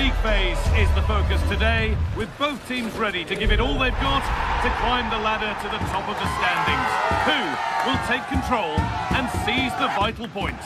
league phase is the focus today, with both teams ready to give it all they've got to climb the ladder to the top of the standings. Who will take control and seize the vital points?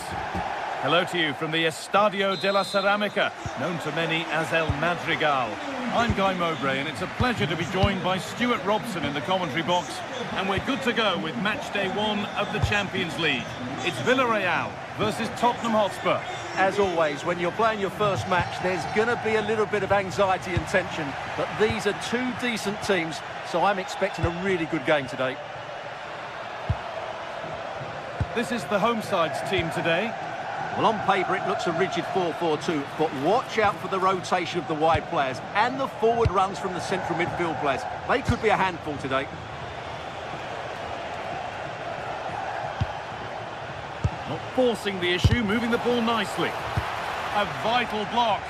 Hello to you from the Estadio de la Ceramica, known to many as El Madrigal. I'm Guy Mowbray, and it's a pleasure to be joined by Stuart Robson in the commentary box. And we're good to go with match day 1 of the Champions League. It's Villarreal versus Tottenham Hotspur. As always, when you're playing your first match, there's going to be a little bit of anxiety and tension. But these are two decent teams, so I'm expecting a really good game today. This is the home side's team today. Well, on paper, it looks a rigid 4-4-2, but watch out for the rotation of the wide players and the forward runs from the central midfield players. They could be a handful today. Not forcing the issue, moving the ball nicely. A vital block.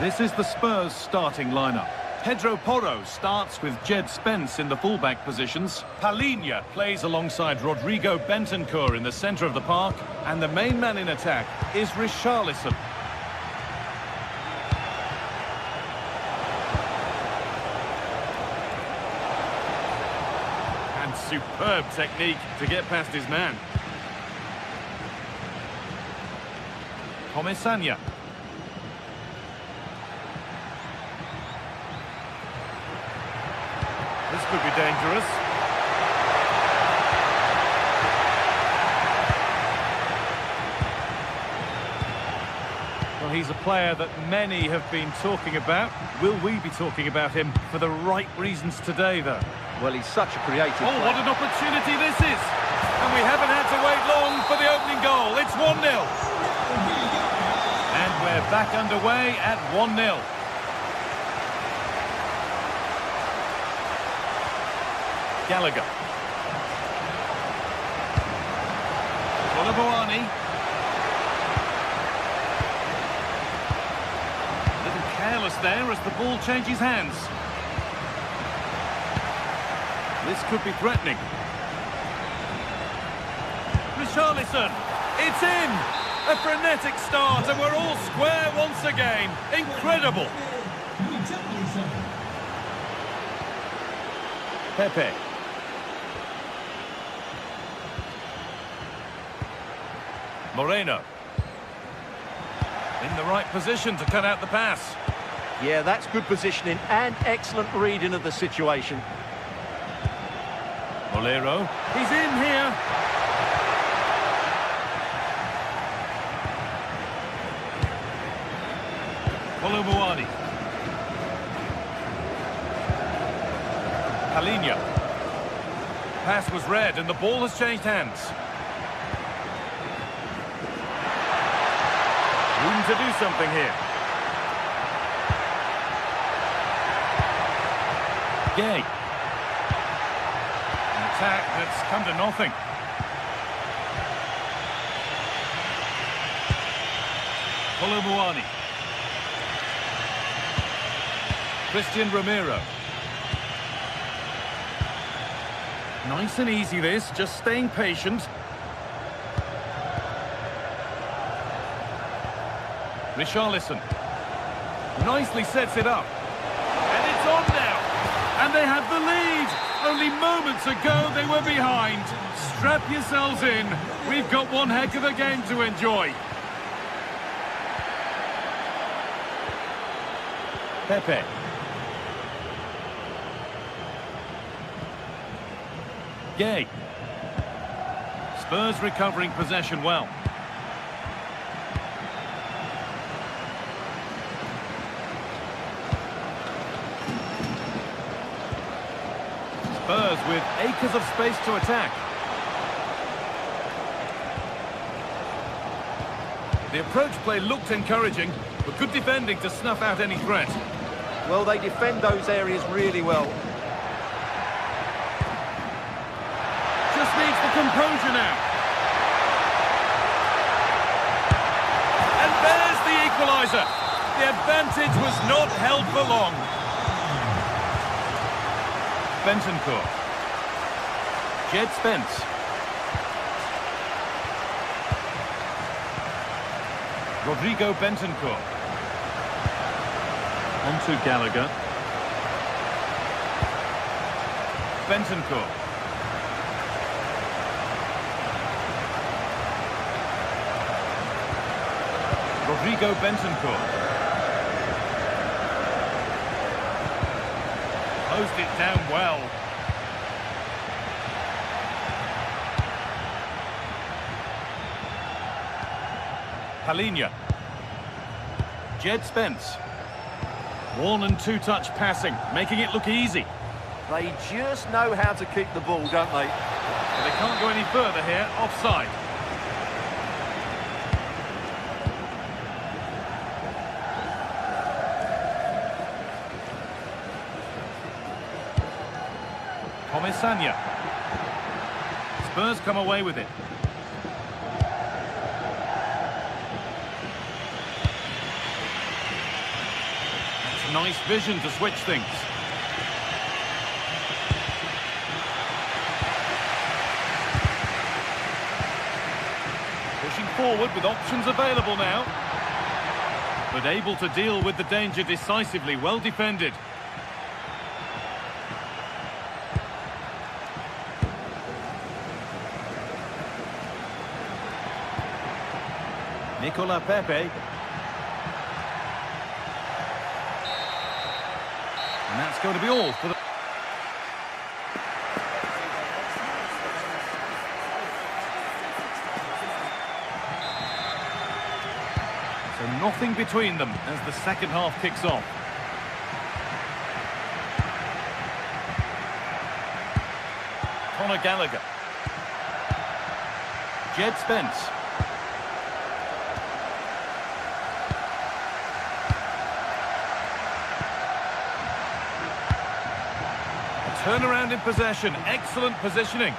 This is the Spurs starting lineup. Pedro Porro starts with Jed Spence in the fullback positions. Palhinha plays alongside Rodrigo Bentancur in the centre of the park. And the main man in attack is Richarlison. And superb technique to get past his man. Comesaña. This could be dangerous. Well, he's a player that many have been talking about. Will we be talking about him for the right reasons today, though? Well, he's such a creative player. What an opportunity this is! And we haven't had to wait long for the opening goal. It's 1-0. And we're back underway at 1-0. Gallagher. Koloboani. A little careless there as the ball changes hands. This could be threatening. Richarlison. It's in! A frenetic start, and we're all square once again. Incredible! Pepe. Moreno. In the right position to cut out the pass. Yeah, that's good positioning and excellent reading of the situation. Molero. He's in here. Koloboani. Palhinha. Pass was read and the ball has changed hands. Room to do something here. Gay. An attack that's come to nothing. Koloboani. Christian Romero. Nice and easy this, just staying patient. Richarlison. Nicely sets it up. And it's on now. And they have the lead. Only moments ago they were behind. Strap yourselves in. We've got one heck of a game to enjoy. Pepe. Gay. Spurs recovering possession well. Spurs with acres of space to attack. The approach play looked encouraging, but good defending to snuff out any threat. Well, they defend those areas really well. Just needs the composure now. And there's the equaliser. The advantage was not held for long. Bentancur. Jed Spence. Rodrigo Bentancur. On to Gallagher. Bentancur. Rodrigo Bentancur. Closed it down well. Palinia. Jed Spence. One and two touch passing, making it look easy. They just know how to keep the ball, don't they? But they can't go any further here, offside. Comesaña. Spurs come away with it. That's nice vision to switch things. Pushing forward with options available now. But able to deal with the danger decisively, well defended. Nicola Pepe. And that's going to be all for the... So nothing between them as the second half kicks off. Conor Gallagher. Jed Spence. Turnaround in possession, excellent positioning.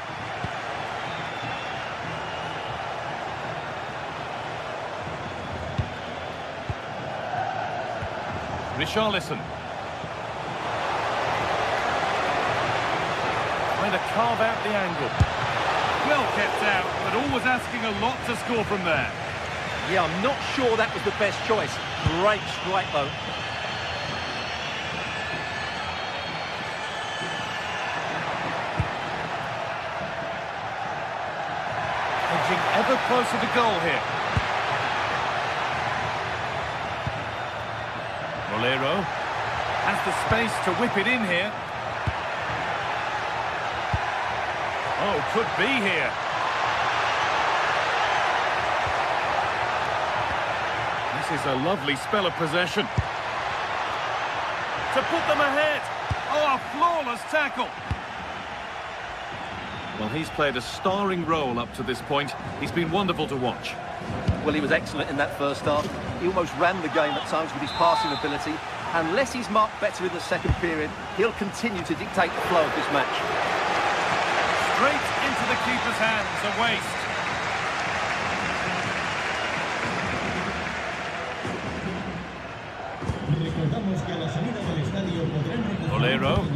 Richarlison. Trying to carve out the angle. Well kept out, but always asking a lot to score from there. Yeah, I'm not sure that was the best choice. Great strike, though. Edging ever closer to goal here. Rolero has the space to whip it in here. Oh, could be here. This is a lovely spell of possession. To put them ahead. Oh, a flawless tackle. Well, he's played a starring role up to this point. He's been wonderful to watch. Well, he was excellent in that first half. He almost ran the game at times with his passing ability. Unless he's marked better in the second period, he'll continue to dictate the flow of this match. Straight into the keeper's hands, a waste. Rolero.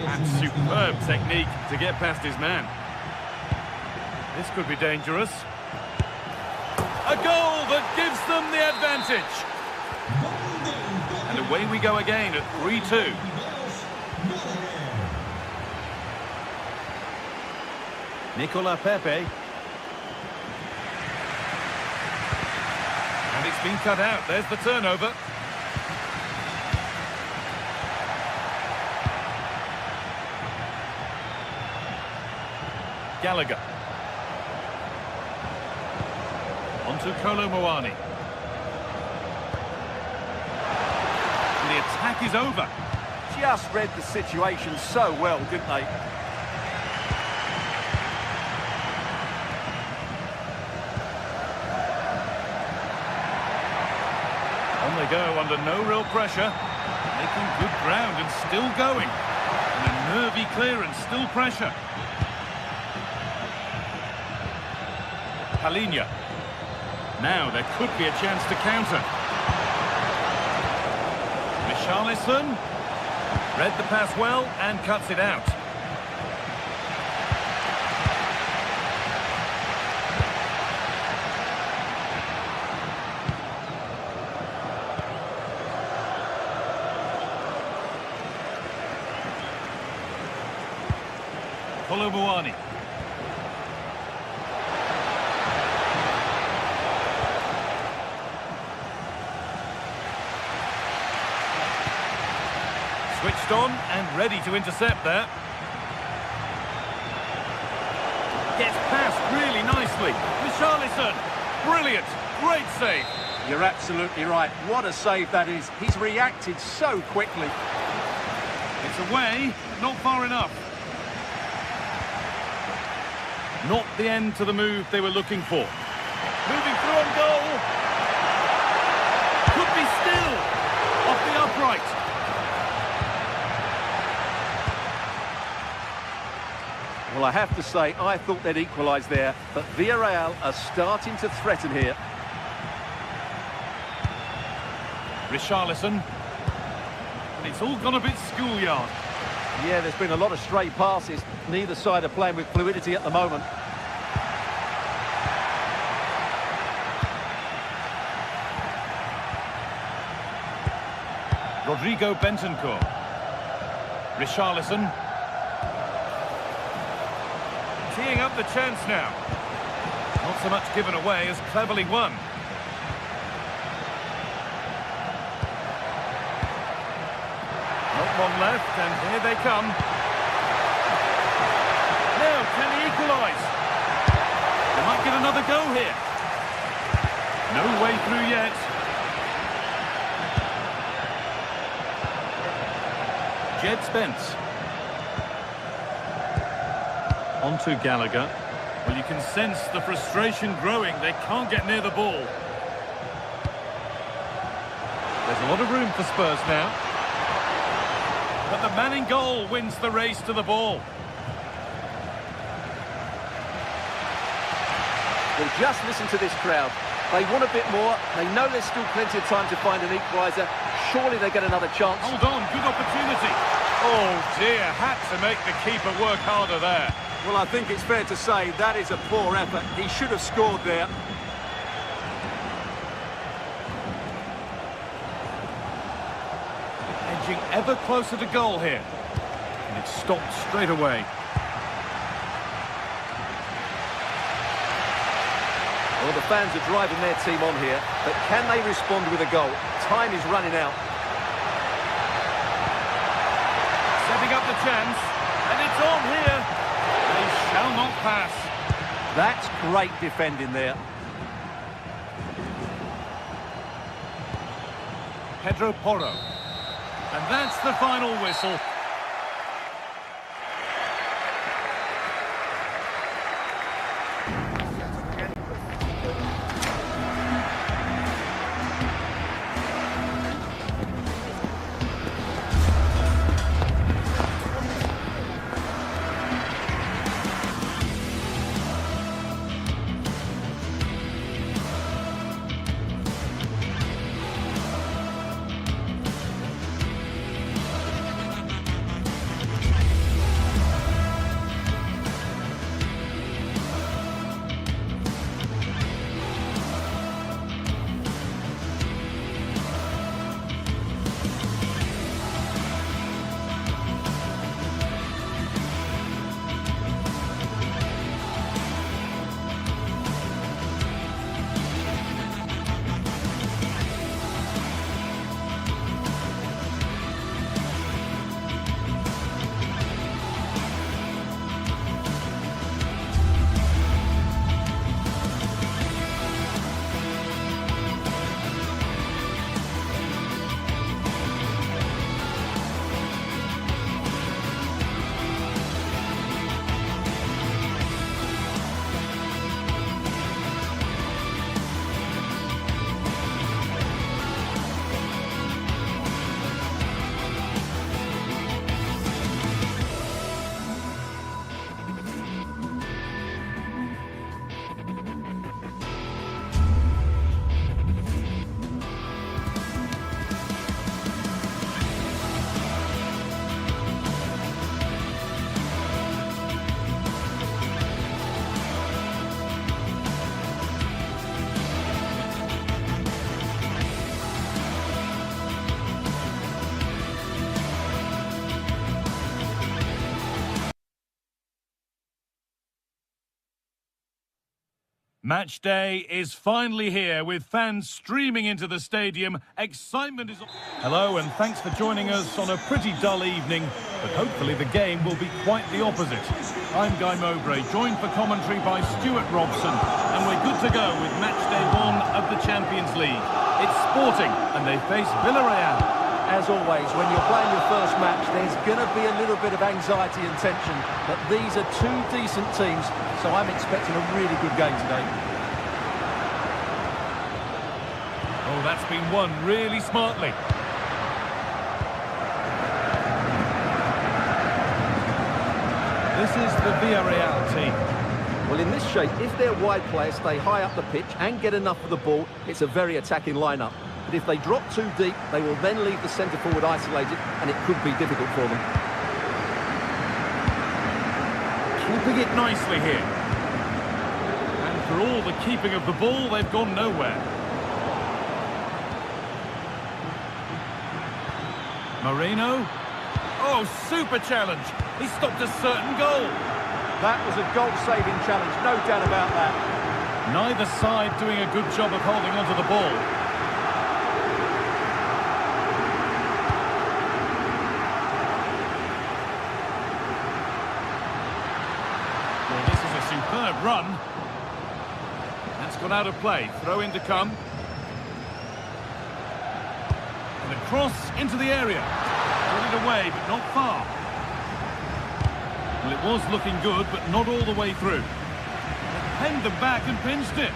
And superb technique to get past his man. This could be dangerous. A goal that gives them the advantage. And away we go again at 3-2. Nicola Pepe. And it's been cut out. There's the turnover. Gallagher. On to Kolo Muani. The attack is over. Just read the situation so well, didn't they? On they go under no real pressure. Making good ground and still going. And a nervy clearance, still pressure. Palinia. Now there could be a chance to counter. Richarlison read the pass well and cuts it out. Kolomuani. Switched on and ready to intercept there. Gets past really nicely. Richarlison, brilliant, great save. You're absolutely right. What a save that is. He's reacted so quickly. It's away, not far enough. Not the end to the move they were looking for. Moving through on goal. Could be still. Off the upright. Well, I have to say, I thought they'd equalise there, but Villarreal are starting to threaten here. Richarlison. And it's all gone a bit schoolyard. Yeah, there's been a lot of stray passes. Neither side are playing with fluidity at the moment. Rodrigo Bentancur. Richarlison. Teeing up the chance now. Not so much given away as cleverly won. Not one left, and here they come. Now, can he equalise? They might get another go here. No way through yet. Jed Spence. On to Gallagher. Well, you can sense the frustration growing. They can't get near the ball. There's a lot of room for Spurs now. But the man in goal wins the race to the ball. Well, just listen to this crowd. They want a bit more. They know there's still plenty of time to find an equaliser. Surely they get another chance. Hold on, good opportunity. Oh dear, had to make the keeper work harder there. Well, I think it's fair to say that is a poor effort. He should have scored there. Edging ever closer to goal here. And it's stopped straight away. Well, the fans are driving their team on here, but can they respond with a goal? Time is running out. Setting up the chance, and it's on here. They shall not pass. That's great defending there. Pedro Porro. And that's the final whistle. Match day is finally here with fans streaming into the stadium. Excitement is... Hello and thanks for joining us on a pretty dull evening, but hopefully the game will be quite the opposite. I'm Guy Mowbray, joined for commentary by Stuart Robson, and we're good to go with match day 1 of the Champions League. It's Sporting and they face Villarreal. As always, when you're playing your first match, there's going to be a little bit of anxiety and tension, but these are two decent teams, so I'm expecting a really good game today. Oh, that's been won really smartly. This is the Villarreal team. Well, in this shape, if their wide players stay high up the pitch and get enough of the ball, it's a very attacking lineup. But if they drop too deep, they will then leave the centre forward isolated, and it could be difficult for them. Keeping it nicely here. And for all the keeping of the ball, they've gone nowhere. Moreno. Oh, super challenge. He stopped a certain goal. That was a goal-saving challenge, no doubt about that. Neither side doing a good job of holding onto the ball. Superb run. That's gone out of play. Throw in to come. And a cross into the area. Got it away, but not far. Well, it was looking good, but not all the way through. Penned them back and pinched it.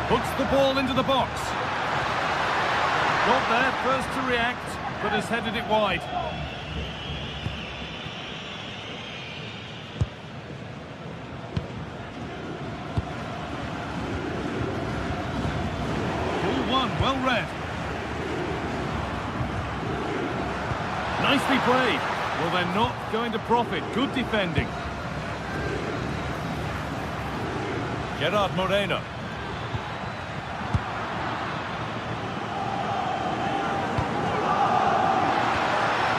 Puts the ball into the box. Got there first to react, but has headed it wide. Well read. Nicely played. Well, they're not going to profit. Good defending. Gerard Moreno.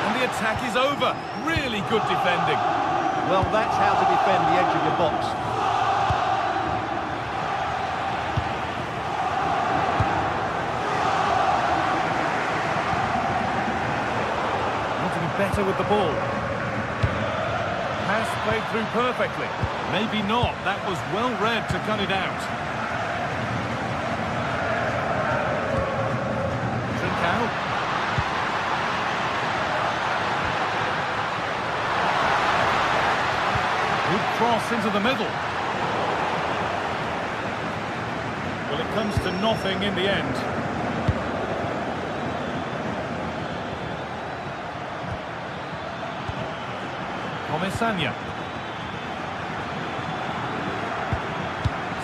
And the attack is over. Really good defending. Well, that's how to defend the edge of your box. Better with the ball. Pass played through perfectly. Maybe not. That was well read to cut it out. Trincao. Good cross into the middle. Well, it comes to nothing in the end. Comesaña.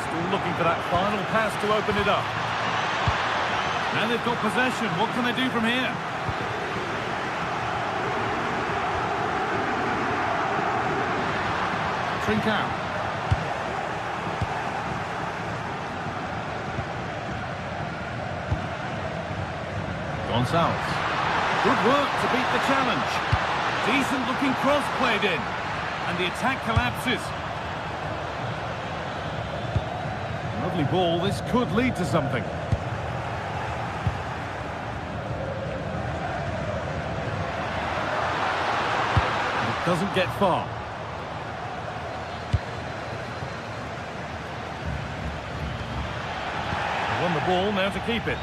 Still looking for that final pass to open it up. Now they've got possession. What can they do from here? Trincao. Gonzalez. Good work to beat the challenge. Decent looking cross played in, and the attack collapses. Lovely ball, this could lead to something. It doesn't get far. They won the ball, now to keep it.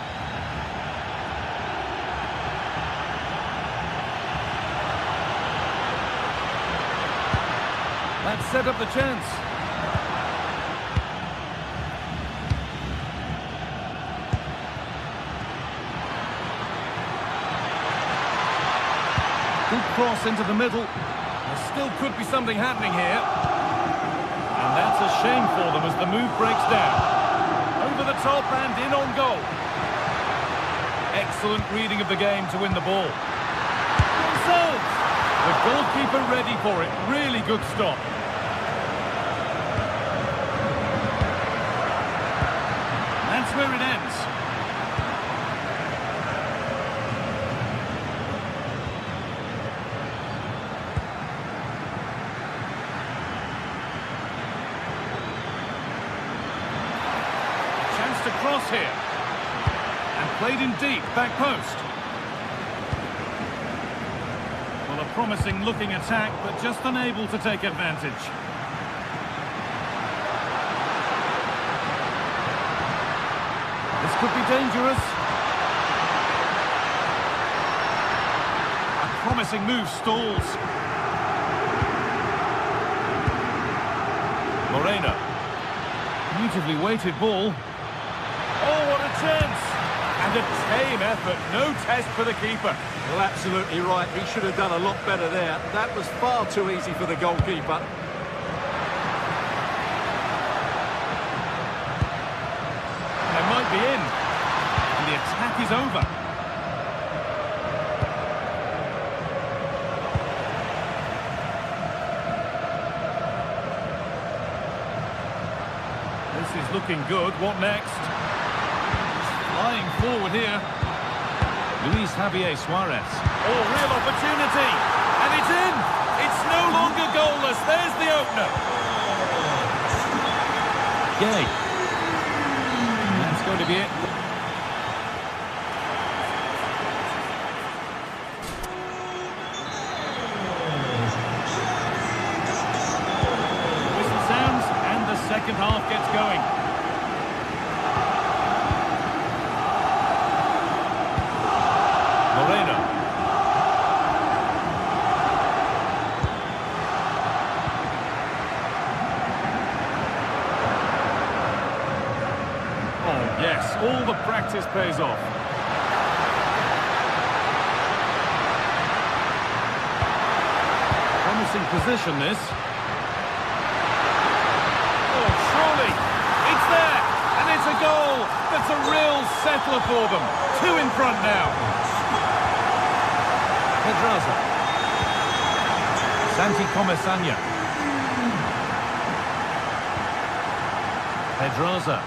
That set up the chance. Good cross into the middle. There still could be something happening here. And that's a shame for them as the move breaks down. Over the top and in on goal. Excellent reading of the game to win the ball. The goalkeeper ready for it. Really good stop. That's where it ends. cross here. And played in deep, back post. Well, a promising looking attack, but just unable to take advantage. This could be dangerous. A promising move stalls. Moreno. Beautifully weighted ball. Oh, what a chance! And a tame effort, no test for the keeper. Well, absolutely right. He should have done a lot better there. That was far too easy for the goalkeeper. They might be in. And the attack is over. This is looking good. What next? Flying forward here. Luis Javier Suarez. Oh, real opportunity. And it's in. It's no longer goalless. There's the opener. Gay. That's going to be it. Whistle sounds and the second half gets going. Moreno. Oh, yes, all the practice pays off. Promising position, this. Oh, surely. It's there, and it's a goal. That's a real settler for them. 2 in front now. Pedraza. Santi Comesanya. Pedraza.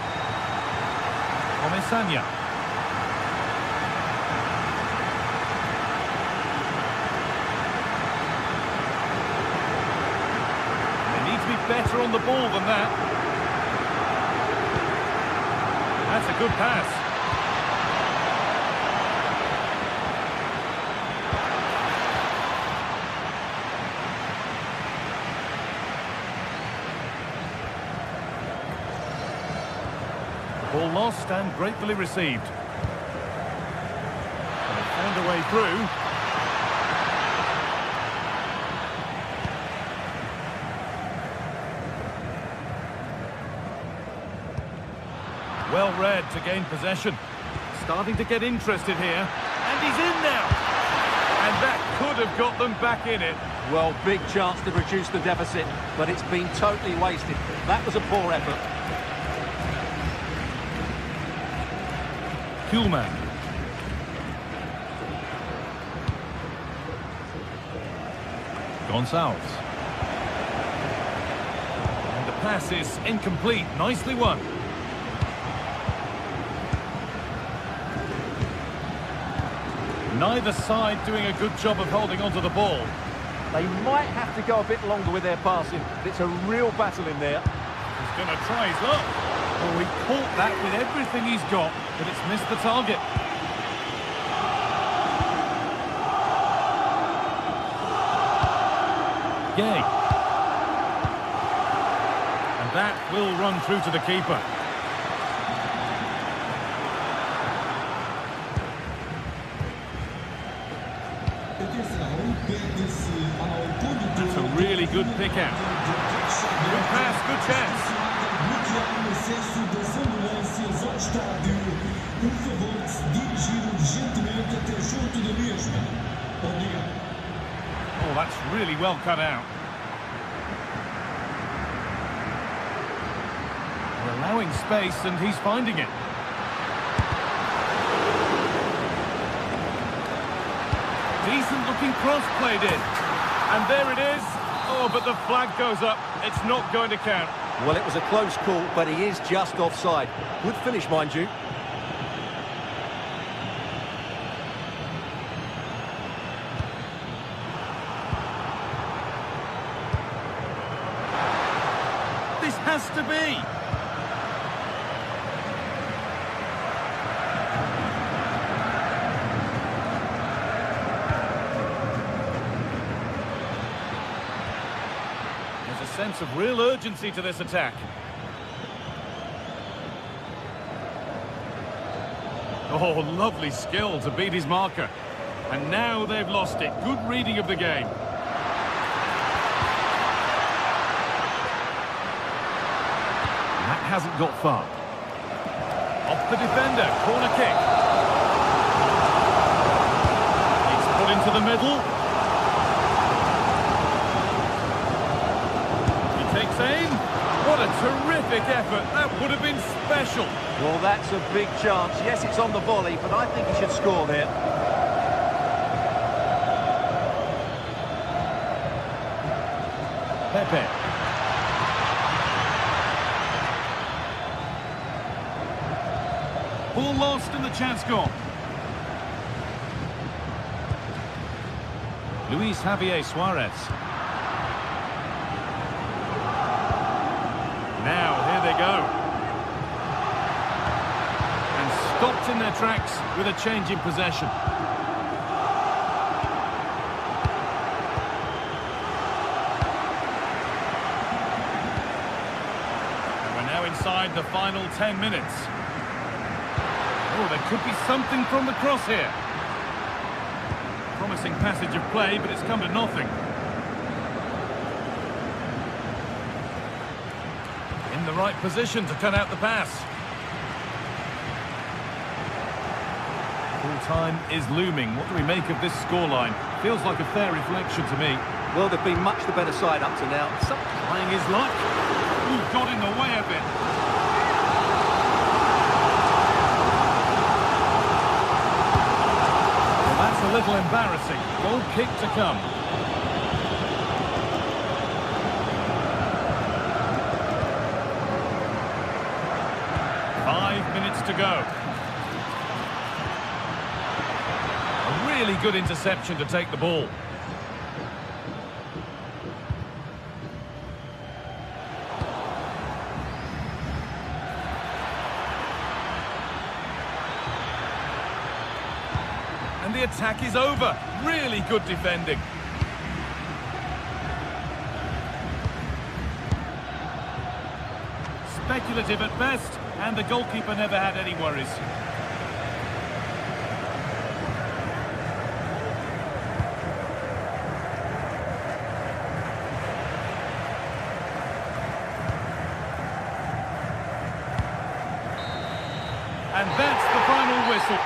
Comesanya. They need to be better on the ball than that. That's a good pass. Ball lost and gratefully received. They found a way through. Well read to gain possession. Starting to get interested here. And he's in now. And that could have got them back in it. Well, big chance to reduce the deficit, but it's been totally wasted. That was a poor effort. Kuhlman. Gonçalves. And the pass is incomplete. Nicely won. Neither side doing a good job of holding onto the ball. They might have to go a bit longer with their passing. It's a real battle in there. He's going to try his luck. Oh, he caught that with everything he's got, but it's missed the target. Gay. And that will run through to the keeper. That's a really good pick out. Good pass, good chance. Oh, that's really well cut out. They're allowing space and he's finding it. Decent looking cross played in. And there it is. Oh, but the flag goes up. It's not going to count. Well, it was a close call, but he is just offside. Good finish, mind you. This has to be. sense of real urgency to this attack. Oh, lovely skill to beat his marker. And now they've lost it. Good reading of the game. That hasn't got far. Off the defender, corner kick. It's put into the middle. He takes aim. What a terrific effort. That would have been special. Well, that's a big chance. Yes, it's on the volley, but I think he should score there. Pepe. Ball lost and the chance gone. Luis Javier Suarez. Now, here they go. And stopped in their tracks with a change in possession. We're now inside the final 10 minutes. Oh, there could be something from the cross here. Promising passage of play, but it's come to nothing. In the right position to cut out the pass. Full time is looming. What do we make of this scoreline? Feels like a fair reflection to me. Well, they've been much the better side up to now. Trying his luck. Ooh, got in the way of it. Well, that's a little embarrassing. Goal kick to come. To go. A really good interception to take the ball. And the attack is over. Really good defending. Speculative at best. And the goalkeeper never had any worries. And that's the final whistle.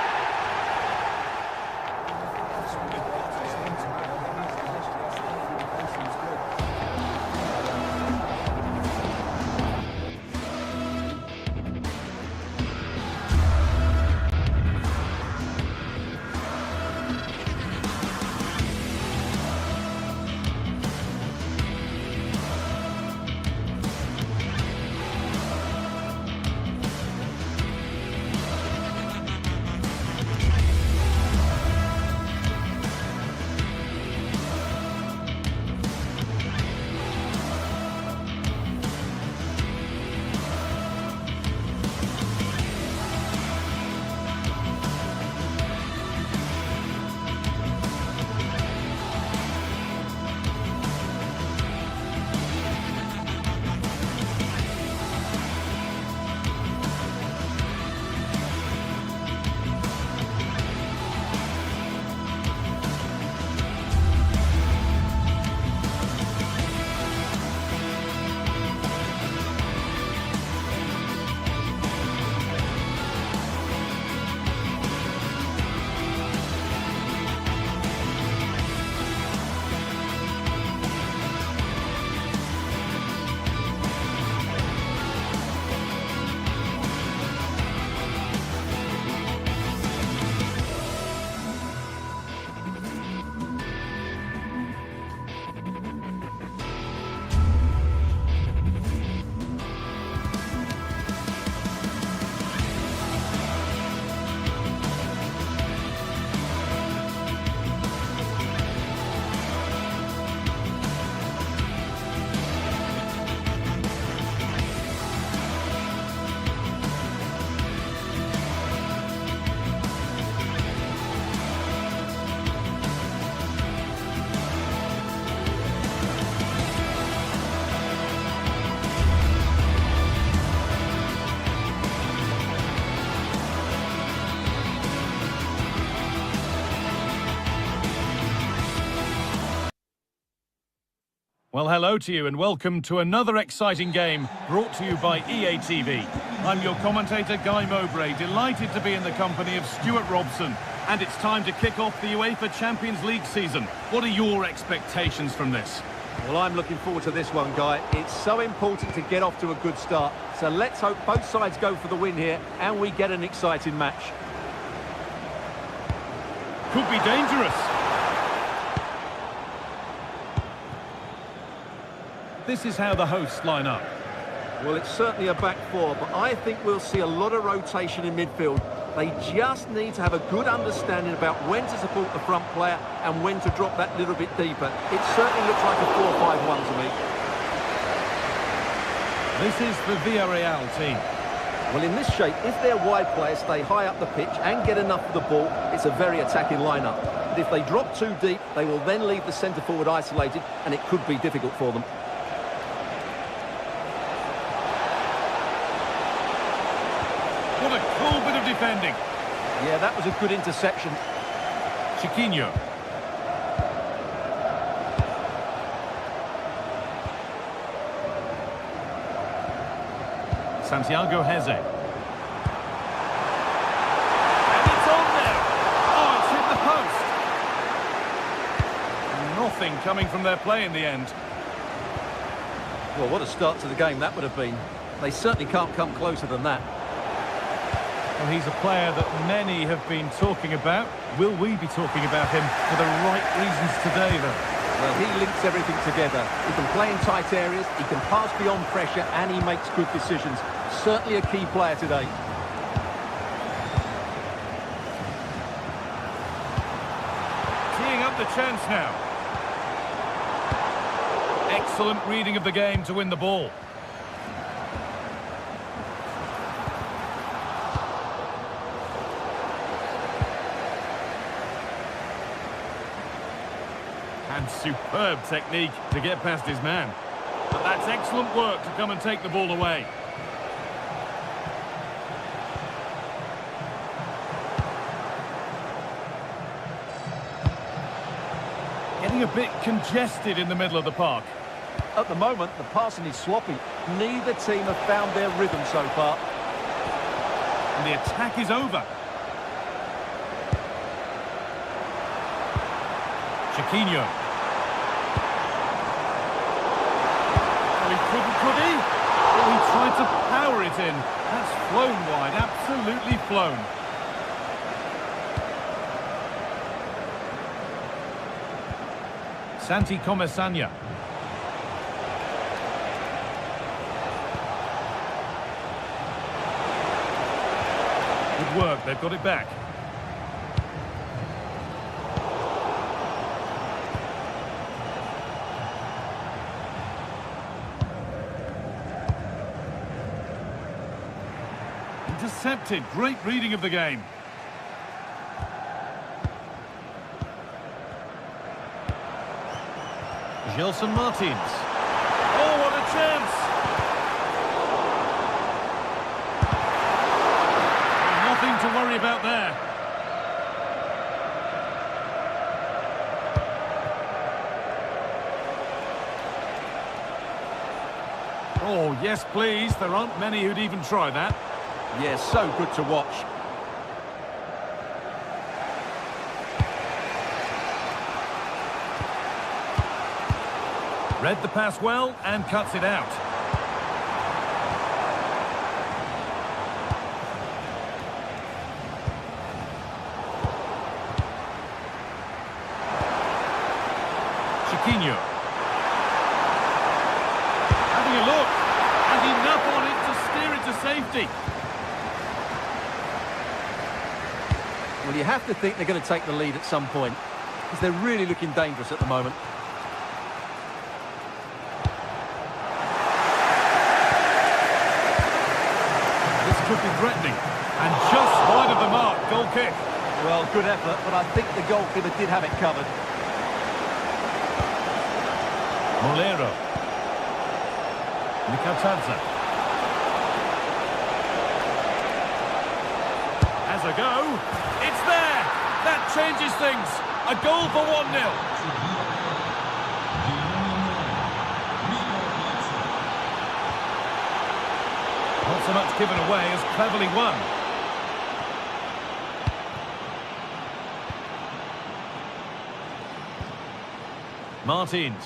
Well, hello to you and welcome to another exciting game brought to you by EA TV. I'm your commentator, Guy Mowbray, delighted to be in the company of Stuart Robson. And it's time to kick off the UEFA Champions League season. What are your expectations from this? Well, I'm looking forward to this one, Guy. It's so important to get off to a good start. So let's hope both sides go for the win here and we get an exciting match. Could be dangerous. This is how the hosts line up. Well, it's certainly a back four, but I think we'll see a lot of rotation in midfield. They just need to have a good understanding about when to support the front player and when to drop that little bit deeper. It certainly looks like a 4-5-1 to me. This is the Villarreal team. Well, in this shape, if their wide players stay high up the pitch and get enough of the ball, it's a very attacking lineup. But if they drop too deep, they will then leave the centre-forward isolated, and it could be difficult for them. What a cool bit of defending. Yeah, that was a good interception. Chiquinho. Santiago Heze. And it's on there. Oh, it's hit the post. Nothing coming from their play in the end. Well, what a start to the game that would have been. They certainly can't come closer than that. Well, he's a player that many have been talking about. Will we be talking about him for the right reasons today, though? Well, he links everything together. He can play in tight areas, he can pass beyond pressure, and he makes good decisions. Certainly a key player today. Teeing up the chance now. Excellent reading of the game to win the ball. And superb technique to get past his man. But that's excellent work to come and take the ball away. Getting a bit congested in the middle of the park. At the moment, the passing is sloppy. Neither team have found their rhythm so far. And the attack is over. Chiquinho. Could he? Oh, he tried to power it in. That's flown wide, absolutely flown. Santi Comesanya. Good work, they've got it back. Intercepted. Great reading of the game. Gelson Martins. Oh, what a chance! Nothing to worry about there. Oh, yes, please. There aren't many who'd even try that. Yeah, so good to watch. Read the pass well and cuts it out. Chiquinho. Having a look. And enough on it to steer it to safety. Well, you have to think they're going to take the lead at some point, because they're really looking dangerous at the moment. This could be threatening. And just wide of the mark, goal kick. Well, good effort, but I think the goalkeeper did have it covered. Molero. Mikatadze. Has a go. It's there. That changes things. A goal for 1-0. so much given away as cleverly won. Martins.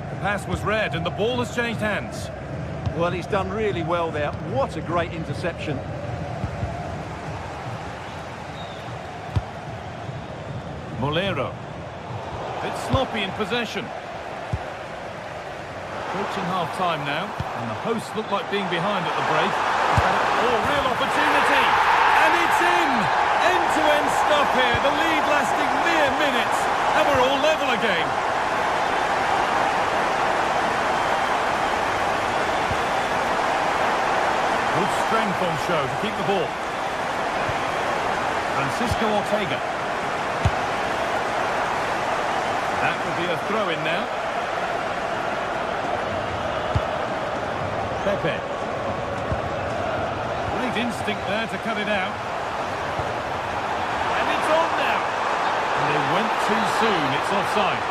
The pass was read and the ball has changed hands. Well, he's done really well there. What a great interception. Molero. Bit sloppy in possession. Approaching half-time now, and the hosts look like being behind at the break. Oh, real opportunity! And it's in! End-to-end stuff here, the lead lasting mere minutes, and we're all level again. Good strength on show to keep the ball. Francisco Ortega. That will be a throw-in now. Pepe. Great instinct there to cut it out. And it's on now. And they went too soon. It's offside.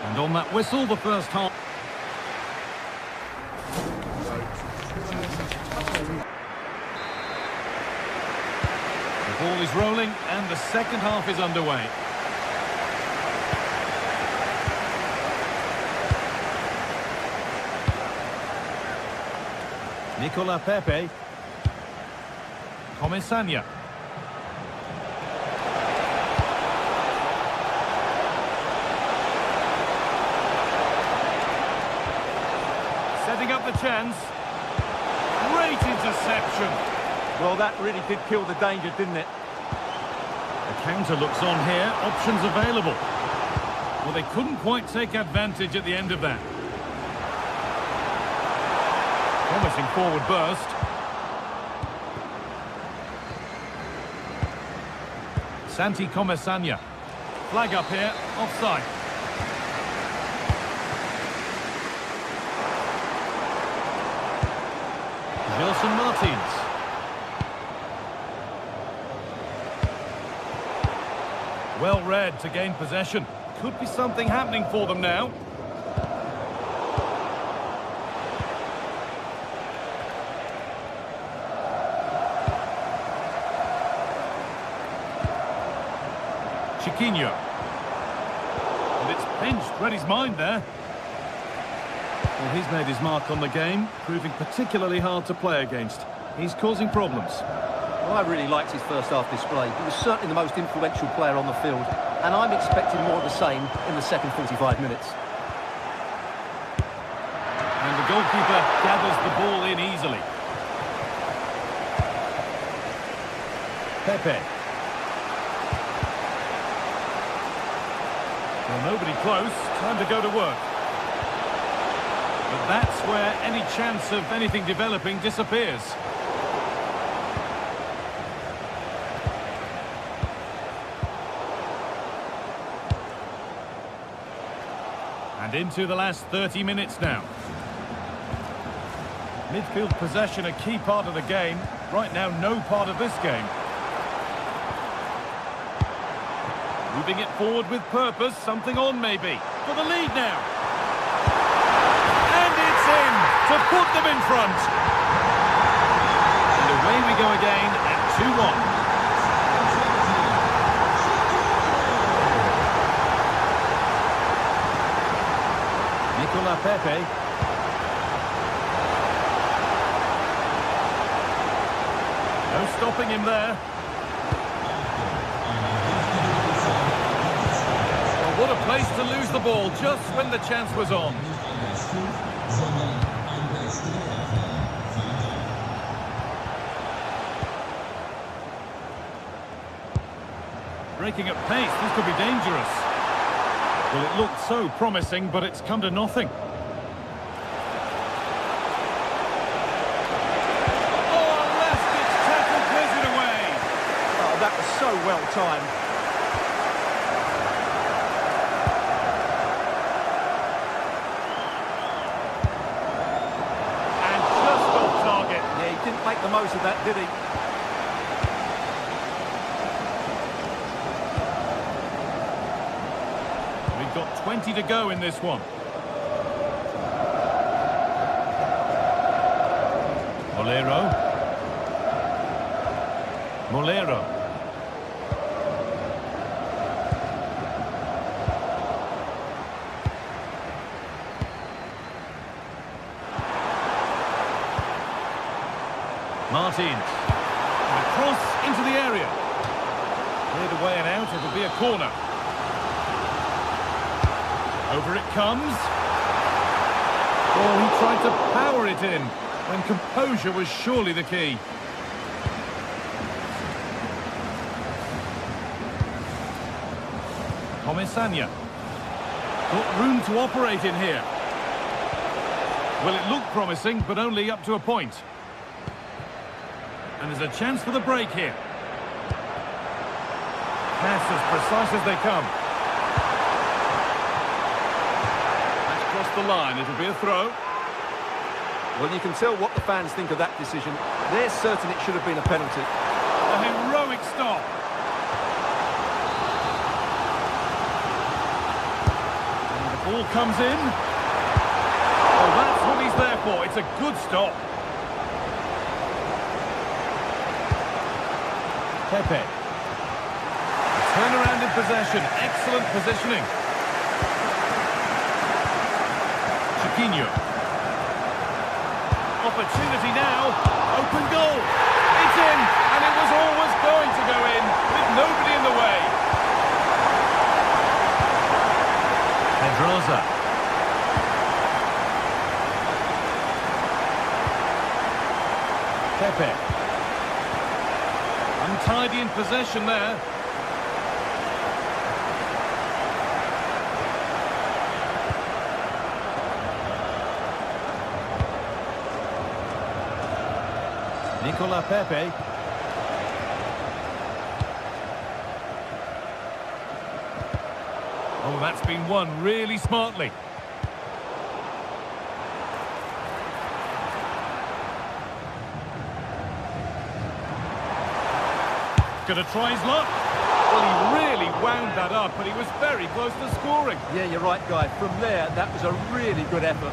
And on that whistle, the first half. The ball is rolling and the second half is underway. Nicola Pepe. Comesaña. Setting up the chance. Great interception. Well, that really did kill the danger, didn't it? The counter looks on here. Options available. Well, they couldn't quite take advantage at the end of that. Promising forward burst. Santi Comesaña. Flag up here. Offside. Wilson Martins. Well read to gain possession. Could be something happening for them now. Chiquinho. And it's pinched. Read his mind there. Well, he's made his mark on the game, proving particularly hard to play against. He's causing problems. Well, I really liked his first half display. He was certainly the most influential player on the field, and I'm expecting more of the same in the second 45 minutes. And the goalkeeper gathers the ball in easily. Pepe. Well, nobody close. Time to go to work. But that's where any chance of anything developing disappears. And into the last 30 minutes now. Midfield possession a key part of the game. Right now, no part of this game. Moving it forward with purpose. Something on maybe. For the lead now. And it's in to put them in front. And away we go again at 2-1. Nicola Pepe. No stopping him there. Well, what a place to lose the ball just when the chance was on. Breaking at pace, this could be dangerous. Well, it looked so promising, but it's come to nothing. Oh, last-ditch tackle clears it away. Oh, that was so well timed. And just off target. Yeah, he didn't make the most of that, did he? plenty to go in this one. Molero. Martins. And a cross into the area. Cleared away and out, it'll be a corner. Over it comes. Oh, he tried to power it in, when composure was surely the key. Comesaña. Got room to operate in here. Well, it looked promising, but only up to a point. And there's a chance for the break here. Pass as precise as they come. That's crossed the line. It'll be a throw. Well, you can tell what the fans think of that decision. They're certain it should have been a penalty. A heroic stop. And the ball comes in. Oh, that's what he's there for. It's a good stop. Pepe. Turnaround in possession. Excellent positioning. Chiquinho. Opportunity now. Open goal. It's in. And it was always going to go in with nobody in the way. Pedrosa. Pepe. Untidy in possession there. Nicola Pepe. Oh, that's been won really smartly. Gonna try his luck. Well, he really wound that up, but he was very close to scoring. Yeah, you're right, Guy. From there, that was a really good effort.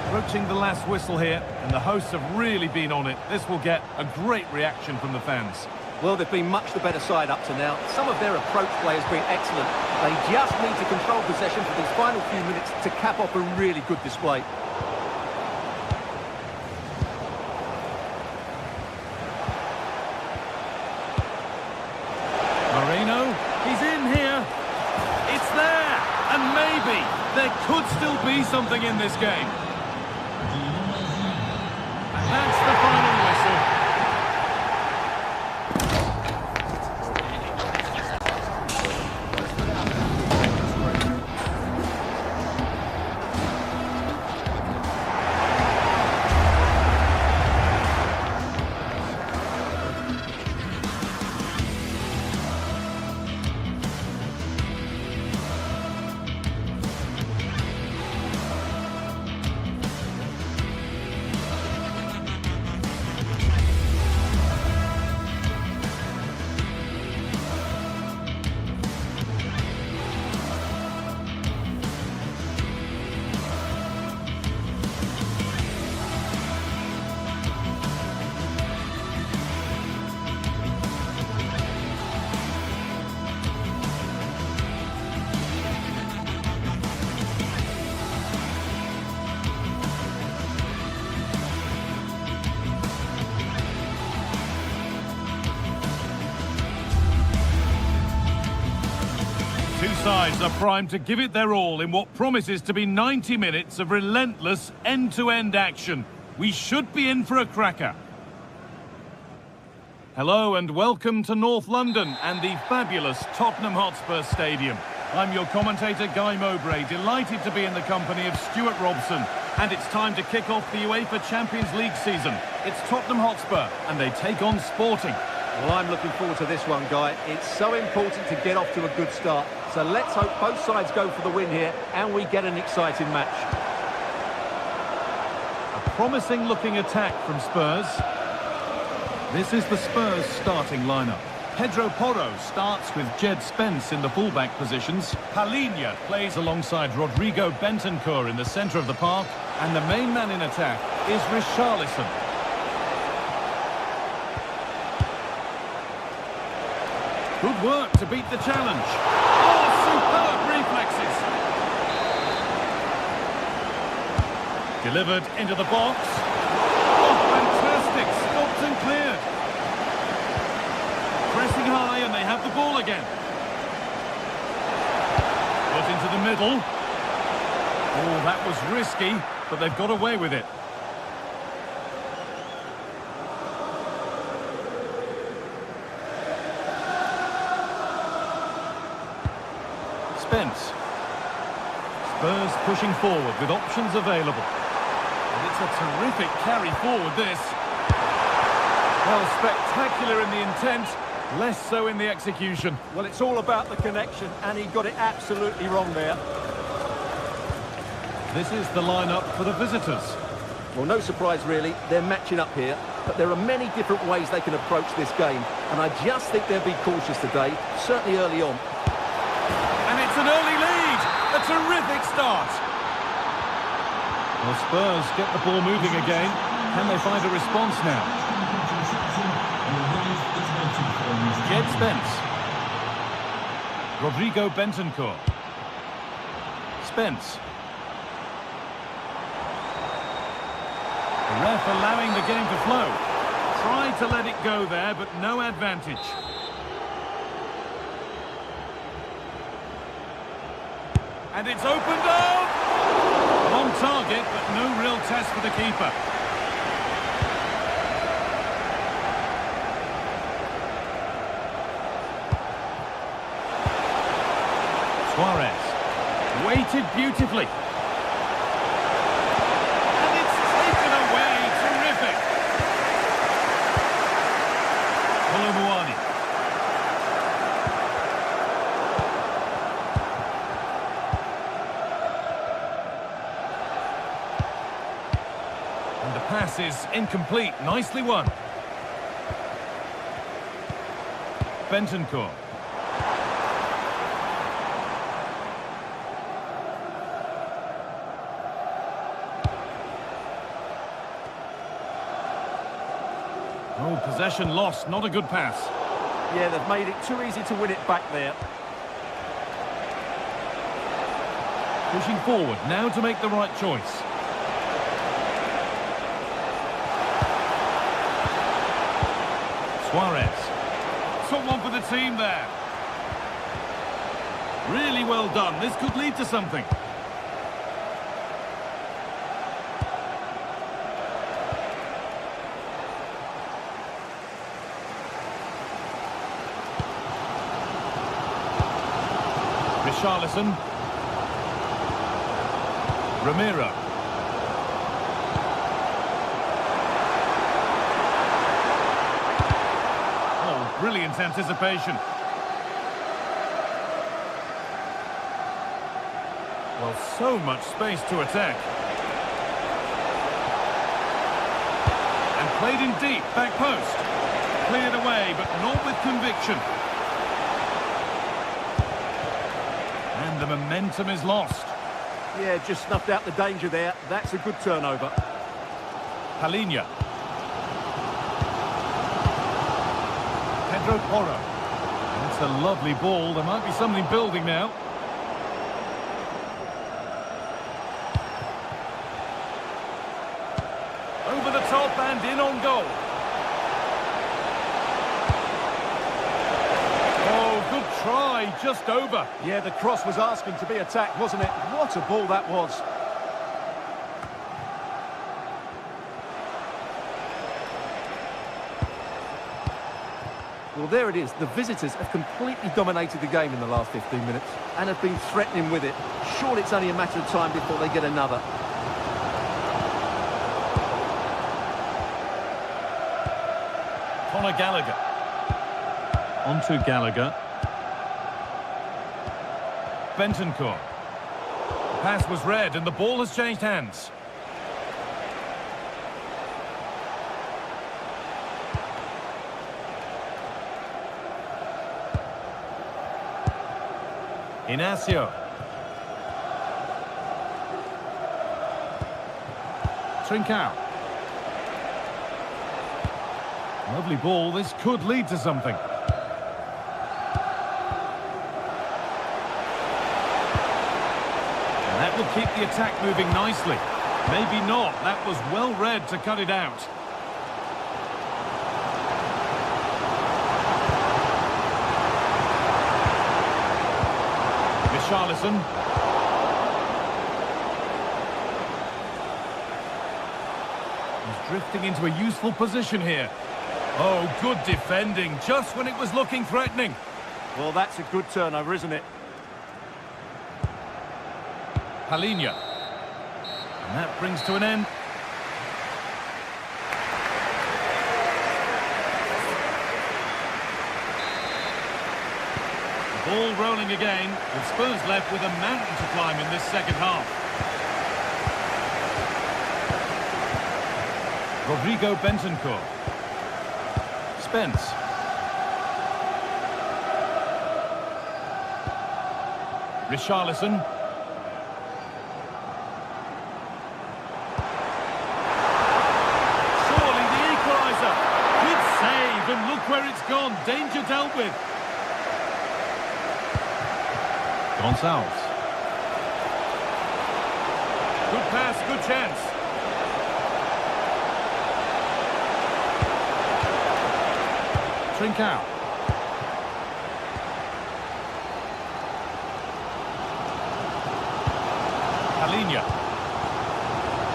Approaching the last whistle here, and the hosts have really been on it. This will get a great reaction from the fans. Well, they've been much the better side up to now. Some of their approach play has been excellent. They just need to control possession for these final few minutes to cap off a really good display. He's in here. It's there. And maybe there could still be something in this game. And that's the final whistle. Two sides are primed to give it their all in what promises to be 90 minutes of relentless end-to-end action. We should be in for a cracker. Hello and welcome to North London and the fabulous Tottenham Hotspur Stadium. I'm your commentator, Guy Mowbray, delighted to be in the company of Stuart Robson. And it's time to kick off the UEFA Champions League season. It's Tottenham Hotspur and they take on Sporting. Well, I'm looking forward to this one, Guy. It's so important to get off to a good start. So let's hope both sides go for the win here and we get an exciting match. A promising looking attack from Spurs. This is the Spurs starting lineup. Pedro Porro starts with Jed Spence in the fullback positions. Palinha plays alongside Rodrigo Bentancur in the centre of the park. And the main man in attack is Richarlison. Good work to beat the challenge. Oh, superb reflexes. Delivered into the box. Oh, fantastic. Stopped and cleared. Pressing high and they have the ball again. Put into the middle. Oh, that was risky, but they've got away with it. Spence. Spurs pushing forward with options available. And it's a terrific carry forward, this. Well, spectacular in the intent, less so in the execution. Well, it's all about the connection, and he got it absolutely wrong there. This is the lineup for the visitors. Well, no surprise, really. They're matching up here, but there are many different ways they can approach this game, and I just think they'll be cautious today, certainly early on. And it's an early lead! A terrific start! Well, Spurs get the ball moving again. Can they find a response now? Jed Spence. Rodrigo Bentancur. Spence. The ref allowing the game to flow. Tried to let it go there, but no advantage. And it's opened up! On target, but no real test for the keeper. Suarez. Weighted beautifully. And it's taken away. Terrific. Colomboani. And the pass is incomplete. Nicely won. Bentancur. Oh, possession lost. Not a good pass. Yeah, they've made it too easy to win it back there. Pushing forward now to make the right choice. Suarez. Someone for the team there. Really well done. This could lead to something. Richarlison. Romero. Oh, brilliant anticipation. Well, so much space to attack. And played in deep, back post. Cleared away, but not with conviction. And the momentum is lost. Yeah, just snuffed out the danger there. That's a good turnover. Palinha. Pedro Porro. It's a lovely ball. There might be something building now. Over the top and in on goal. Oh, good try. Just over. Yeah, the cross was asking to be attacked, wasn't it? What a ball that was. Well, there it is. The visitors have completely dominated the game in the last 15 minutes and have been threatening with it. Surely it's only a matter of time before they get another. Conor Gallagher. On to Gallagher. Bentancur. The pass was read and the ball has changed hands. Inacio. Trincao. Lovely ball. This could lead to something. And that will keep the attack moving nicely. Maybe not. That was well read to cut it out. Richarlison. He's drifting into a useful position here. Oh, good defending, just when it was looking threatening. Well, that's a good turnover, isn't it? Palhinha. And that brings to an end. The ball rolling again, with Spurs left with a mountain to climb in this second half. Rodrigo Bentancur. Spence. Richarlison. Surely the equaliser. Good save, and look where it's gone. Danger dealt with. Gonçalves. Good pass, good chance. Trincao. Palhinha.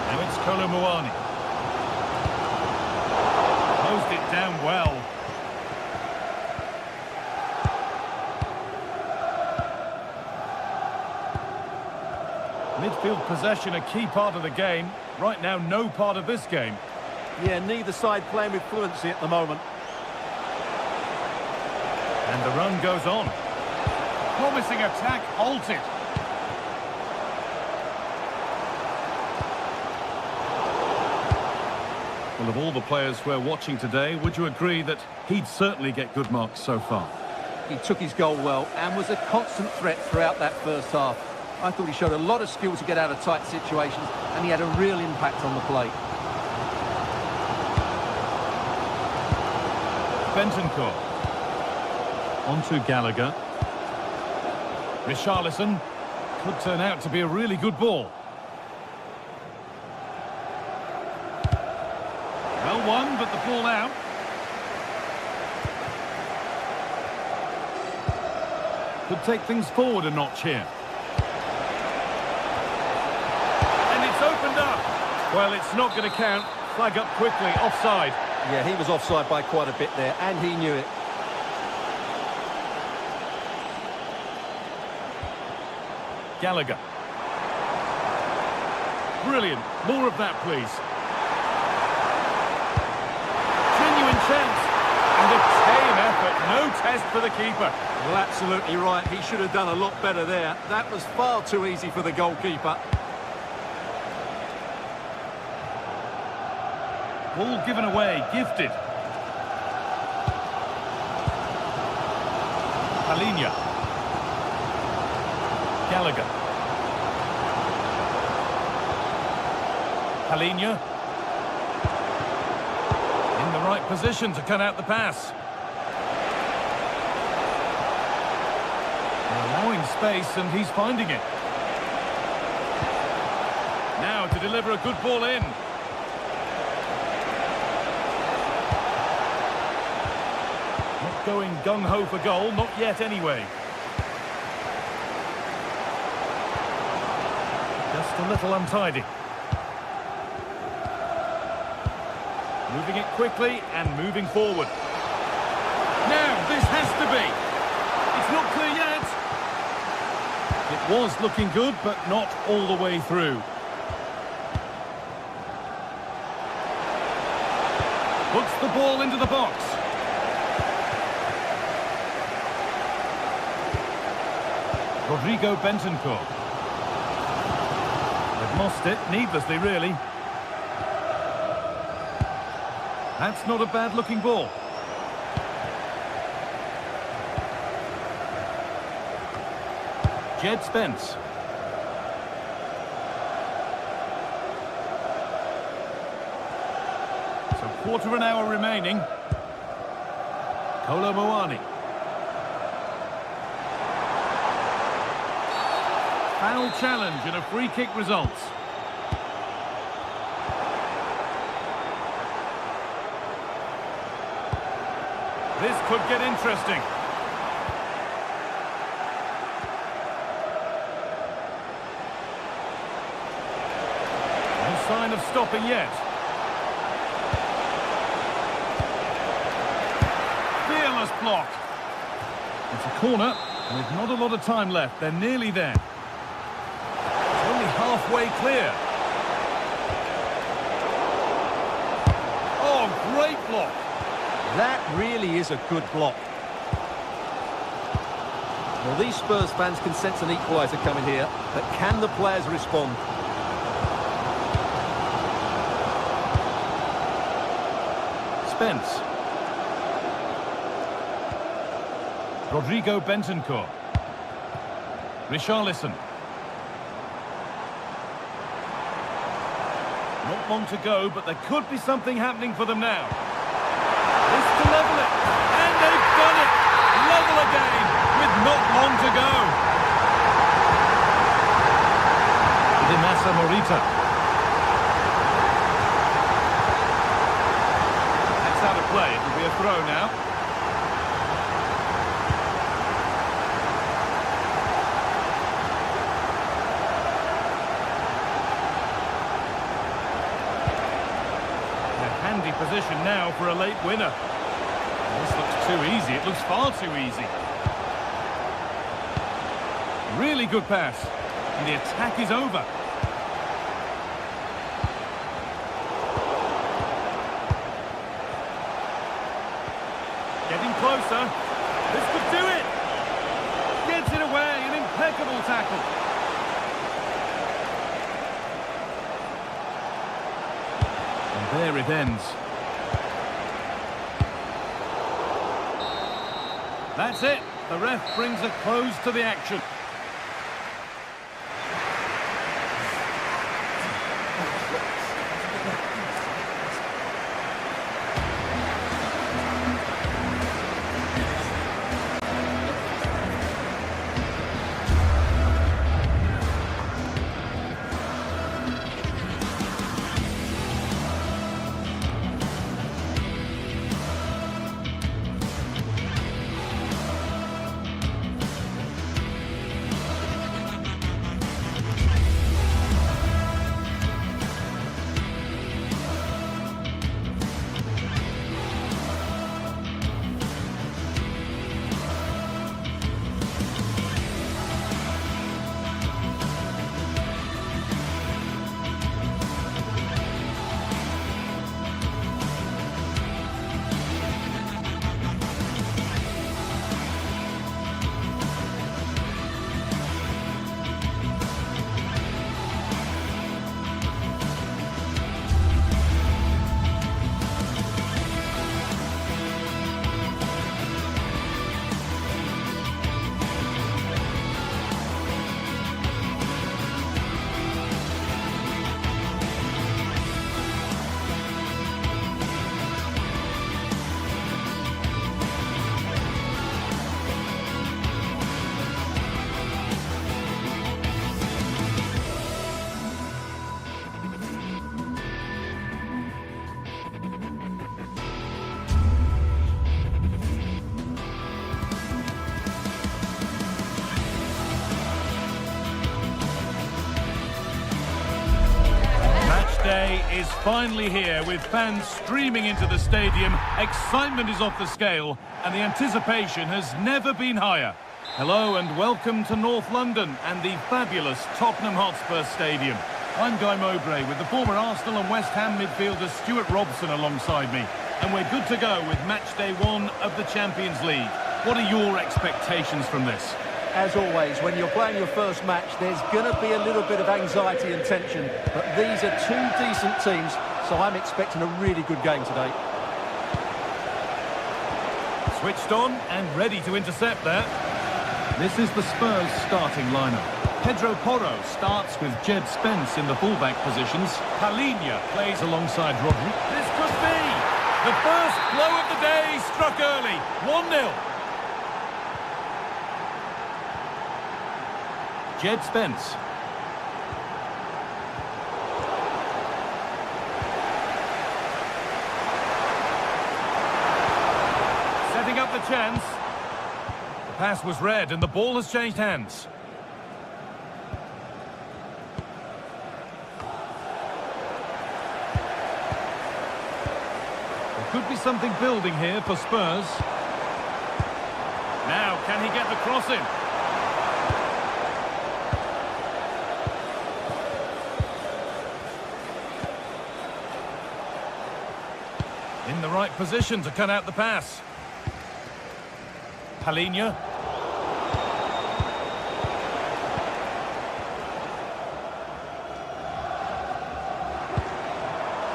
Now it's Kolo Muani. Closed it down well. Midfield possession a key part of the game. Right now, no part of this game. Yeah, neither side playing with fluency at the moment. And the run goes on. Promising attack halted. Well, of all the players we're watching today, would you agree that he'd certainly get good marks so far? He took his goal well and was a constant threat throughout that first half. I thought he showed a lot of skill to get out of tight situations, and he had a real impact on the plate. Bentancur. On to Gallagher. Richarlison. Could turn out to be a really good ball. Well won, but the ball out. Could take things forward a notch here. And it's opened up. Well, it's not going to count. Flag up quickly, offside. Yeah, he was offside by quite a bit there, and he knew it. Gallagher. Brilliant. More of that, please. Genuine chance. And a tame effort. No test for the keeper. Well, absolutely right. He should have done a lot better there. That was far too easy for the goalkeeper. Ball given away. Gifted. Palhinha. Gallagher. Palhinha. In the right position to cut out the pass. Allowing space, and he's finding it. Now to deliver a good ball in. Not going gung-ho for goal, not yet anyway. Just a little untidy. Moving it quickly and moving forward. Now, this has to be. It's not clear yet. It was looking good, but not all the way through. Puts the ball into the box. Rodrigo Bentancur. They've lost it, needlessly, really. That's not a bad-looking ball. Jed Spence. So quarter of an hour remaining. Kolo Muani. Foul challenge and a free kick results. This could get interesting. No sign of stopping yet. Fearless block. It's a corner, and with not a lot of time left, they're nearly there. It's only halfway clear. Oh, great block. That really is a good block. Well, these Spurs fans can sense an equaliser coming here, but can the players respond? Spence. Rodrigo Bentancur. Richarlison. Not long to go, but there could be something happening for them now. This to level it, and they've done it! Level again, with not long to go. Dimasa Morita. That's out of play, it will be a throw now. Handy position now for a late winner. This looks too easy. It looks far too easy. Really good pass. And the attack is over. Getting closer. This could do it. Gets it away. An impeccable tackle. There it ends. That's it. The ref brings a close to the action. Day is finally here with fans streaming into the stadium. Excitement is off the scale and the anticipation has never been higher. Hello and welcome to North London and the fabulous Tottenham Hotspur Stadium. I'm Guy Mowbray with the former Arsenal and West Ham midfielder Stuart Robson alongside me, and we're good to go with match day 1 of the Champions League. What are your expectations from this? As always, when you're playing your first match, there's going to be a little bit of anxiety and tension. But these are two decent teams, so I'm expecting a really good game today. Switched on and ready to intercept there. This is the Spurs starting lineup. Pedro Porro starts with Jed Spence in the fullback positions. Palhinha plays alongside Rodri. This could be the first blow of the day, struck early. 1-0. Jed Spence. Setting up the chance. The pass was read and the ball has changed hands. There could be something building here for Spurs. Now, can he get the cross in? In the right position to cut out the pass. Palhinha.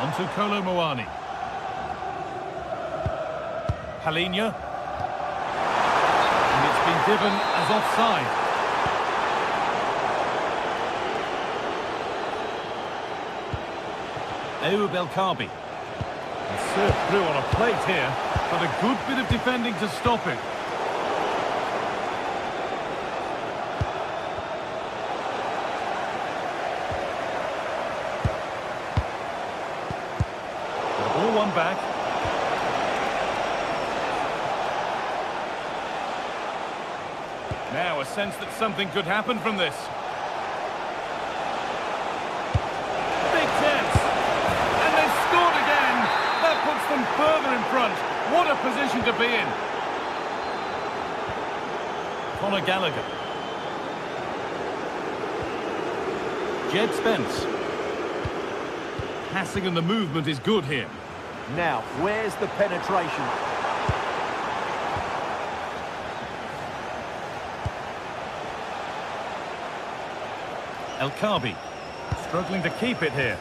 Onto Kolo Muani. Palhinha. And it's been given as offside. Ayoub El-Kaabi. Served through on a plate here, but a good bit of defending to stop it. The ball won back. Now a sense that something could happen from this. Big chance. And they've scored again. That puts them further in front. What a position to be in. Conor Gallagher. Jed Spence. Passing and the movement is good here. Now, where's the penetration? El-Kaabi. Struggling to keep it here.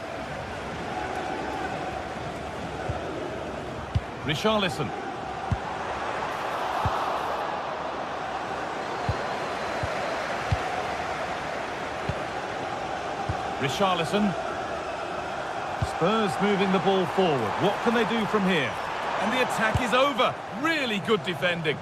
Richarlison. Richarlison. Spurs moving the ball forward. What can they do from here? And the attack is over. Really good defending.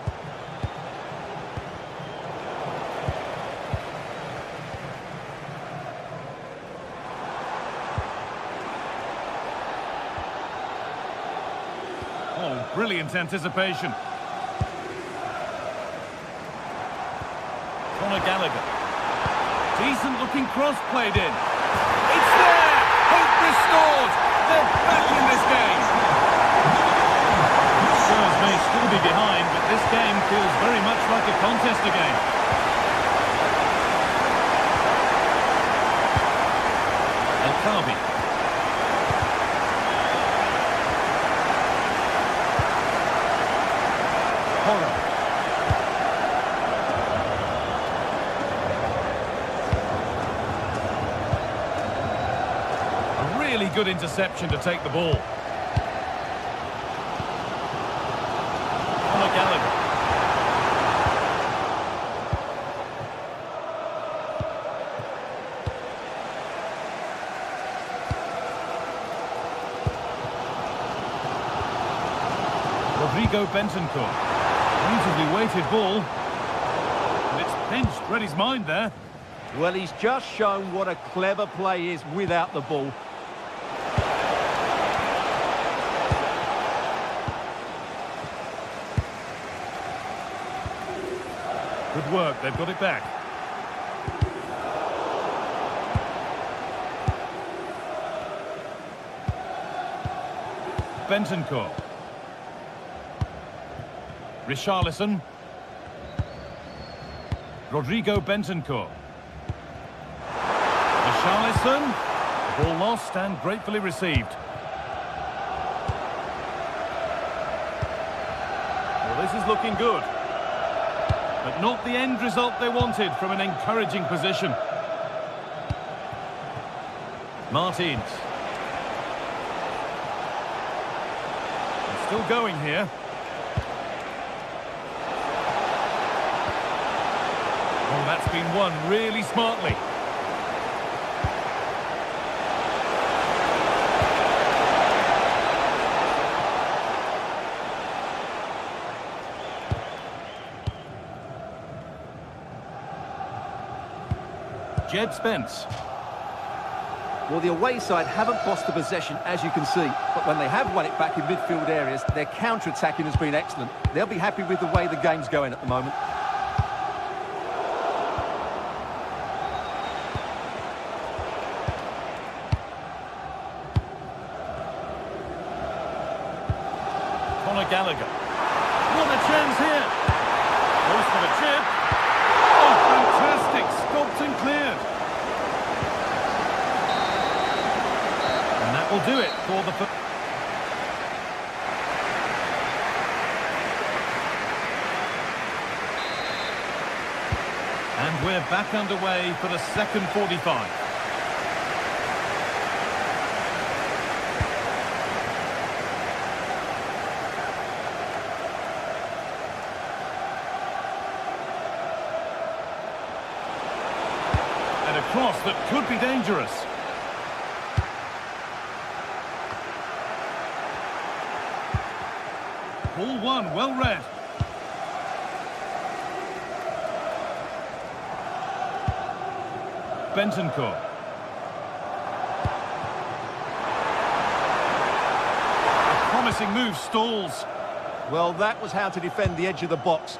Oh, brilliant anticipation. Conor Gallagher. Decent looking cross played in. It's there! Hope restored! They're back in this game! Spurs may still be behind, but this game feels very much like a contest again. El-Kaabi. Porro. A really good interception to take the ball. Conor Gallagher. Rodrigo Bentancur. Beautifully weighted ball. And it's pinched, read his mind there. Well, he's just shown what a clever play is without the ball. Good work, they've got it back. Bentancur. Richarlison. Rodrigo Bentancur. Richarlison. Ball lost and gratefully received. Well, this is looking good. But not the end result they wanted from an encouraging position. Martins. It's still going here. It's been won really smartly. Jed Spence. Well, the away side haven't lost the possession, as you can see. But when they have won it back in midfield areas, their counter-attacking has been excellent. They'll be happy with the way the game's going at the moment. Gallagher. What a chance here. Goes for the chip. Oh, fantastic. Stopped and cleared. And that will do it for the... And we're back underway for the second 45. A cross that could be dangerous. Ball one, well read. Bentancur. A promising move stalls. Well, that was how to defend the edge of the box.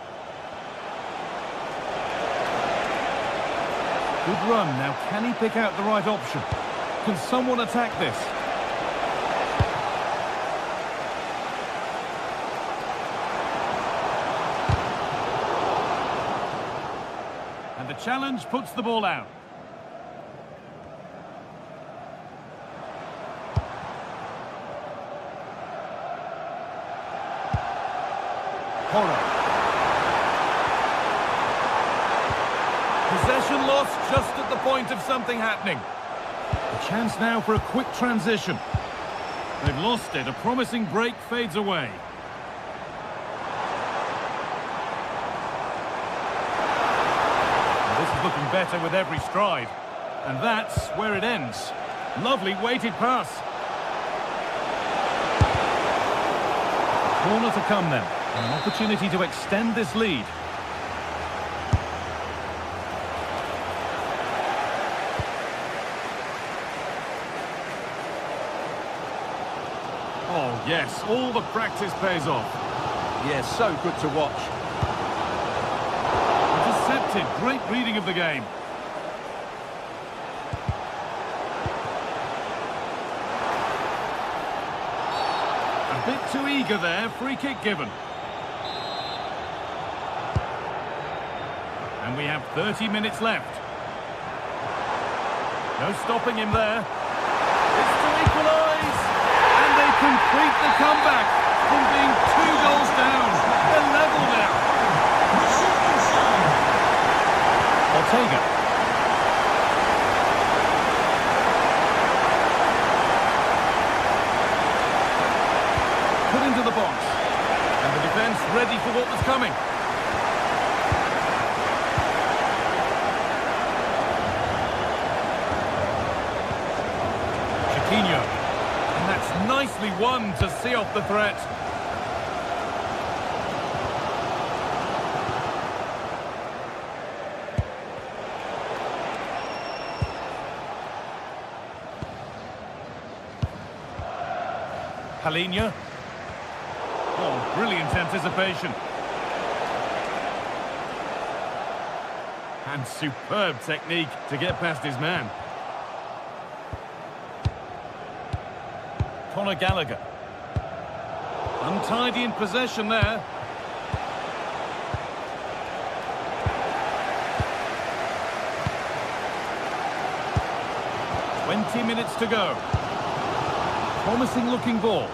Good run. Now, can he pick out the right option? Can someone attack this? And the challenge puts the ball out. Horror. Possession lost just at the point of something happening. A chance now for a quick transition. They've lost it. A promising break fades away. And this is looking better with every stride. And that's where it ends. Lovely weighted pass. Corner to come then. An opportunity to extend this lead. Oh, yes, all the practice pays off. Yeah, so good to watch. Intercepted, great reading of the game. A bit too eager there, free kick given. And we have 30 minutes left. No stopping him there. It's to equalise. And they complete the comeback from being 2 goals down. They're level now. Ortega. Put into the box. And the defence ready for what was coming. And that's nicely won to see off the threat. Halinha. Oh, brilliant anticipation. And superb technique to get past his man. Gallagher. Untidy in possession there. "20 minutes to go. Promising looking ball.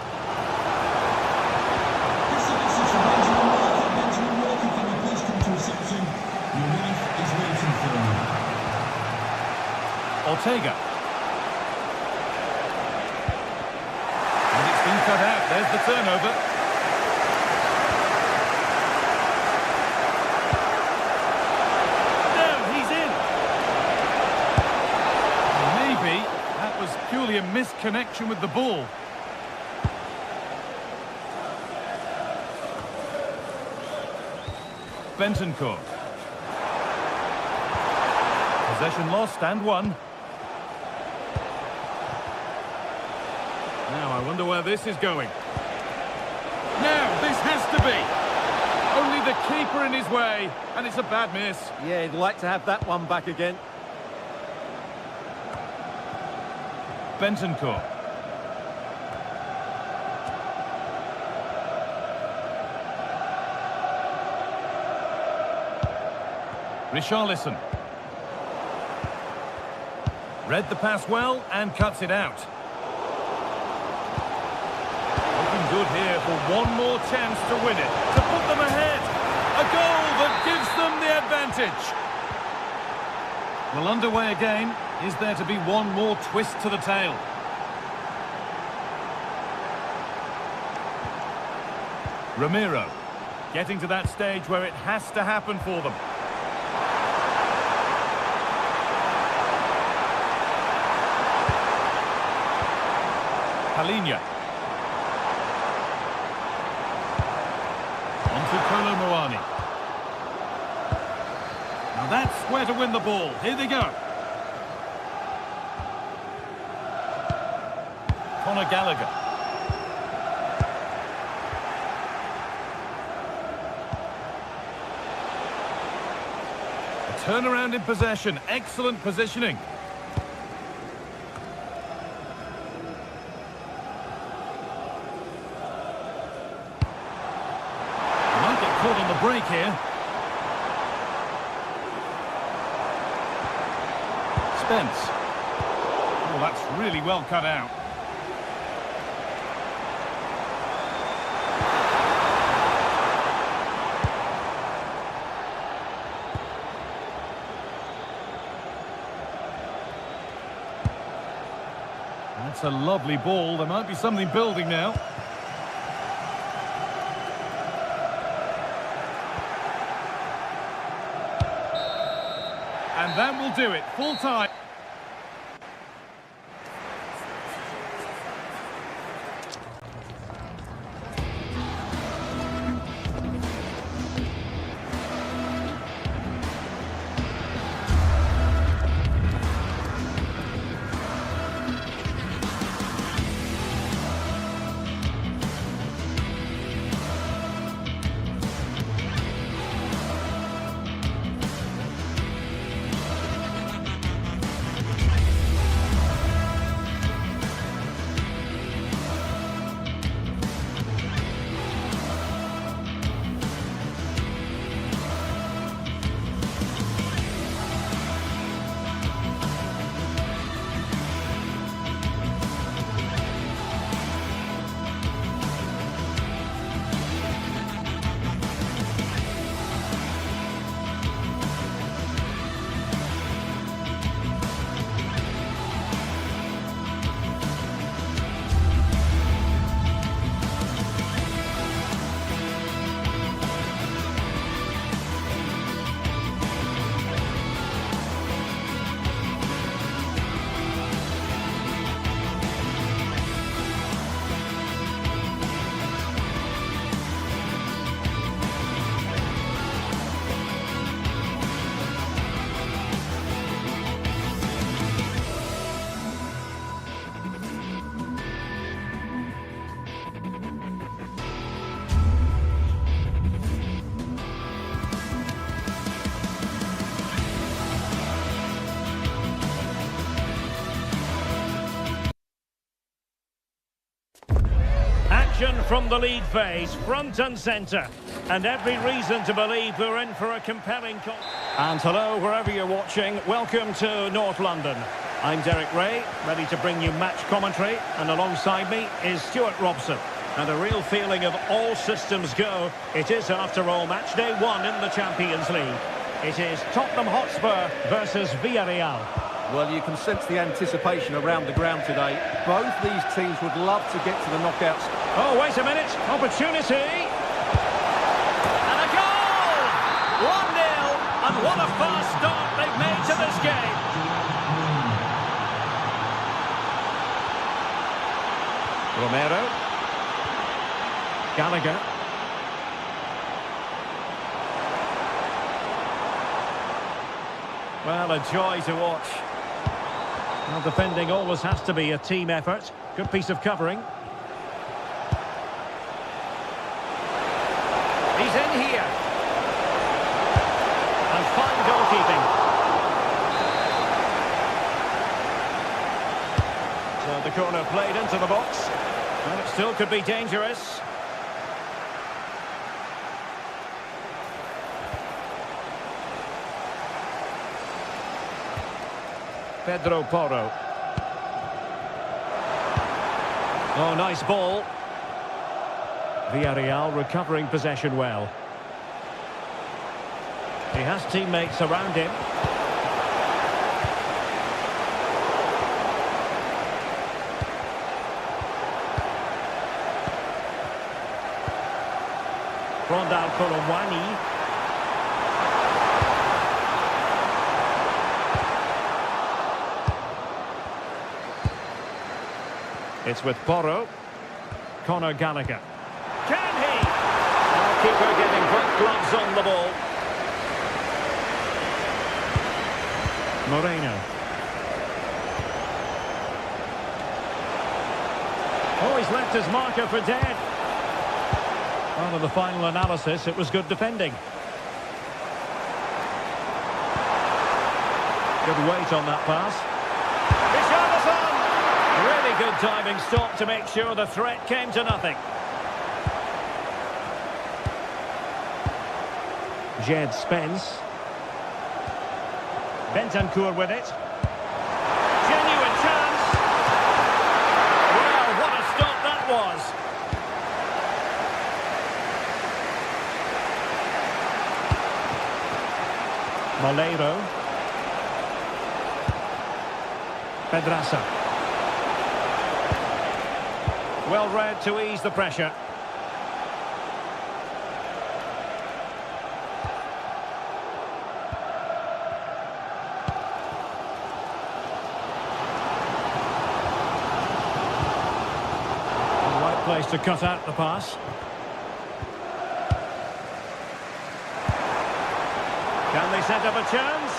Ortega. Been cut out. There's the turnover. No, he's a misconnection with the ball. Bentancur. Possession lost and won. Now, I wonder where this is going. Now, this has to be. Only the keeper in his way, and it's a bad miss. Yeah, he'd like to have that one back again. Bentancur. Richarlison. Read the pass well and cuts it out. Looking good here for one more chance to win it, to put them ahead. A goal that gives them the advantage. Well, underway again. Is there to be one more twist to the tail? Ramiro, getting to that stage where it has to happen for them. Palinya. Onto Kolo Muani. Now that's where to win the ball. Here they go. Conor Gallagher. A turnaround in possession. Excellent positioning. Caught on the break here. Spence. Oh, that's really well cut out. That's a lovely ball. There might be something building now. And that will do it. Full time. From the lead phase, front and centre, and every reason to believe we're in for a compelling... And hello, wherever you're watching, welcome to North London. I'm Derek Ray, ready to bring you match commentary, and alongside me is Stuart Robson. And a real feeling of all systems go. It is, after all, match day 1 in the Champions League. It is Tottenham Hotspur versus Villarreal. Well, you can sense the anticipation around the ground today. Both these teams would love to get to the knockouts. Oh, wait a minute. Opportunity. And a goal! 1-0. And what a fast start they've made to this game. Romero. Gallagher. Well, a joy to watch. Well, defending always has to be a team effort. Good piece of covering. He's in here. And fine goalkeeping. So the corner played into the box. And it still could be dangerous. Pedro Porro. Oh, nice ball. Villarreal recovering possession well. He has teammates around him. Rondal Colomwani. It's with Porro. Conor Gallagher. Can he? The keeper getting both gloves on the ball. Moreno. Oh, he's left his marker for dead. Well, in the final analysis, it was good defending. Good weight on that pass. Richarlison! Really good diving stop to make sure the threat came to nothing. Jed Spence. Bentancur with it. Genuine chance. Well, what a stop that was. Moleiro. Pedraza. Well read to ease the pressure. Right place to cut out the pass. Can they set up a chance?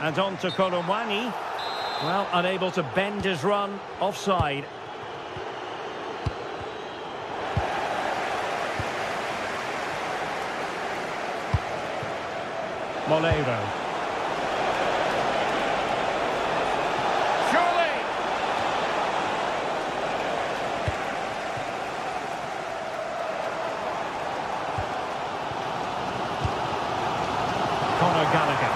And on to Colomwani. Well, unable to bend his run, offside. Moleiro. Surely! Conor Gallagher.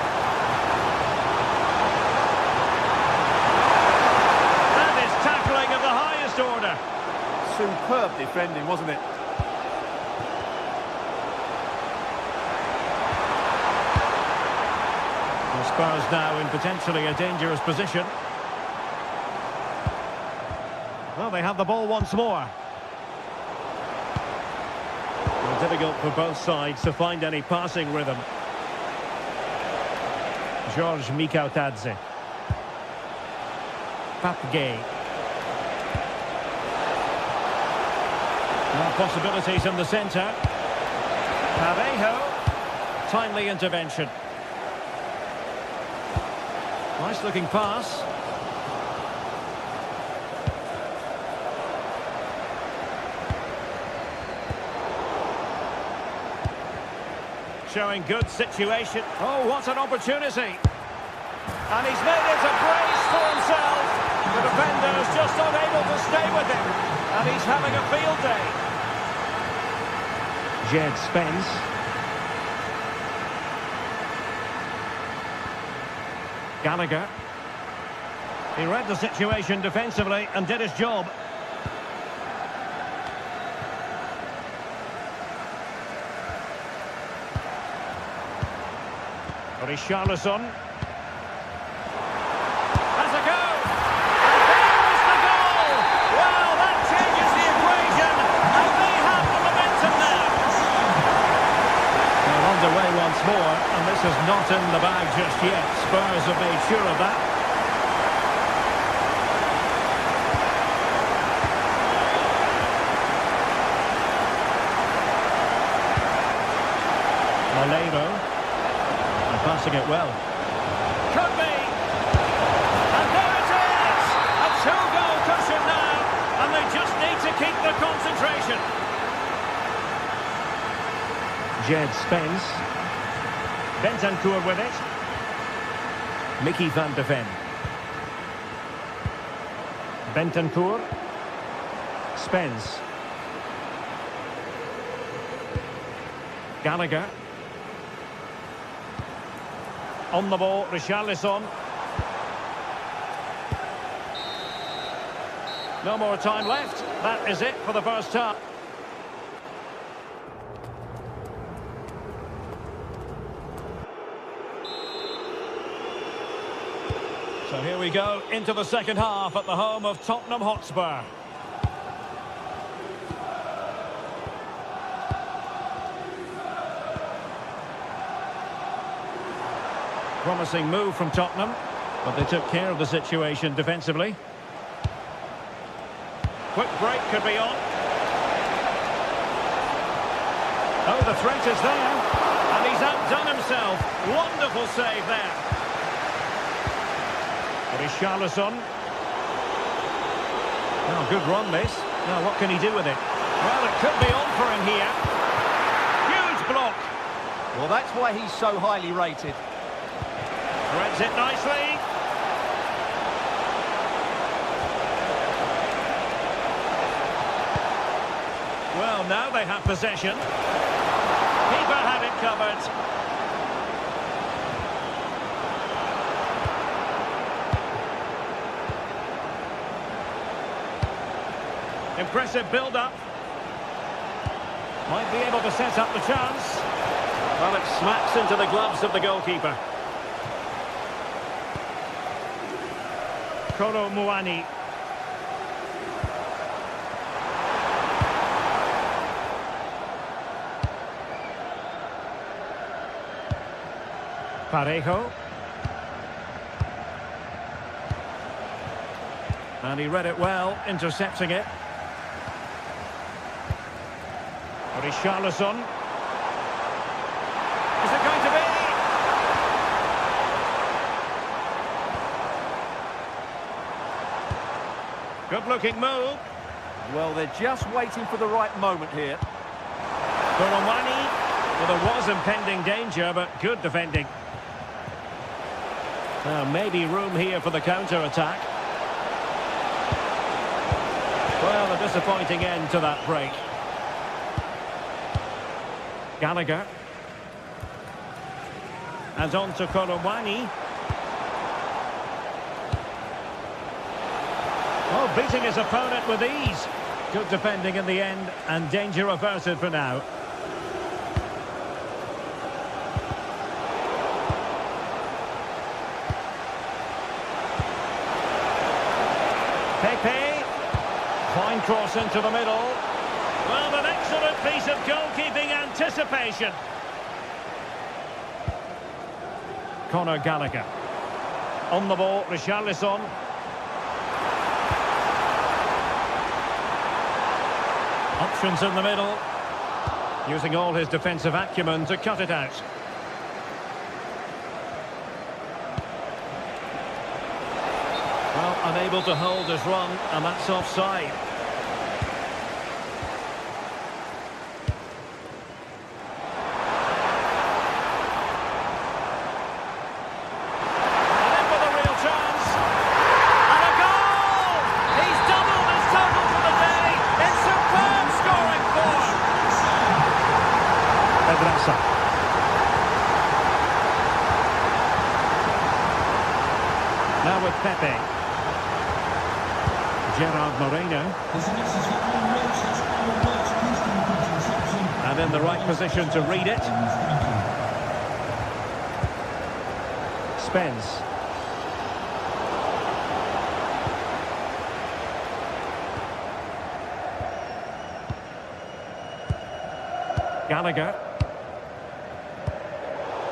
Order. Superb defending, wasn't it? The Spurs now in potentially a dangerous position. Well, they have the ball once more. Well, difficult for both sides to find any passing rhythm. George Mikautadze. Papgay. More possibilities in the centre. Parejo. Timely intervention. Nice looking pass. Showing good situation. Oh, what an opportunity. And he's made it a brace for himself. The defender is just unable to stay with him. And he's having a field day. Jed Spence. Gallagher. He read the situation defensively and did his job. Richarlison. Has a go! And there's the goal! Well, that changes the equation, and they have the momentum now. They're underway once more, and this is not in the bag just yet. Spurs have made sure of that. Valero. And passing it well. Could be! And there it is! A two-goal cushion now, and they just need to keep the concentration. Jed Spence. Bentancur with it. Mickey van de Ven. Bentancur. Spence. Gallagher. On the ball, Richarlison. No more time left. That is it for the first half. So here we go into the second half at the home of Tottenham Hotspur. Promising move from Tottenham, but they took care of the situation defensively. Quick break could be on. Oh, the threat is there, and he's outdone himself. Wonderful save there. Richarlison. Oh, good run, this. Now, what can he do with it? Well, it could be on for him here. Huge block. Well, that's why he's so highly rated. Threads it nicely. Well, now they have possession. Keeper had it covered. Impressive build-up. Might be able to set up the chance. Well, it smacks into the gloves of the goalkeeper. Kolo Muani. Parejo. And he read it well, intercepting it. Richarlison. Is it going to be? Good-looking move. Well, they're just waiting for the right moment here. Koromani. Well, there was impending danger, but good defending. Maybe room here for the counter-attack. Well, a disappointing end to that break. Gallagher. And on to Koromani. Oh, beating his opponent with ease. Good defending in the end, and danger averted for now. Pepe. Fine cross into the middle. Well, an excellent piece of goalkeeping anticipation. Conor Gallagher. On the ball, Richarlison. Options in the middle. Using all his defensive acumen to cut it out. Well, unable to hold his run, and that's offside. Now with Pepe. Gerard Moreno. And in the right position to read it. Spence. Gallagher.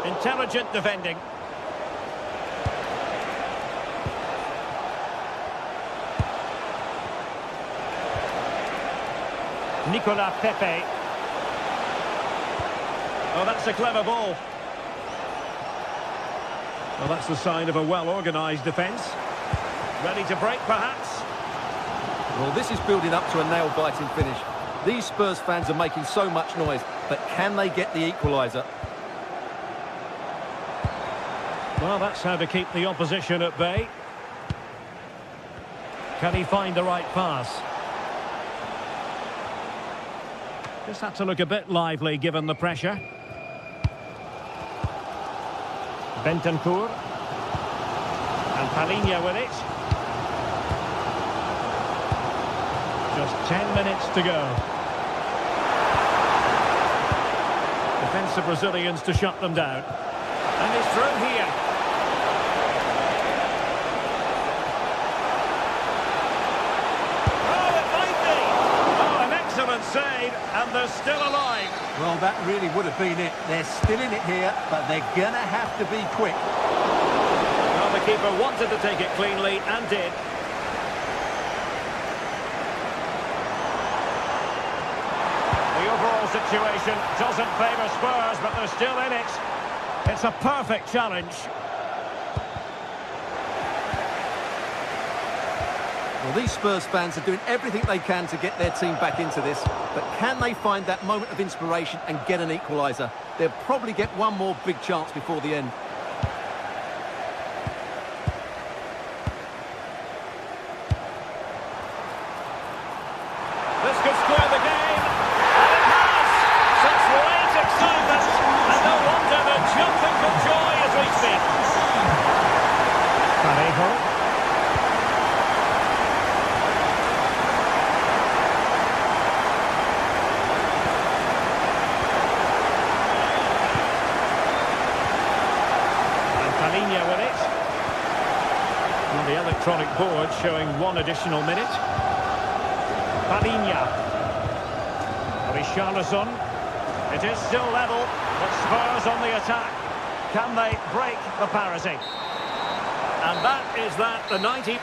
Intelligent defending. Nicolas Pepe. Oh, that's a clever ball. Well, that's the sign of a well-organised defence. Ready to break, perhaps? Well, this is building up to a nail-biting finish. These Spurs fans are making so much noise, but can they get the equaliser? Well, that's how to keep the opposition at bay. Can he find the right pass? Just had to look a bit lively given the pressure. Bentancur. And Palinha with it. Just 10 minutes to go. Defensive Brazilians to shut them down. And he's through here. Oh, it might be! Oh, an excellent save, and they're still alive. Well, that really would have been it. They're still in it here, but they're going to have to be quick. Well, the keeper wanted to take it cleanly, and did. The overall situation doesn't favour Spurs, but they're still in it. It's a perfect challenge. Well, these Spurs fans are doing everything they can to get their team back into this, but can they find that moment of inspiration and get an equaliser? They'll probably get one more big chance before the end. This could square the game. And it has! Such great excitement. And no wonder they're jumping for joy as we speak. Parejo. Palinha with it. On the electronic board showing one additional minute. Palinha. Richarlison. It is still level, but Spurs on the attack. Can they break the parity? And that is that, the 90...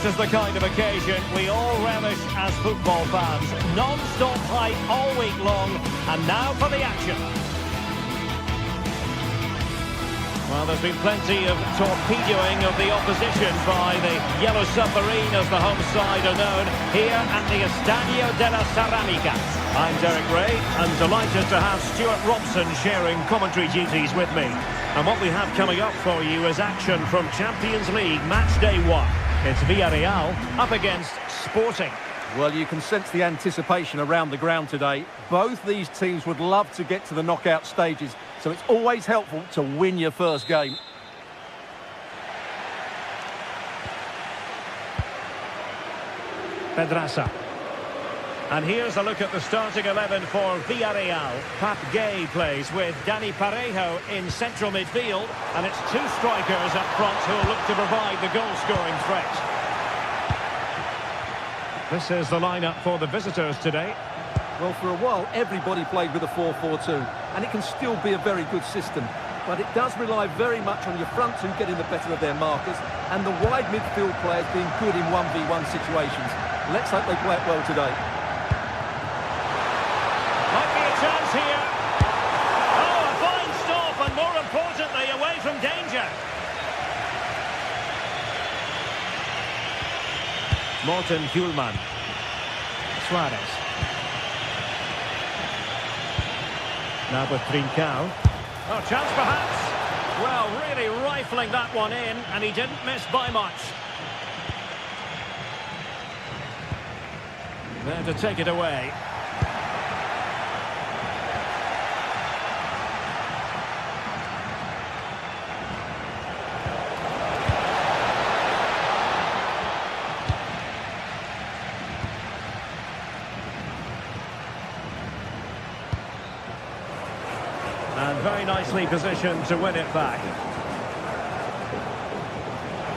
This is the kind of occasion we all relish as football fans. Non-stop hype all week long, and now for the action. Well, there's been plenty of torpedoing of the opposition by the Yellow Submarine, as the home side are known, here at the Estadio de la Ceramica. I'm Derek Ray, and delighted to have Stuart Robson sharing commentary duties with me. And what we have coming up for you is action from Champions League Match Day 1. It's Villarreal up against Sporting. Well, you can sense the anticipation around the ground today. Both these teams would love to get to the knockout stages, so it's always helpful to win your first game. Pedraza. And here's a look at the starting 11 for Villarreal. Pap Gay plays with Dani Parejo in central midfield, and it's two strikers up front who will look to provide the goal-scoring threat. This is the lineup for the visitors today. Well, for a while, everybody played with a 4-4-2, and it can still be a very good system. But it does rely very much on your front two getting the better of their markers, and the wide midfield players being good in 1v1 situations. Let's hope they play it well today. Might be a chance here. Oh, a fine stop, and more importantly, away from danger. Morten Hjulman. Suarez. Now with Trincao. Oh, chance perhaps. Well, really rifling that one in, and he didn't miss by much. There to take it away. And very nicely positioned to win it back.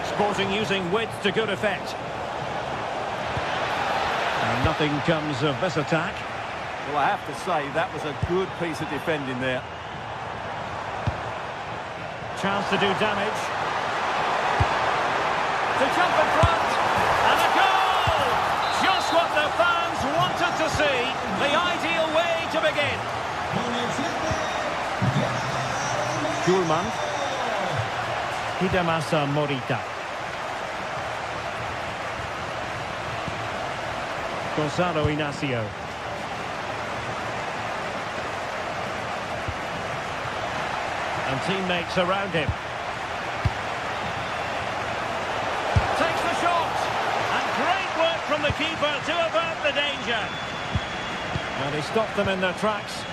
Sporting using width to good effect. And nothing comes of this attack. Well, I have to say, that was a good piece of defending there. Chance to do damage. To jump in front. And a goal! Just what the fans wanted to see. The ideal way to begin. Hjulman. Hidemasa Morita. Gonzalo Inacio. And teammates around him. Takes the shot. And great work from the keeper to avert the danger. And he stopped them in their tracks.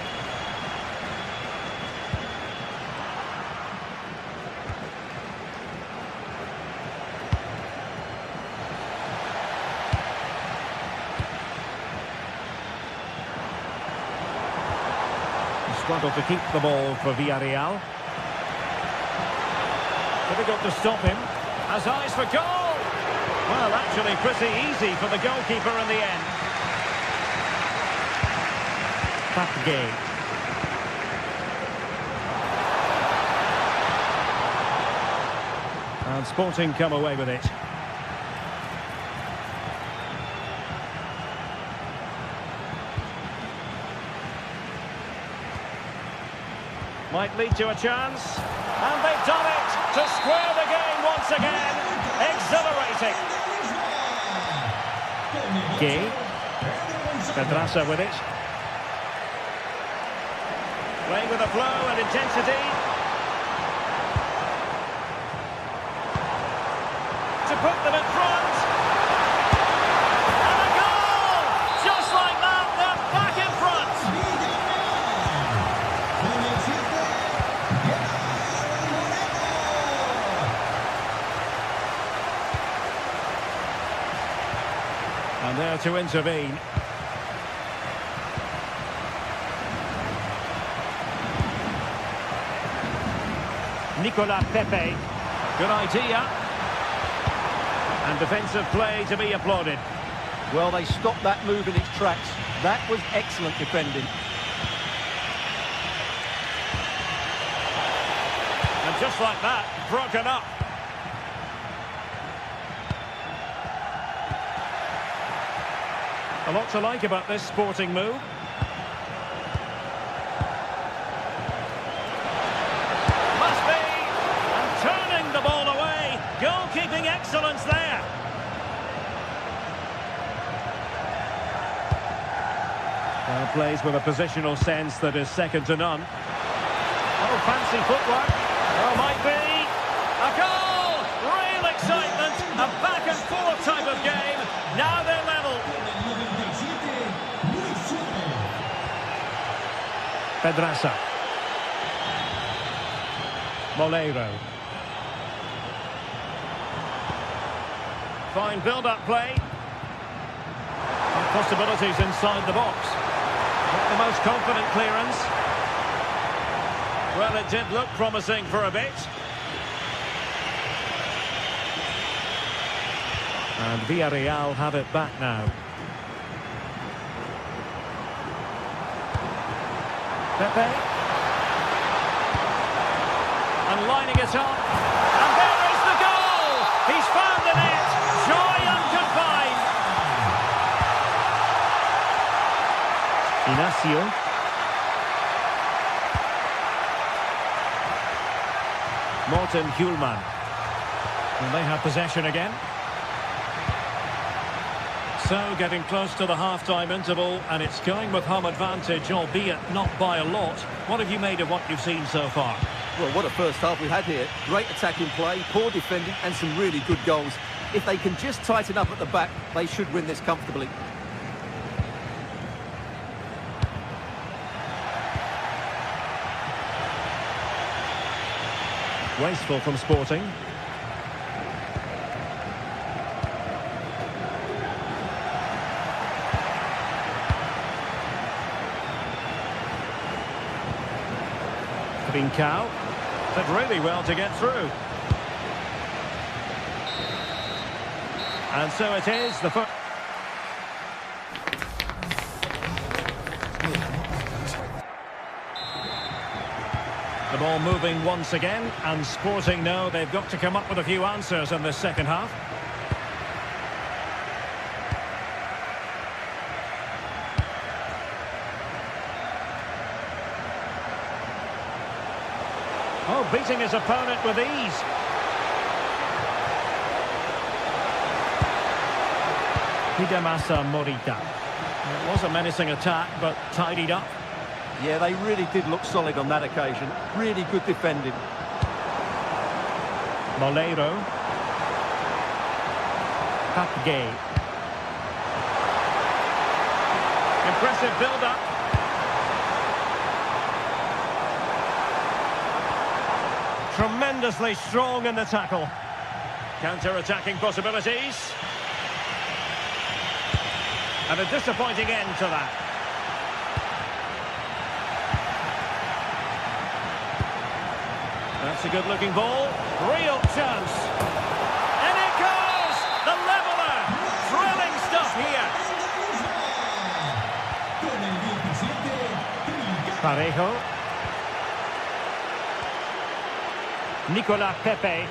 Struggled to keep the ball for Villarreal. Difficult to stop him. Has eyes for goal. Well, actually pretty easy for the goalkeeper in the end. Papgay. And Sporting come away with it. Might lead to a chance. And they've done it to square the game once again. Exhilarating. Gay. Pedraza with it. Playing with a flow and intensity. To put them in front. And a goal! Just like that, they're back in front. And there to intervene. Nicolas Pepe. Good idea. And defensive play to be applauded. Well, they stopped that move in its tracks. That was excellent defending. And just like that, broken up. A lot to like about this Sporting move. Must be! And turning the ball away. Goalkeeping excellence there. Well, plays with a positional sense that is second to none. Oh, fancy footwork. Oh, might be. A goal! Real excitement. A back and forth type of game. Now they're level. Pedraza. Moleiro. Fine build-up play. And possibilities inside the box. Not the most confident clearance. Well, it did look promising for a bit. And Villarreal have it back now. Pepe. And lining it up. And there is the goal! He's found the net! Joy unconfined! Inacio. Morten Hjulman. And they have possession again. So, getting close to the half-time interval, and it's going with home advantage, albeit not by a lot. What have you made of what you've seen so far? Well, what a first half we've had here. Great attacking play, poor defending, and some really good goals. If they can just tighten up at the back, they should win this comfortably. Wasteful from Sporting. Trincao did really well to get through. And so it is, the first. The ball moving once again, and Sporting know they've got to come up with a few answers in the second half. Oh, beating his opponent with ease. Hidemasa Morita. It was a menacing attack, but tidied up. Yeah, they really did look solid on that occasion. Really good defending. Moleiro. Papgay. Impressive build-up. Tremendously strong in the tackle. Counter-attacking possibilities. And a disappointing end to that. That's a good-looking ball. Real chance. And it goes! The leveller! Thrilling stuff here. Parejo. Nicolas Pepe.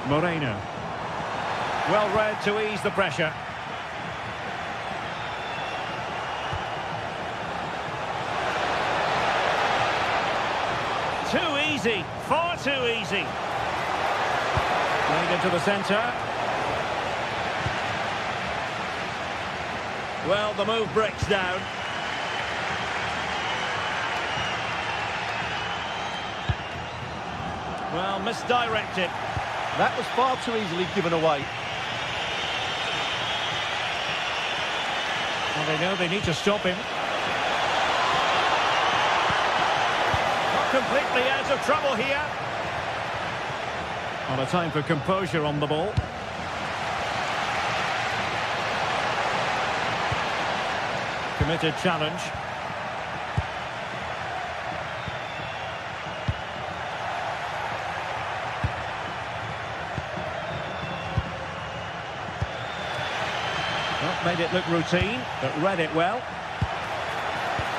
Moreno. Well read to ease the pressure. Too easy, far too easy. Played into the centre. Well, the move breaks down. Well, misdirected. That was far too easily given away. Well, they know they need to stop him. Completely out of trouble here. On a time for composure on the ball. Committed challenge. Well, made it look routine, but read it well.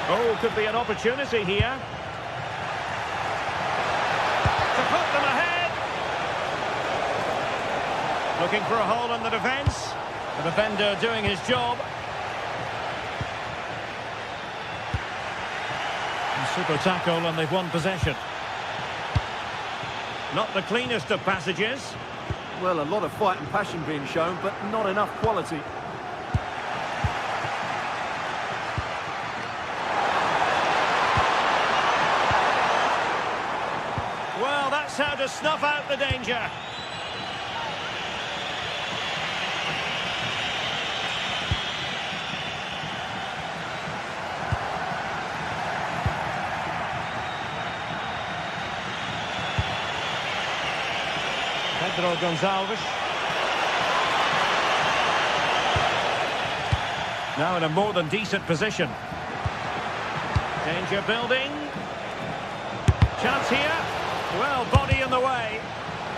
Oh, could be an opportunity here. Put them ahead. Looking for a hole in the defence. The defender doing his job. And super tackle, and they've won possession. Not the cleanest of passages. Well, a lot of fight and passion being shown, but not enough quality. That's how to snuff out the danger. Pedro Gonçalves. Now in a more than decent position. Danger building. Chance here. Well, body in the way.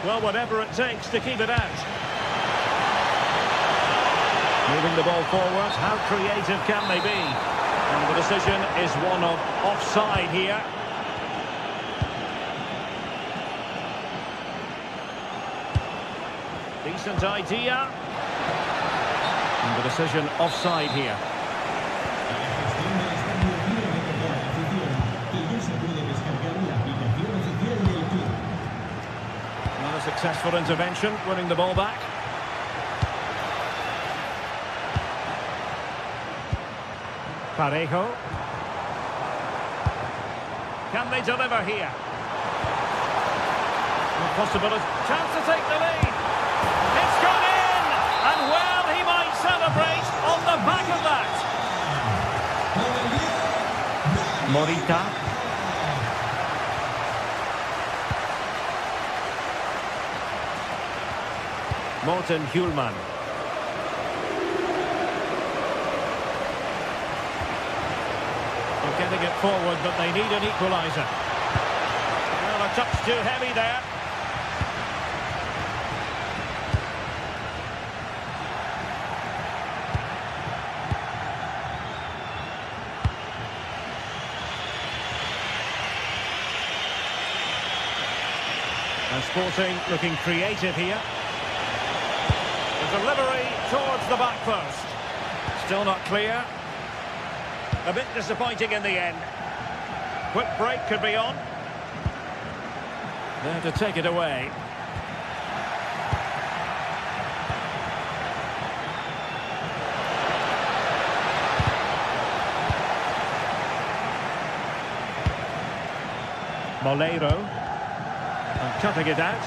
Well, whatever it takes to keep it out. Moving the ball forward. How creative can they be? And the decision is one of offside here. Decent idea. And the decision offside here. successful intervention, winning the ball back. Parejo. Can they deliver here? Possibility. Chance to take the lead. It's gone in! And well, he might celebrate on the back of that. Morita. Morten Hjulman. They're getting it forward, but they need an equaliser. Well, a touch too heavy there. And Sporting looking creative here. The delivery towards the back post. Still not clear. A bit disappointing in the end. Quick break could be on. There to take it away. Moleiro. And cutting it out.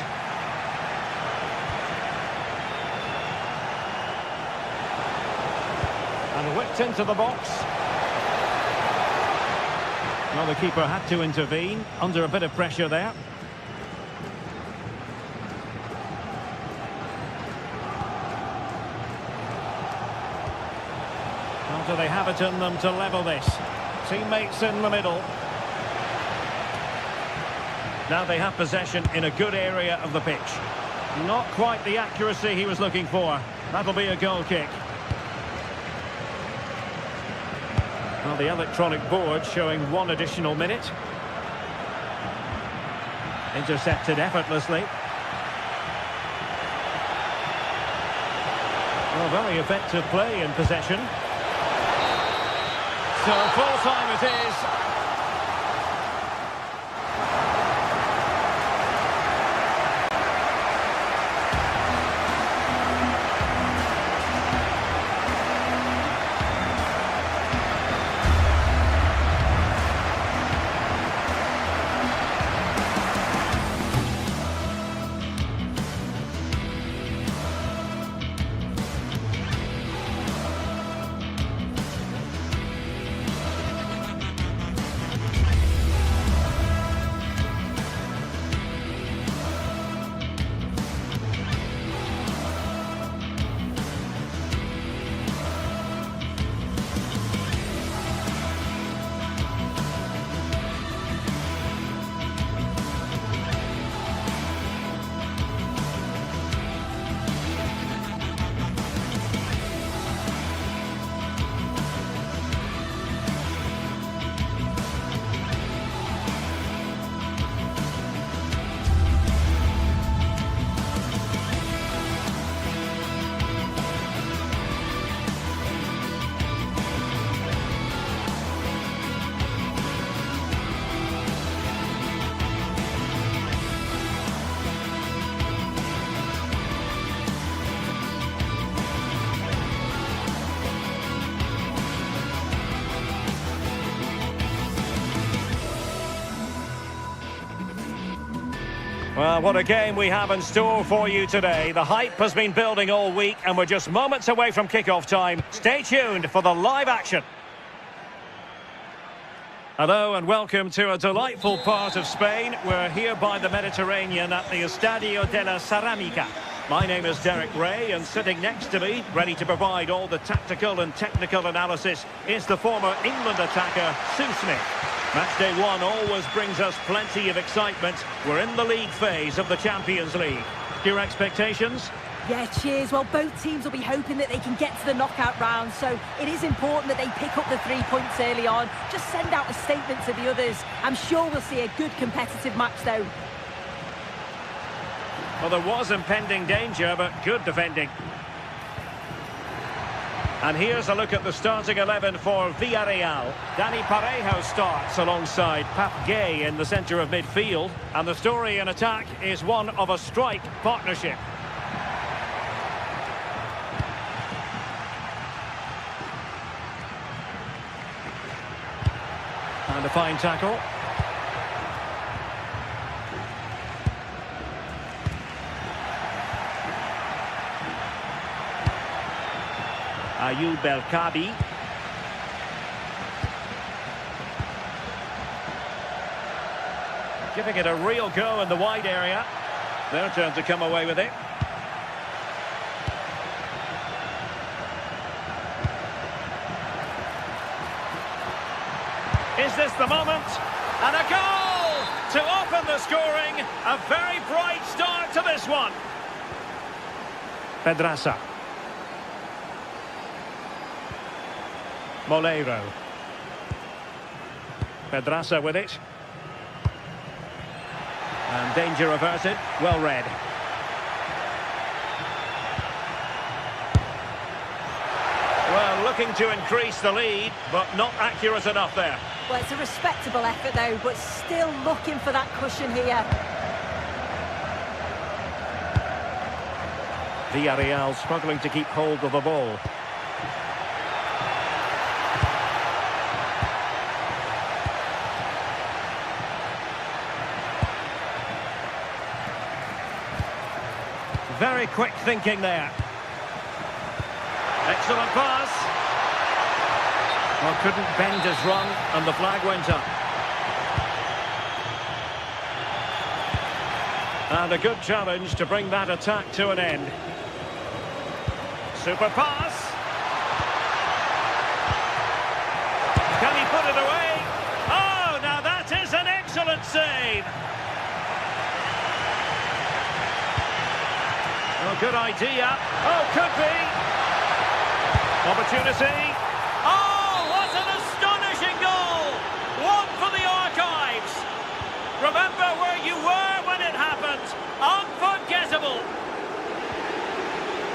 And whipped into the box. Well, the keeper had to intervene, under a bit of pressure there. Well, do they have it in them to level this? Teammates in the middle. Now they have possession in a good area of the pitch. Not quite the accuracy he was looking for. That'll be a goal kick. Well, the electronic board showing 1 additional minute. Intercepted effortlessly. Well, very effective play in possession. So full time it is. Well, what a game we have in store for you today. The hype has been building all week and we're just moments away from kickoff time. Stay tuned for the live action. Hello and welcome to a delightful part of Spain. We're here by the Mediterranean at the Estadio de la Ceramica. My name is Derek Ray, and sitting next to me, ready to provide all the tactical and technical analysis, is the former England attacker, Sue Smith. Match day one always brings us plenty of excitement. We're in the league phase of the Champions League. Your expectations? Yeah, cheers. Well, both teams will be hoping that they can get to the knockout round, so it is important that they pick up the 3 points early on. Just send out a statement to the others. I'm sure we'll see a good competitive match, though. Well, there was impending danger, but good defending. And here's a look at the starting 11 for Villarreal. Dani Parejo starts alongside Pap Gay in the centre of midfield. And the story in attack is one of a strike partnership. And a fine tackle. Ayoub El Kabi. Giving it a real go in the wide area. Their turn to come away with it. Is this the moment? And a goal to open the scoring. A very bright start to this one. Pedraza. Moleiro. Pedraza with it. And danger averted. Well read. Well, looking to increase the lead, but not accurate enough there. Well, it's a respectable effort, though, but still looking for that cushion here. Villarreal struggling to keep hold of the ball. Very quick thinking there. Excellent pass. Well, couldn't bend his run, and the flag went up. And a good challenge to bring that attack to an end. Super pass. Can he put it away? Oh, now that is an excellent save. Oh, good idea. Oh, could be. Opportunity. Oh, what an astonishing goal. One for the archives. Remember where you were when it happened. Unforgettable.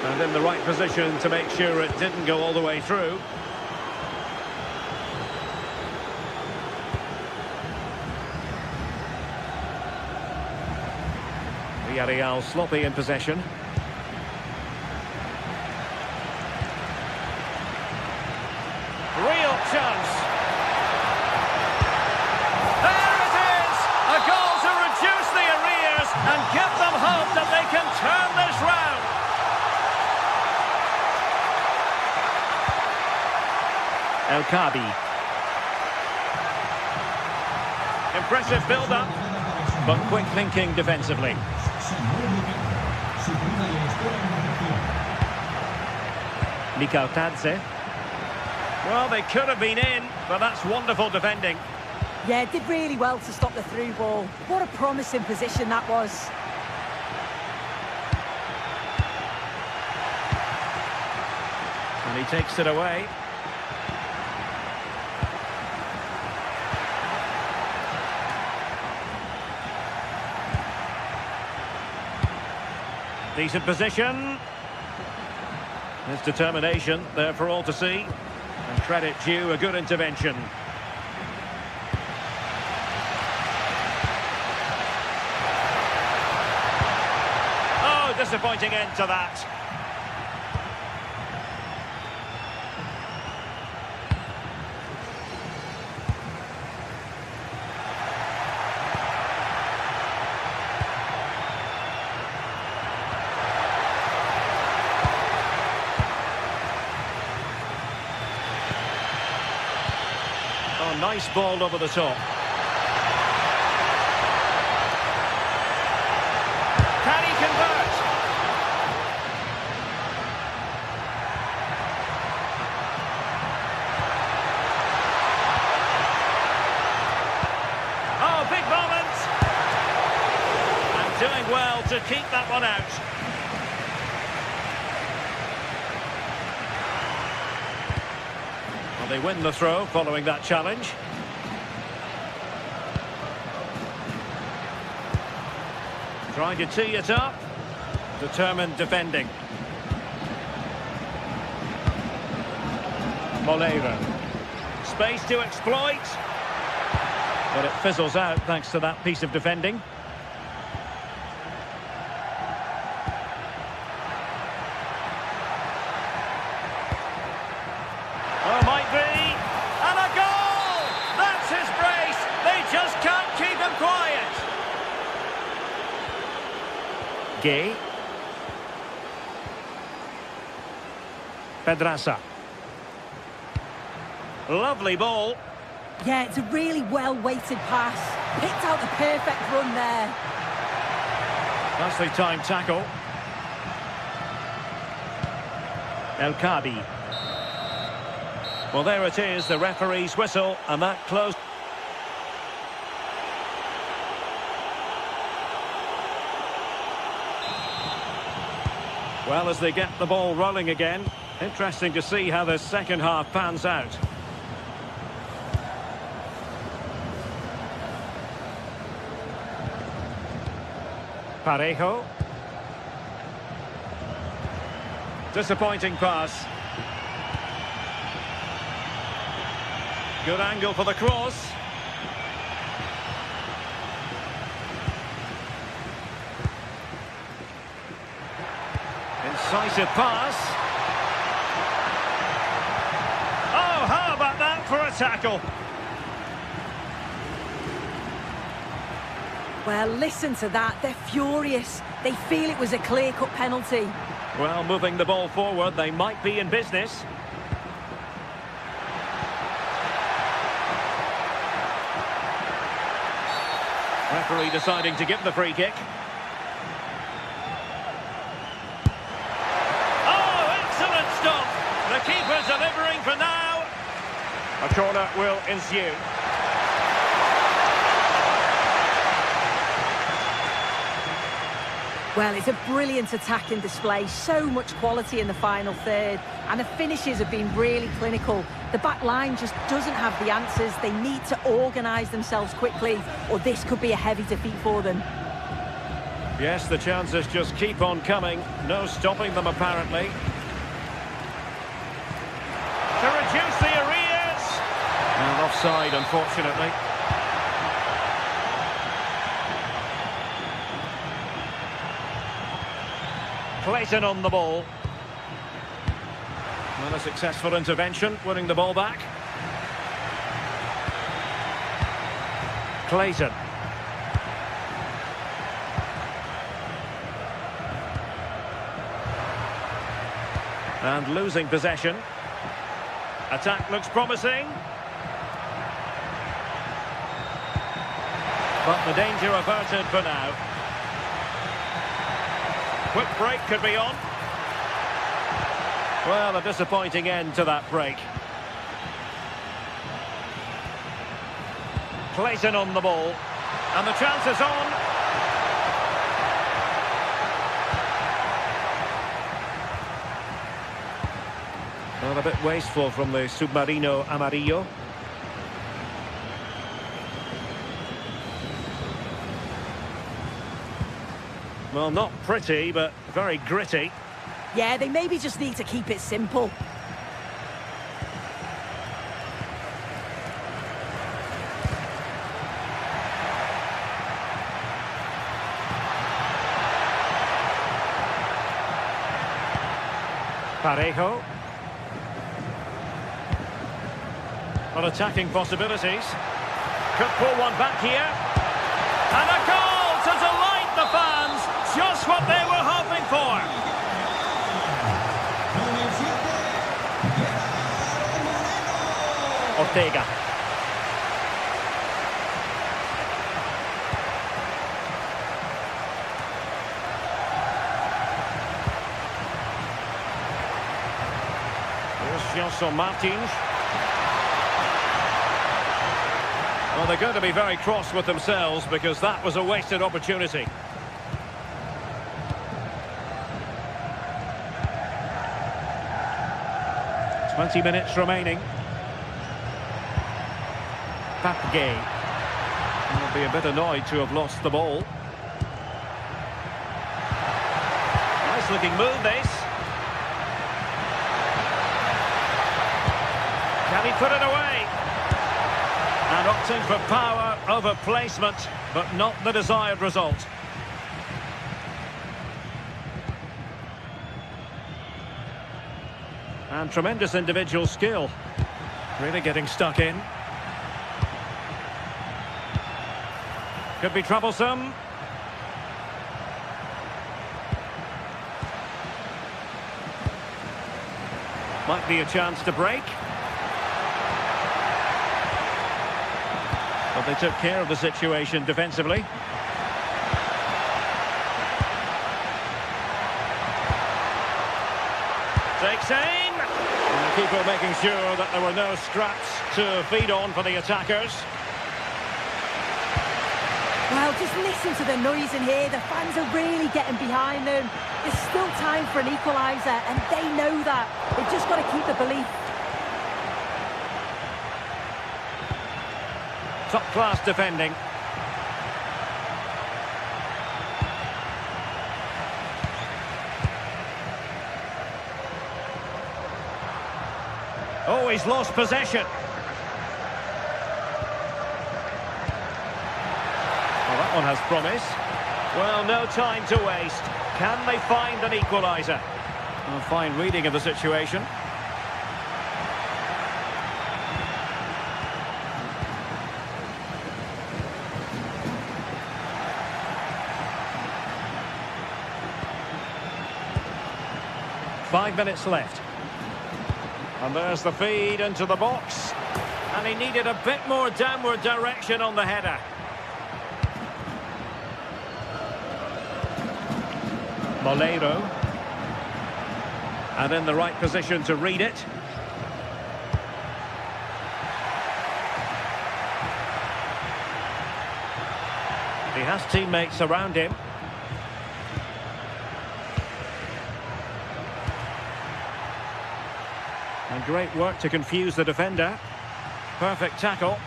And in the right position to make sure it didn't go all the way through. Villarreal sloppy in possession. Real chance. There it is! A goal to reduce the arrears and give them hope that they can turn this round. El Kabi. Impressive build-up, but quick thinking defensively. Mikal Tadze. Well, they could have been in, but that's wonderful defending. Yeah, did really well to stop the through ball. What a promising position that was. And he takes it away. Decent position. His determination there for all to see. And credit due, a good intervention. Oh, disappointing end to that. Oh, nice ball over the top. Can he convert? Oh, big moment. And doing well to keep that one out. Well, they win the throw following that challenge. Trying to tee it up. Determined defending. Moreira. Space to exploit. But it fizzles out thanks to that piece of defending. Oh, might be. And a goal! That's his brace. They just can't keep him quiet. Gay. Pedraza. Lovely ball. Yeah, it's a really well-weighted pass. Picked out the perfect run there. Nicely timed tackle. El Kadi. Well, there it is, the referee's whistle, and that closed. Well, as they get the ball rolling again, interesting to see how the second half pans out. Parejo. Disappointing pass. Good angle for the cross. Incisive pass. Oh, how about that for a tackle? Well, listen to that. They're furious. They feel it was a clear-cut penalty. Well, moving the ball forward, they might be in business. Referee deciding to give the free kick. Oh, excellent stop! The keeper's delivering for now. A corner will ensue. Well, it's a brilliant attacking display. So much quality in the final third. And the finishes have been really clinical. The back line just doesn't have the answers. They need to organise themselves quickly, or this could be a heavy defeat for them. Yes, the chances just keep on coming. No stopping them, apparently. To reduce the arrears. And offside, unfortunately. Clayton on the ball. Well, a successful intervention, winning the ball back. Clayton. And losing possession. Attack looks promising. But the danger averted for now. Quick break could be on. Well, a disappointing end to that break. Clayton on the ball. And the chance is on. Well, a bit wasteful from the Submarino Amarillo. Well, not pretty, but very gritty. Yeah, they maybe just need to keep it simple. Parejo. Well, attacking possibilities. Could pull one back here. And a goal to delight the fans. Just what they were hoping for. Ortega. Here's Gelson Martins. Well, they're going to be very cross with themselves because that was a wasted opportunity. "20 minutes remaining. Papgay will be a bit annoyed to have lost the ball. Nice looking move, this. And he put it away. And opting for power over placement, but not the desired result. And tremendous individual skill. Really getting stuck in. Could be troublesome. Might be a chance to break. But they took care of the situation defensively. Takes aim. And the keeper making sure that there were no scraps to feed on for the attackers. Well, just listen to the noise in here. The fans are really getting behind them. There's still time for an equaliser, and they know that. They've just got to keep the belief. Top-class defending. Oh, he's lost possession. Well, that one has promise. Well, no time to waste. Can they find an equaliser? A fine reading of the situation. Five minutes left. And there's the feed into the box. And he needed a bit more downward direction on the header. Molero. And in the right position to read it. He has teammates around him. And great work to confuse the defender. Perfect tackle.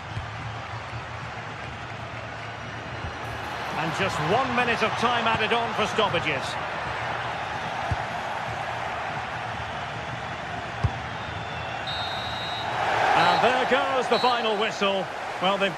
And just 1 minute of time added on for stoppages. And there goes the final whistle. Well, they've...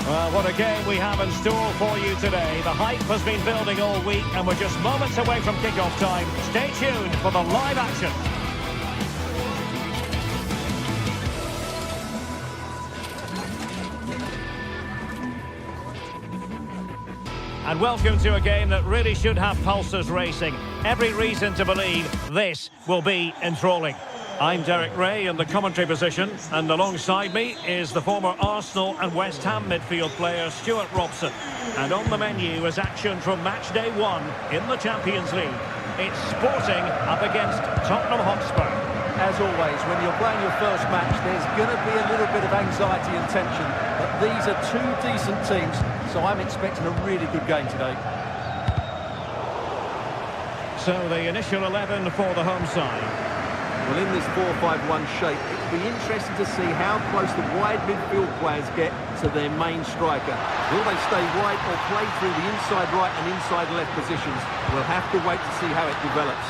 Well, what a game we have in store for you today. The hype has been building all week and we're just moments away from kick-off time. Stay tuned for the live action. And welcome to a game that really should have pulses racing. Every reason to believe this will be enthralling. I'm Derek Ray in the commentary position, and alongside me is the former Arsenal and West Ham midfield player Stuart Robson. And on the menu is action from match day 1 in the Champions League. It's Sporting up against Tottenham Hotspur. As always, when you're playing your first match, there's going to be a little bit of anxiety and tension. But these are two decent teams, so I'm expecting a really good game today. So the initial 11 for the home side. Well, in this 4-5-1 shape, it'll be interesting to see how close the wide midfield players get to their main striker. Will they stay wide or play through the inside right and inside left positions? We'll have to wait to see how it develops.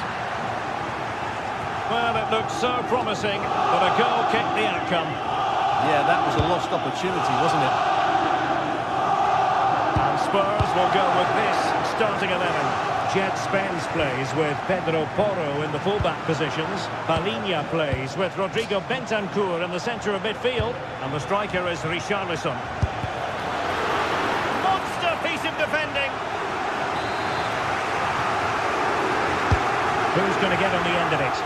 Well, it looked so promising, but a goal kicked the outcome. Yeah, that was a lost opportunity, wasn't it? And Spurs will go with this starting 11. Jet Spence plays with Pedro Porro in the fullback positions. Palinha plays with Rodrigo Bentancur in the centre of midfield. And the striker is Richarlison. Monster piece of defending. Who's going to get on the end of it?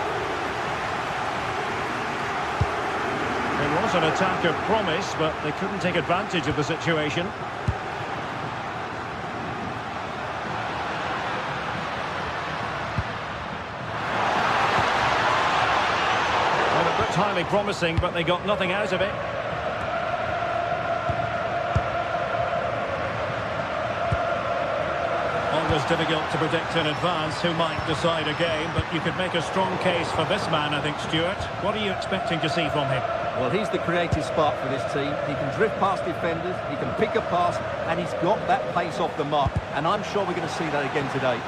There was an attack of promise, but they couldn't take advantage of the situation. Well, it looked highly promising, but they got nothing out of it. Always difficult to predict in advance who might decide a game, but you could make a strong case for this man, I think, Stuart. What are you expecting to see from him? Well, he's the creative spark for this team. He can drift past defenders, he can pick a pass, and he's got that pace off the mark. And I'm sure we're going to see that again today.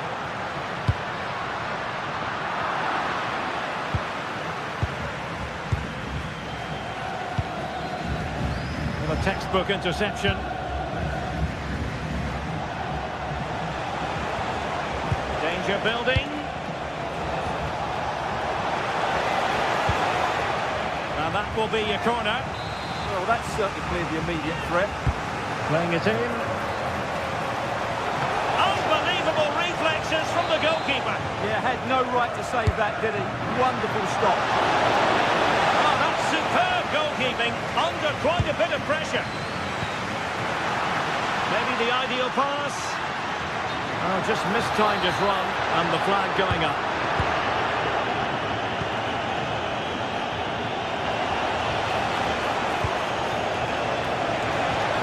Well, a textbook interception. Danger building. And that will be your corner. Well, that's certainly cleared the immediate threat. Playing it in. Unbelievable reflexes from the goalkeeper. Yeah, had no right to save that, did he? Wonderful stop. Oh, that's superb goalkeeping under quite a bit of pressure. Maybe the ideal pass. Oh, just mistimed his run and the flag going up.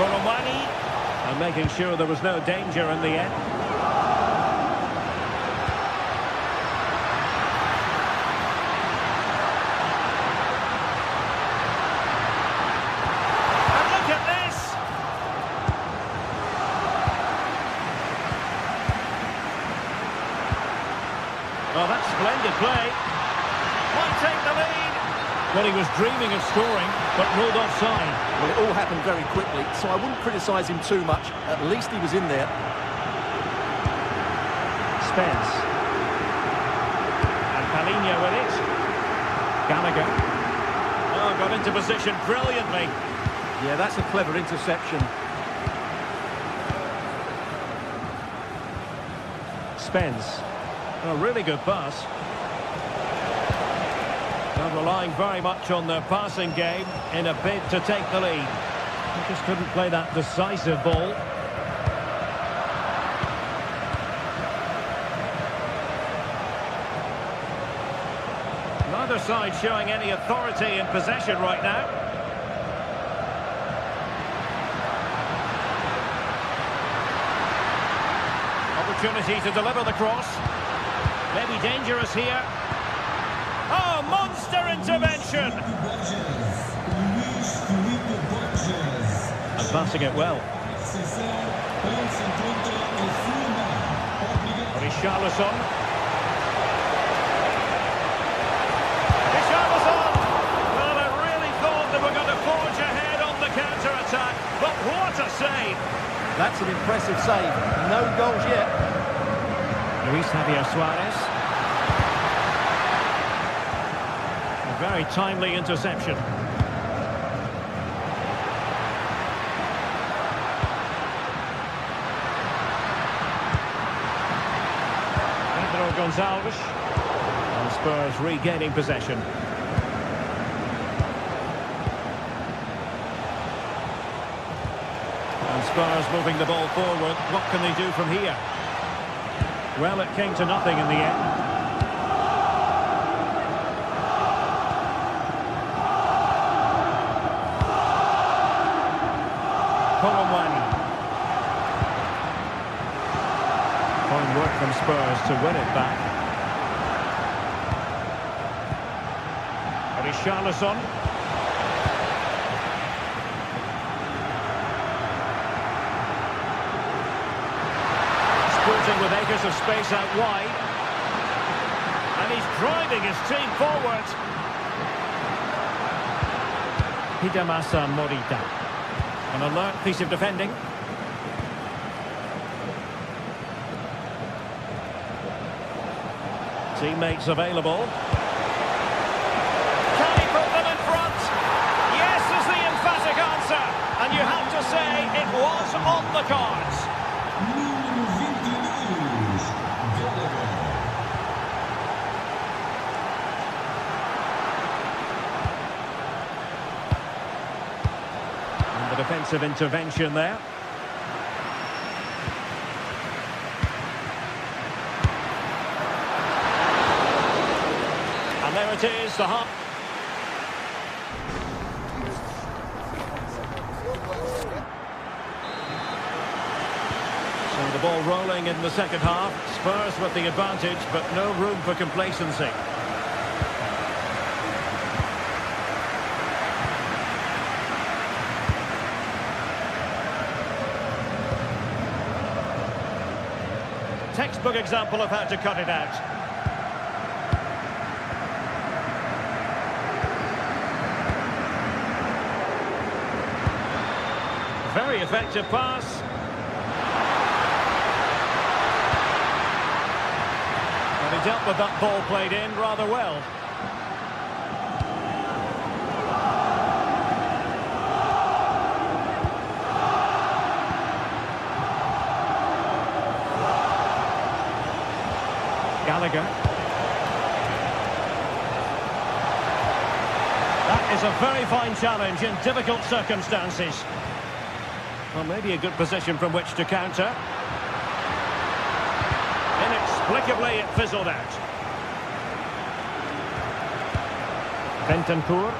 Koromani, and making sure there was no danger in the end. And look at this! Oh, that's splendid play. Might take the lead. Well, he was dreaming of scoring, but ruled offside. Well, it all happened very quickly, so I wouldn't criticise him too much. At least he was in there. Spence. And Palinha with it. Gallagher. Oh, got into position brilliantly. Yeah, that's a clever interception. Spence. A really good pass. They're relying very much on their passing game in a bid to take the lead. They just couldn't play that decisive ball. Neither side showing any authority in possession right now. Opportunity to deliver the cross. Maybe dangerous here. Oh, monster intervention! And passing it well. Richarlison. Richarlison! Well, I really thought they were going to forge ahead on the counter-attack, but what a save! That's an impressive save. No goals yet. Luis Javier Suarez. A very timely interception. Pedro Gonçalves. And Spurs regaining possession. And Spurs moving the ball forward. What can they do from here? Well, it came to nothing in the end. Koromani. Fine work from Spurs to win it back. Richarlison. Sporting with acres of space out wide. And he's driving his team forward. Hidemasa Morita. An alert piece of defending. Teammates available. Can he put them in front? Yes is the emphatic answer. And you have to say it was on the cards. And the defensive intervention there. And there it is, the half. So the ball rolling in the second half. Spurs with the advantage, but no room for complacency. Textbook example of how to cut it out. Very effective pass. And he dealt with that ball played in rather well. Gallagher. That is a very fine challenge in difficult circumstances. Well, maybe a good position from which to counter. Inexplicably, it fizzled out. Bentancur.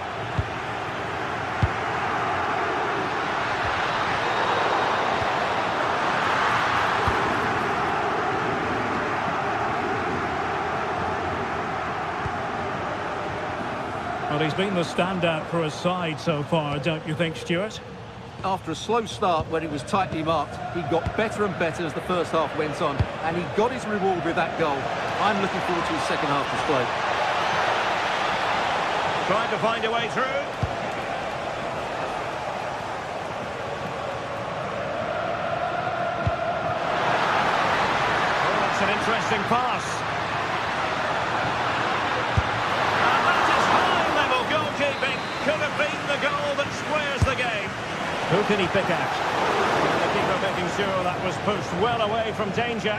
Well, he's been the standout for his side so far, don't you think, Stuart? After a slow start when it was tightly marked, he got better and better as the first half went on, and he got his reward with that goal. I'm looking forward to his second half display. Trying to find a way through. Oh, that's an interesting pass. And that is high-level goalkeeping. Could have been the goal that squares the game. Who can he pick out? The keeper making sure that was pushed well away from danger.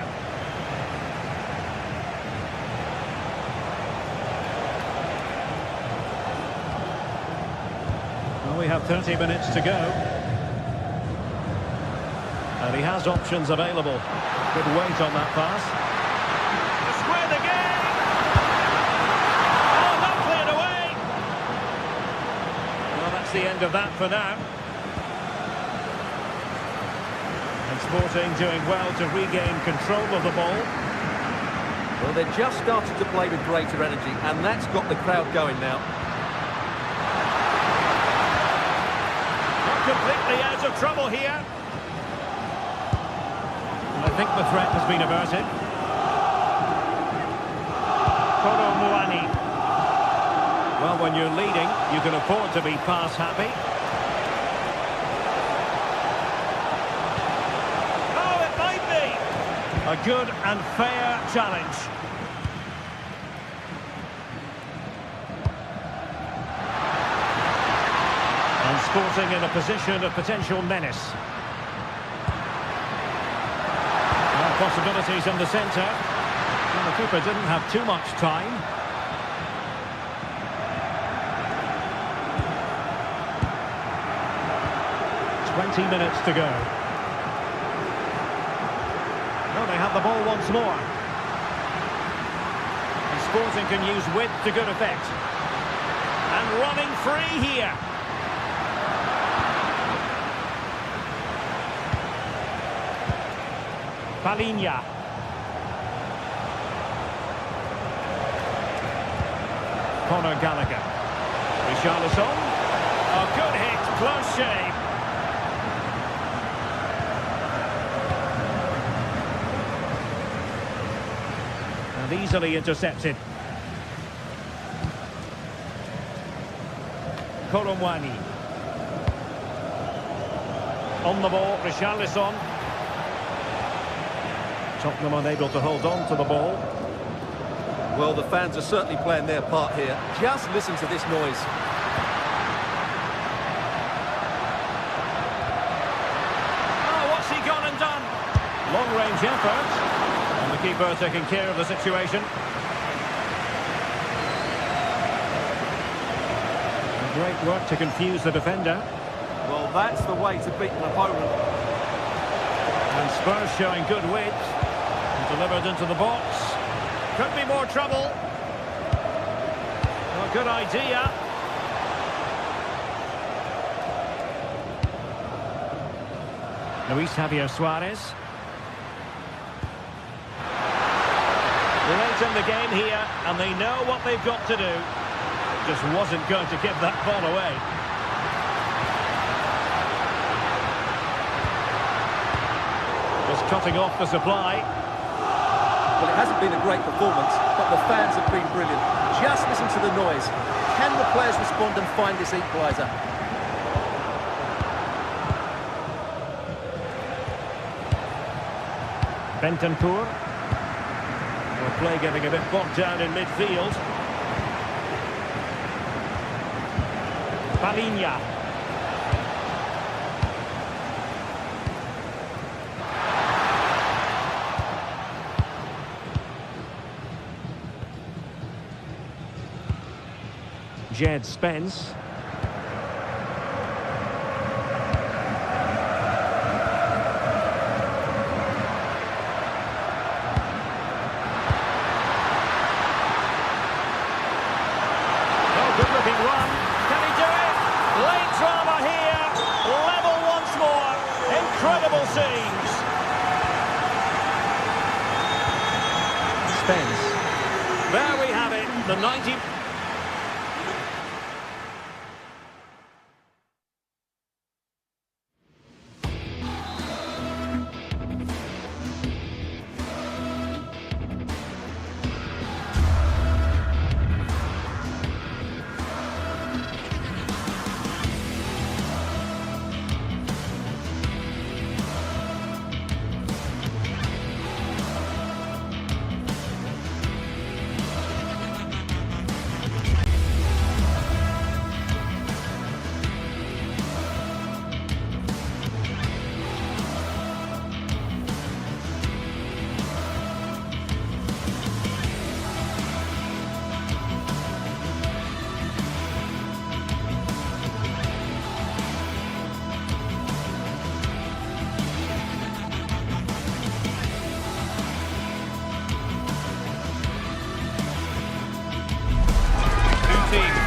Well, we have 30 minutes to go. And he has options available. Good weight on that pass. To square the game! Oh, that cleared away! Well, that's the end of that for now. Sporting doing well to regain control of the ball. Well, they're just starting to play with greater energy, and that's got the crowd going now. Not completely out of trouble here. I think the threat has been averted. Koro Muani. Well, when you're leading, you can afford to be pass happy. A good and fair challenge. And Sporting in a position of potential menace. And possibilities in the centre. And the keeper didn't have too much time. "20 minutes to go. They have the ball once more. And Sporting can use width to good effect. And running free here. Palinha. Conor Gallagher. Richarlison. A good hit, close shave. Easily intercepted. Koromwani. On the ball, Richarlison. Tottenham unable to hold on to the ball. Well, the fans are certainly playing their part here. Just listen to this noise. Oh, what's he gone and done? Long-range effort. And the keeper taking care of the situation. Great work to confuse the defender. Well, that's the way to beat an opponent. And Spurs showing good width. And delivered into the box. Could be more trouble. Well, good idea. Luis Javier Suarez. Late in the game here, and they know what they've got to do. Just wasn't going to give that ball away. Just cutting off the supply. Well, it hasn't been a great performance, but the fans have been brilliant. Just listen to the noise. Can the players respond and find this equaliser? Bentancur. Well, play getting a bit bogged down in midfield. Palinha. Jed Spence. Good-looking run. Can he do it? Late drama here. Level once more. Incredible scenes. Spence. There we have it. The 90...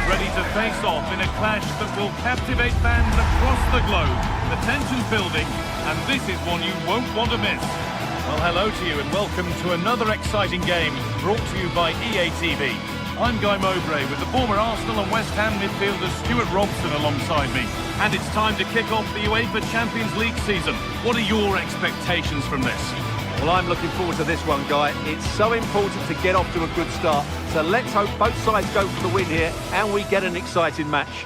Ready to face off in a clash that will captivate fans across the globe. The tension's building, and this is one you won't want to miss. Well, hello to you and welcome to another exciting game brought to you by EA TV. I'm Guy Mowbray with the former Arsenal and West Ham midfielder Stuart Robson alongside me. And it's time to kick off the UEFA Champions League season. What are your expectations from this? Well, I'm looking forward to this one, Guy. It's so important to get off to a good start. So let's hope both sides go for the win here and we get an exciting match.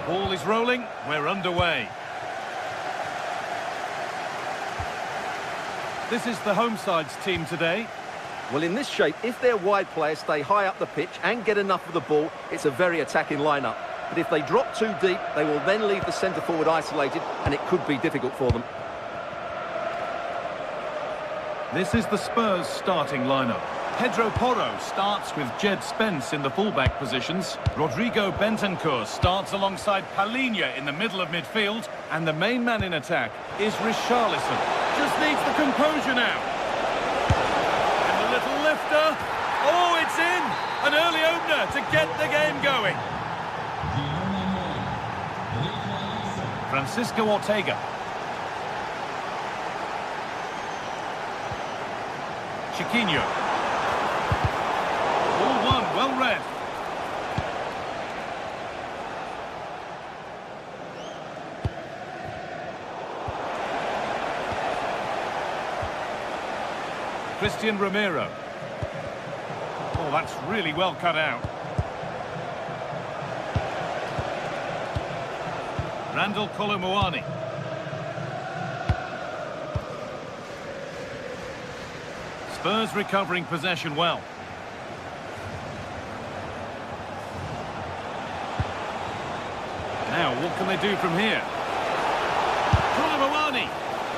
Ball is rolling, we're underway. This is the home side's team today. Well, in this shape, if their wide players stay high up the pitch and get enough of the ball, it's a very attacking lineup. But if they drop too deep, they will then leave the centre-forward isolated, and it could be difficult for them. This is the Spurs starting lineup. Pedro Porro starts with Jed Spence in the fullback positions. Rodrigo Bentancur starts alongside Palinha in the middle of midfield. And the main man in attack is Richarlison. Just needs the composure now. And the little lifter. Oh, it It's in! An early opener to get the game going. Francisco Ortega. Chiquinho. Ball one, well read. Christian Romero. Oh, that's really well cut out. Randall Kolomuani. Spurs recovering possession well. Now, what can they do from here? Kolomuani.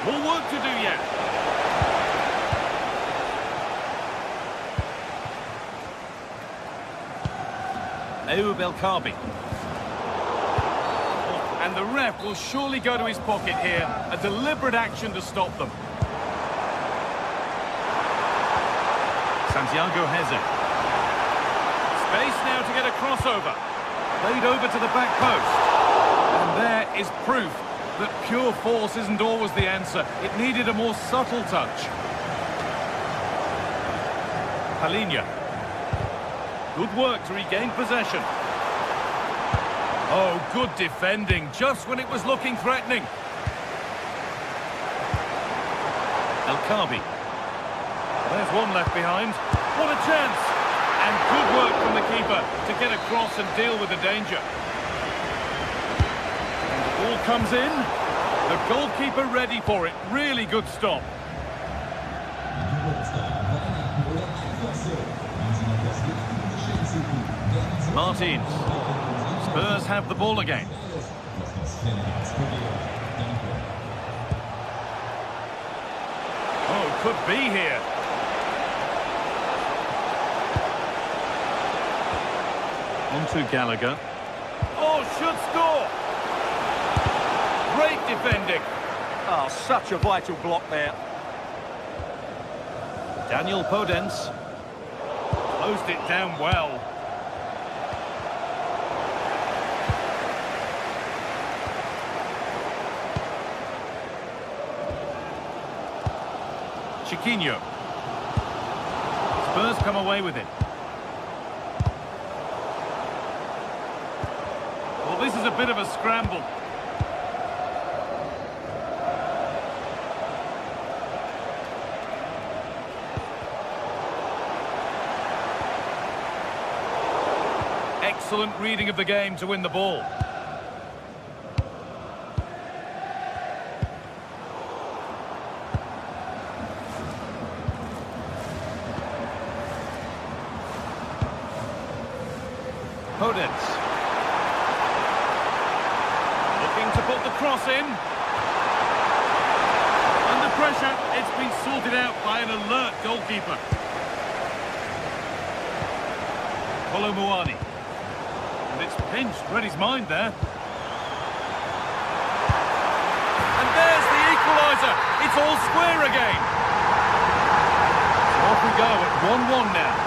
More work to do yet. Ayoub El Kaabi. And the ref will surely go to his pocket here. A deliberate action to stop them. Santiago Heze. Space now to get a crossover. Played over to the back post. And there is proof that pure force isn't always the answer. It needed a more subtle touch. Palinha. Good work to regain possession. Oh, good defending, just when it was looking threatening. El Kaabi. There's one left behind. What a chance! And good work from the keeper to get across and deal with the danger. And the ball comes in. The goalkeeper ready for it. Really good stop. Martins. Spurs have the ball again. Oh, could be here. On to Gallagher. Oh, should score. Great defending. Oh, such a vital block there. Daniel Podence. Closed it down well. Chiquinho. Spurs come away with it. Well, this is a bit of a scramble. Excellent reading of the game to win the ball. Podence. Looking to put the cross in. Under pressure, it's been sorted out by an alert goalkeeper. Kolomuani. And it's pinched, read his mind there. And there's the equaliser. It's all square again. So off we go at 1-1 now.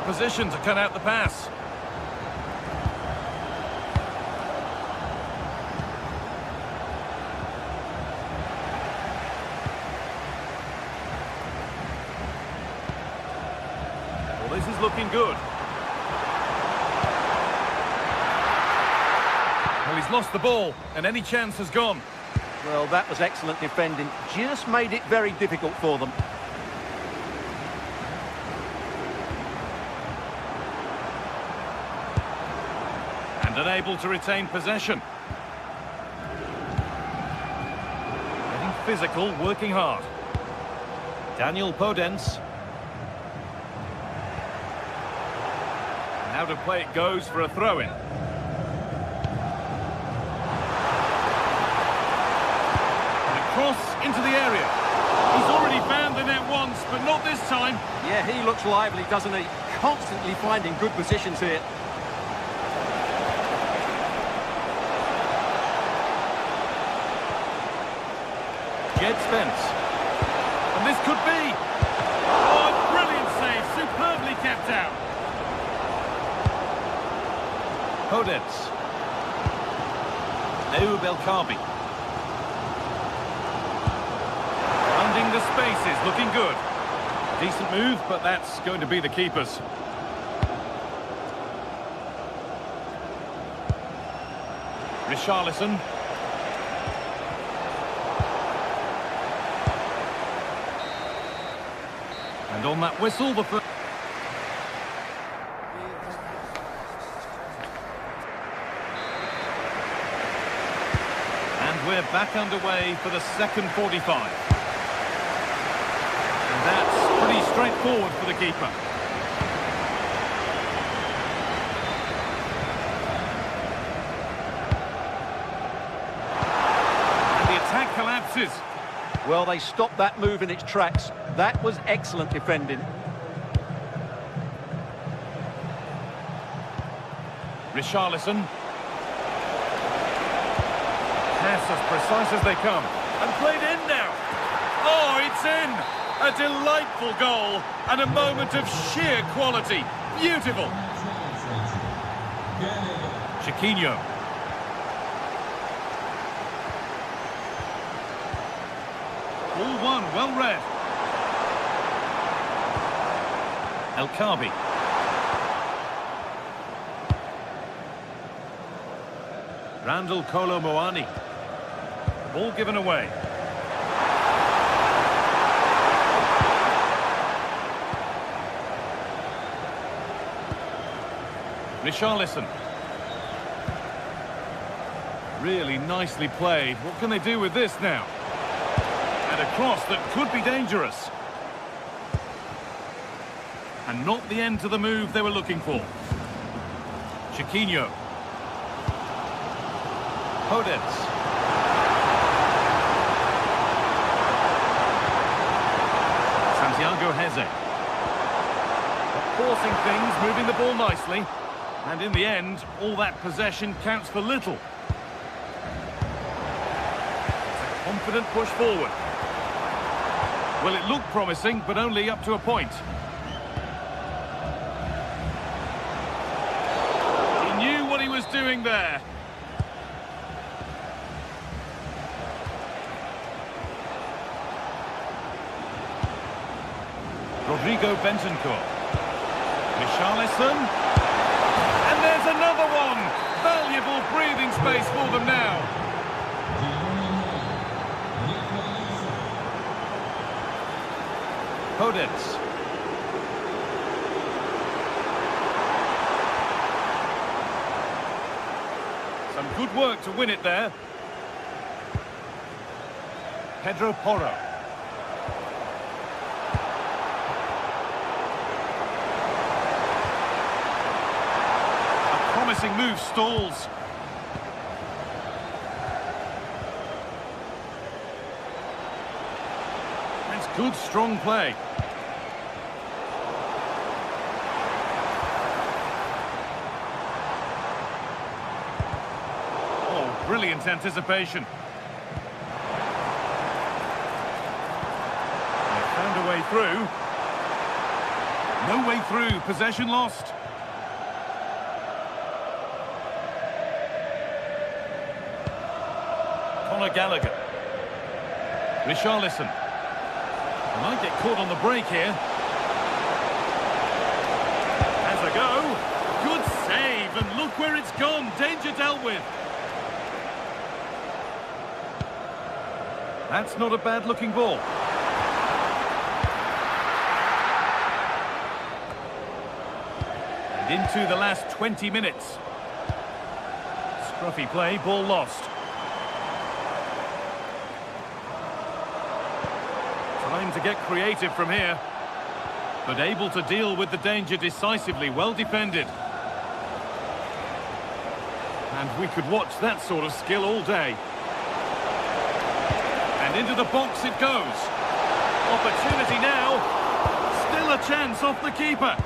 Position to cut out the pass. Well, this is looking good. Well, he's lost the ball, and any chance has gone. Well, that was excellent defending. Just made it very difficult for them. Unable to retain possession. Getting physical, working hard. Daniel Podence. Now to play it goes for a throw-in. And a cross into the area. He's already found the net once, but not this time. Yeah, he looks lively, doesn't he? Constantly finding good positions here. Jed Spence. And this could be... Oh, a brilliant save, superbly kept out. Hodets. Belkabi. Finding the spaces, looking good. Decent move, but that's going to be the keeper's. Richarlison. And on that whistle, the first... And we're back underway for the second 45. And that's pretty straightforward for the keeper. And the attack collapses. Well, they stopped that move in its tracks. That was excellent defending. Richarlison. Pass as precise as they come. And played in now. Oh, it's in! A delightful goal and a moment of sheer quality. Beautiful. Chiquinho. All one, well read. El Kabi. Randall Kolo Muani. Ball given away. Richarlison. Really nicely played. What can they do with this now? And a cross that could be dangerous. And not the end to the move they were looking for. Chiquinho. Hodets. Santiago Heze. Forcing things, moving the ball nicely. And in the end, all that possession counts for little. It's a confident push forward. Well, it looked promising, but only up to a point. He knew what he was doing there. Rodrigo Bentancur. Richarlison. And there's another one. Valuable breathing space for them now. Hodets. Some good work to win it there. Pedro Porro. Promising move stalls. That's good, strong play. Oh, brilliant anticipation. They found a way through. No way through, possession lost. Gallagher. Richarlison. Might get caught on the break here. Has a go. Good save, and look where it's gone. Danger dealt with. That's not a bad looking ball. And into the last 20 minutes. Scruffy play, ball lost. Time to get creative from here, but able to deal with the danger decisively, well defended. And we could watch that sort of skill all day. And into the box it goes. Opportunity now. Still a chance off the keeper.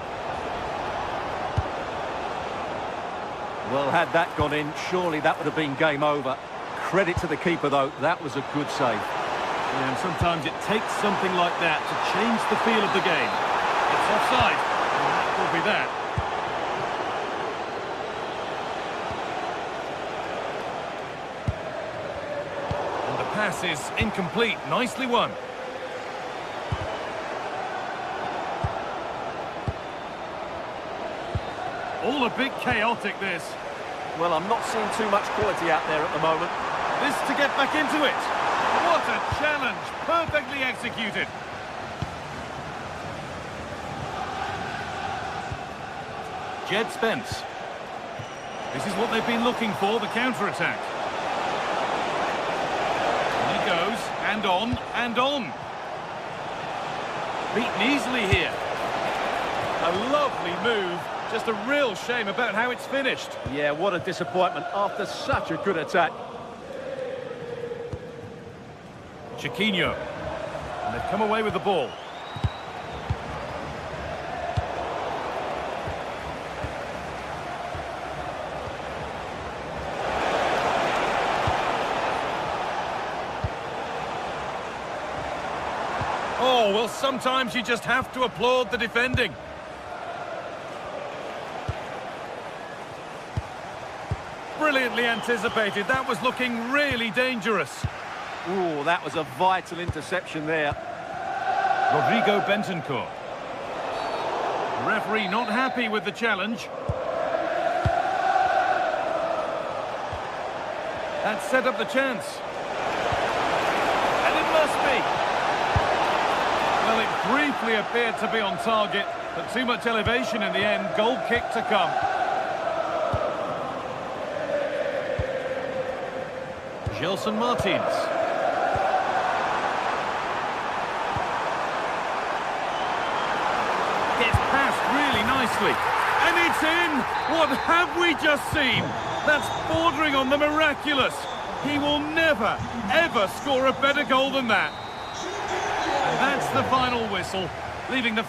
Well, had that gone in, surely that would have been game over. Credit to the keeper, though. That was a good save. Yeah, and sometimes it takes something like that to change the feel of the game. It's offside, and that will be that. And the pass is incomplete. Nicely won. All a bit chaotic, this. Well, I'm not seeing too much quality out there at the moment. This to get back into it. What a challenge. Perfectly executed. Jed Spence. This is what they've been looking for, the counter-attack. He goes, and on, and on. Beaten easily here. A lovely move. Just a real shame about how it's finished. Yeah, what a disappointment after such a good attack. Chiquinho. And they've come away with the ball. Oh, well, sometimes you just have to applaud the defending. Brilliantly anticipated. That was looking really dangerous. Ooh, that was a vital interception there. Rodrigo Bentancur. Referee not happy with the challenge. That set up the chance. And it must be. Well, it briefly appeared to be on target, but too much elevation in the end. Goal kick to come. Gelson Martins. Gets past really nicely. And it's in! What have we just seen? That's bordering on the miraculous. He will never, ever score a better goal than that. And that's the final whistle, leaving the...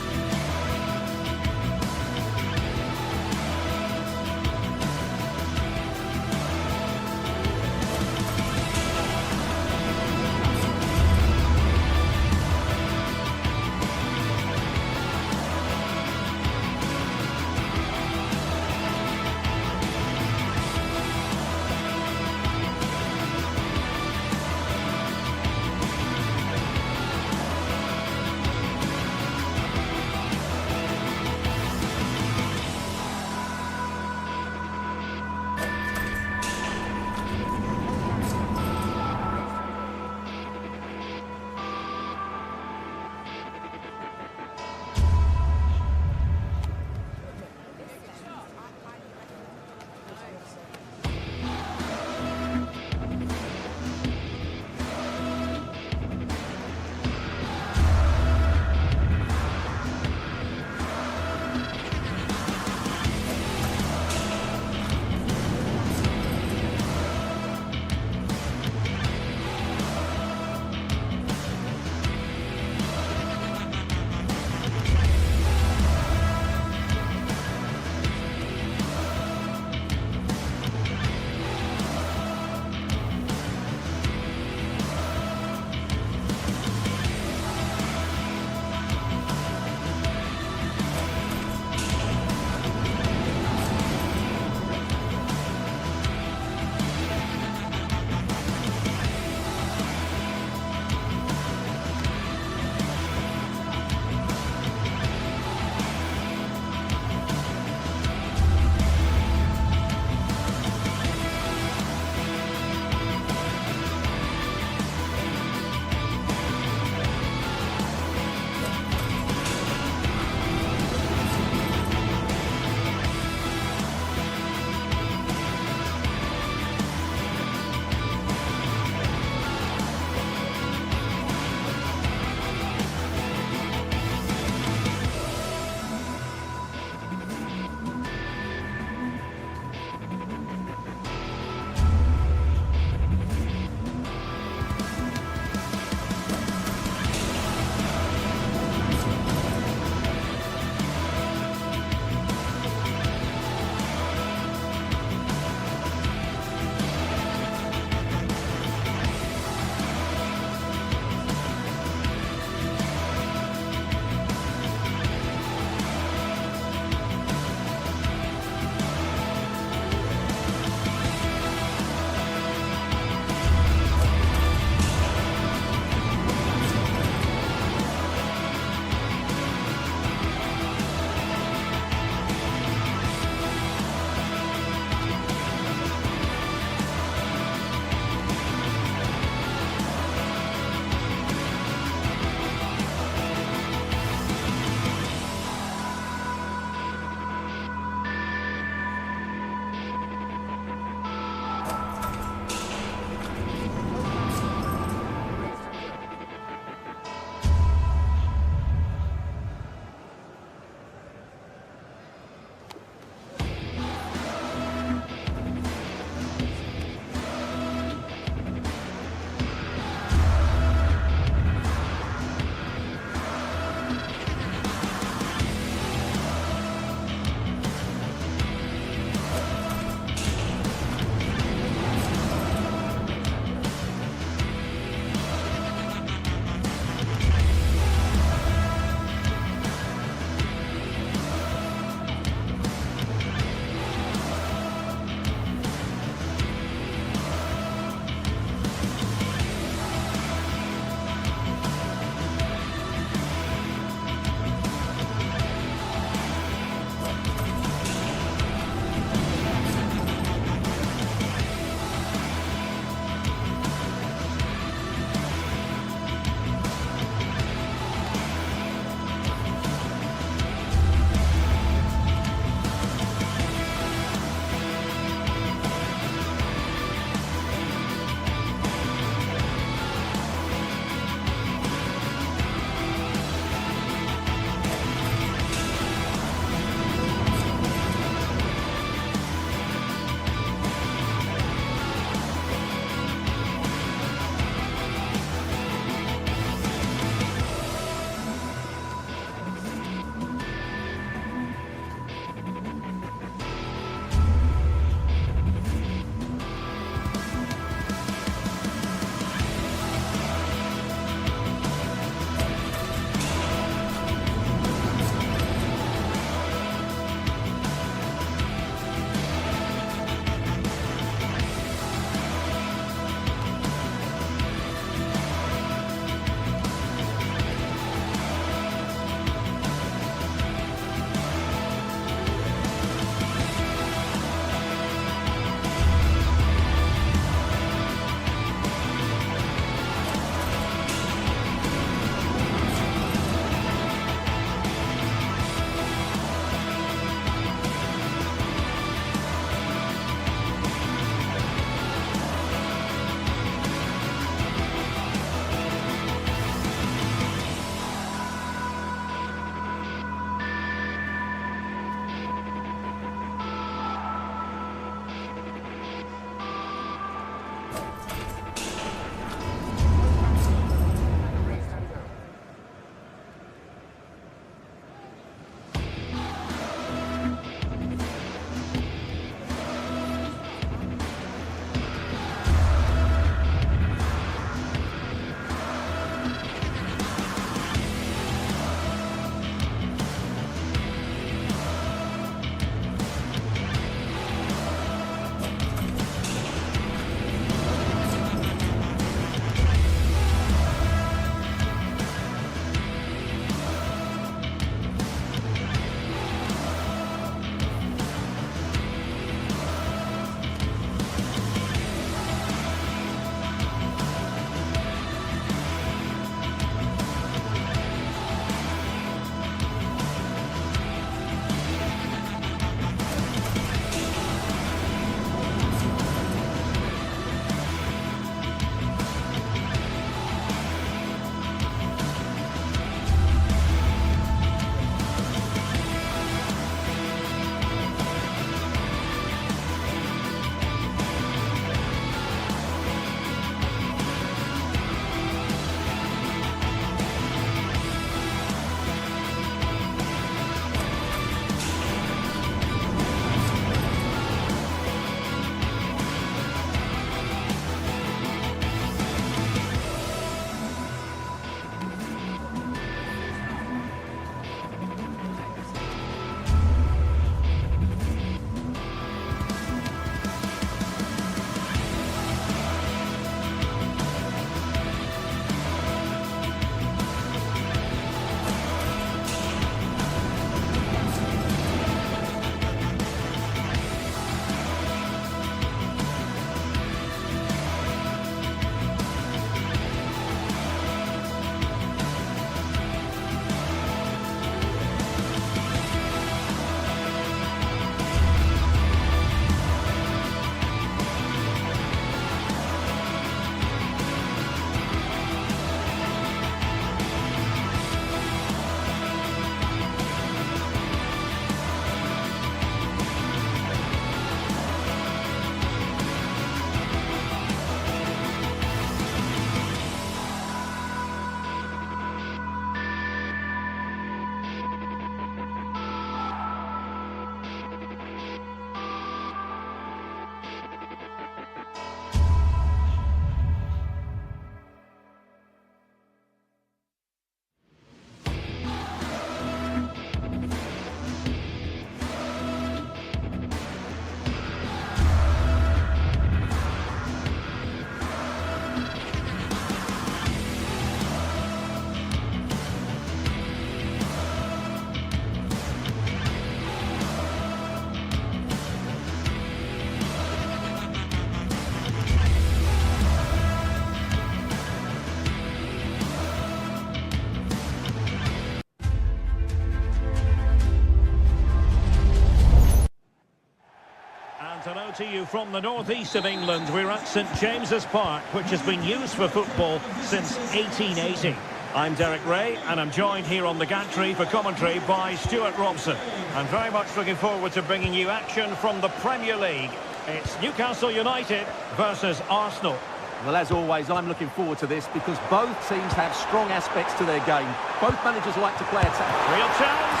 Hello to you from the northeast of England. We're at St James's Park, which has been used for football since 1880. I'm Derek Ray, and I'm joined here on the gantry for commentary by Stuart Robson. I'm very much looking forward to bringing you action from the Premier League. It's Newcastle United versus Arsenal. Well, as always, I'm looking forward to this because both teams have strong aspects to their game. Both managers like to play attack. Real chance.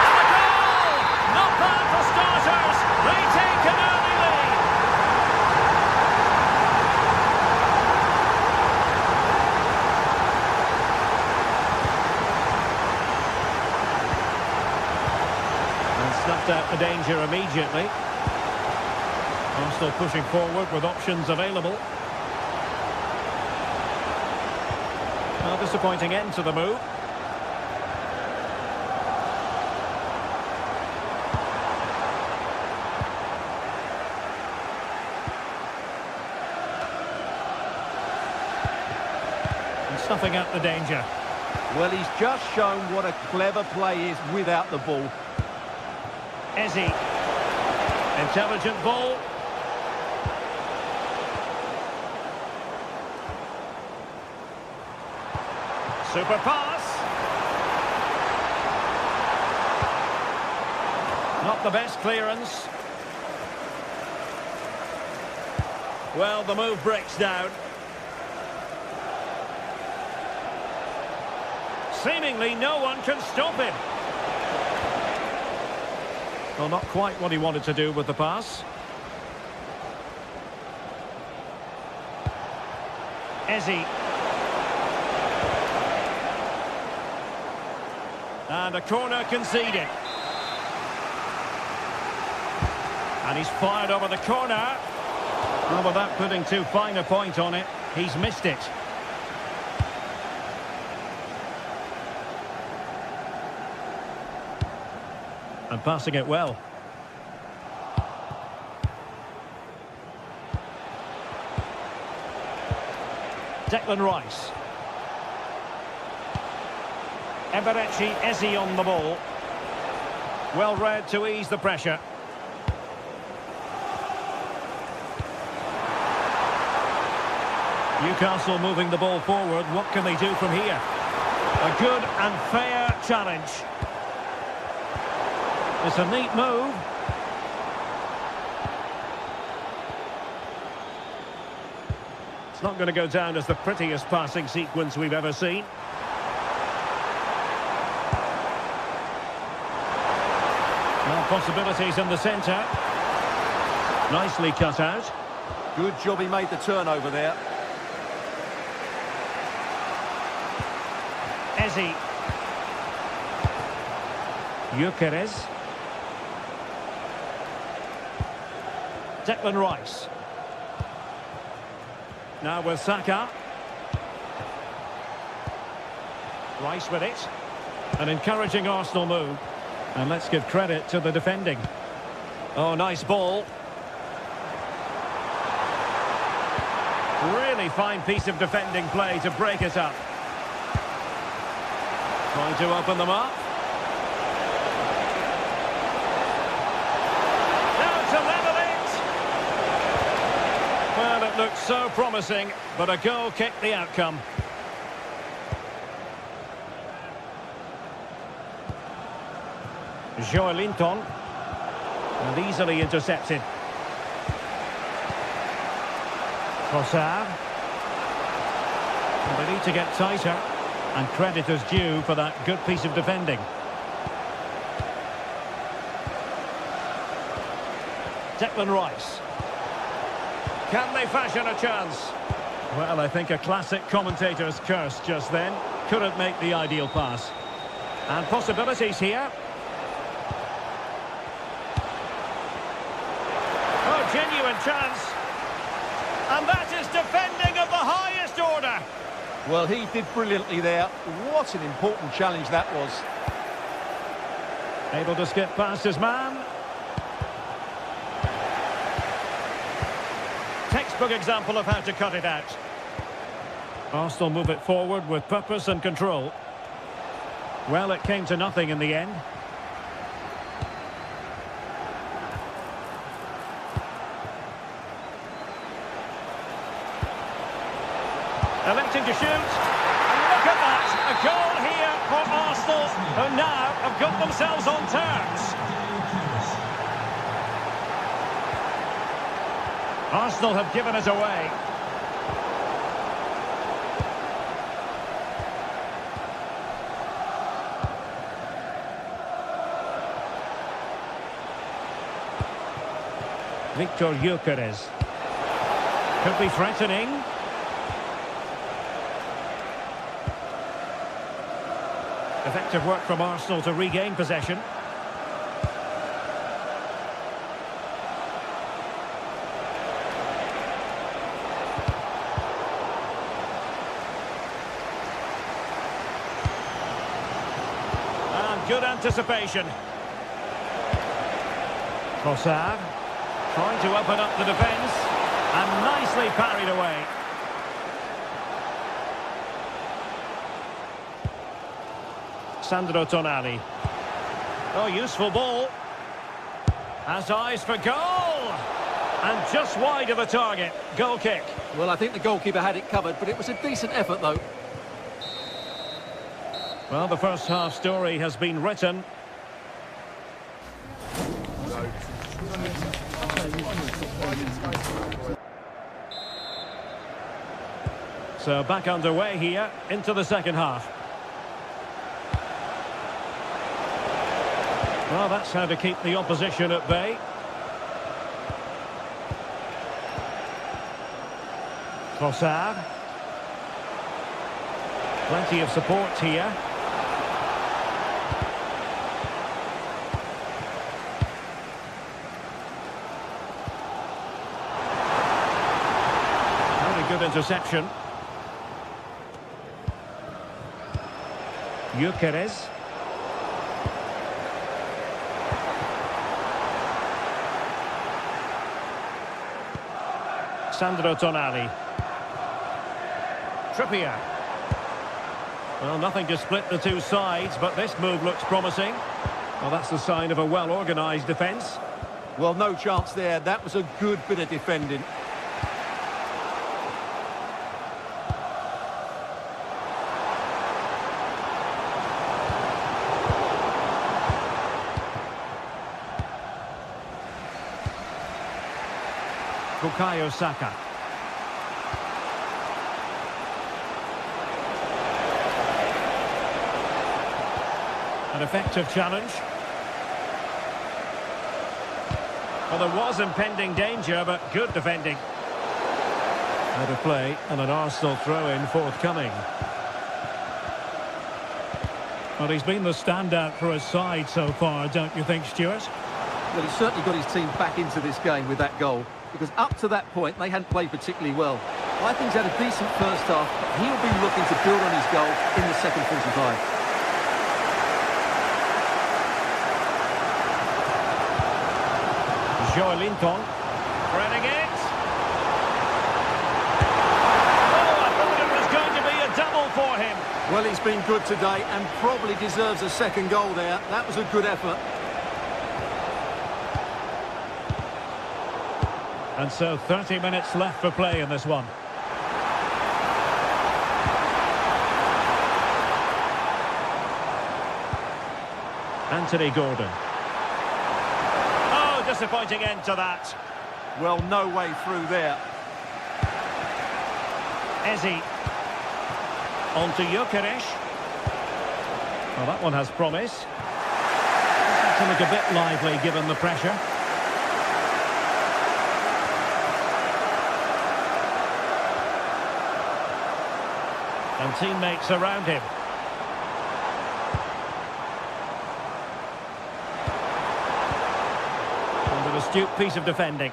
And a goal! Not bad for starters. They take an early lead. And snuffed out the danger immediately. Arsenal pushing forward with options available. A disappointing end to the move. And snuffing out the danger. Well, he's just shown what a clever play is without the ball. Eze. Intelligent ball. Super pass. Not the best clearance. Well, the move breaks down. Seemingly no one can stop him. Well, not quite what he wanted to do with the pass. Eze. And a corner conceded. And he's fired over the corner. Well, without putting too fine a point on it, he's missed it. And passing it well. Declan Rice. Eberechi Eze on the ball. Well read to ease the pressure. Newcastle moving the ball forward. What can they do from here? A good and fair challenge. It's a neat move. It's not going to go down as the prettiest passing sequence we've ever seen. Well, possibilities in the centre. Nicely cut out. Good job he made the turnover there. Eze. Gyökeres. Declan Rice. Now with Saka. Rice with it. An encouraging Arsenal move. And let's give credit to the defending. Oh, nice ball. Really fine piece of defending play to break it up. Trying to open them up. Now to level it. Well, it looked so promising, but a goal kicked the outcome. Joelinton. And easily intercepted. Trossard. And they need to get tighter. And credit is due for that good piece of defending. Declan Rice. Can they fashion a chance? Well, I think a classic commentator's curse just then. Couldn't make the ideal pass. And possibilities here. Oh, genuine chance. And that is defending of the highest order. Well, he did brilliantly there. What an important challenge that was. Able to skip past his man. Textbook example of how to cut it out. Arsenal move it forward with purpose and control. Well, it came to nothing in the end. Electing to shoot. And look at that. A goal here for Arsenal, who now have got themselves on terms. Arsenal have given it away. Victor Gyökeres. Could be threatening. Effective work from Arsenal to regain possession. And good anticipation. Trossard trying to open up the defence and nicely parried away. Sandro Tonali. Oh, useful ball. Has eyes for goal! And just wide of the target. Goal kick. Well, I think the goalkeeper had it covered, but it was a decent effort, though. Well, the first half story has been written. So back underway here into the second half. Well, that's how to keep the opposition at bay. Trossard. Plenty of support here. Very good interception. Gyökeres. Sandro Tonali. Trippier. Well, nothing to split the two sides, but this move looks promising. Well, that's the sign of a well-organised defence. Well, no chance there. That was a good bit of defending. Bukayo Saka. An effective challenge. Well, there was impending danger, but good defending. Out of play, and an Arsenal throw-in forthcoming. Well, he's been the standout for his side so far, don't you think, Stuart? Well, he's certainly got his team back into this game with that goal, because up to that point, they hadn't played particularly well. I think he's had a decent first half, but he'll be looking to build on his goal in the second 45. Joelinton, threading it. Oh, I thought it was going to be a double for him. Well, he's been good today and probably deserves a second goal there. That was a good effort. And so 30 minutes left for play in this one. Anthony Gordon. Oh, disappointing end to that. Well, no way through there. Eze. On to Gyökeres. Well, that one has promise. To look a bit lively given the pressure. And teammates around him. And an astute piece of defending.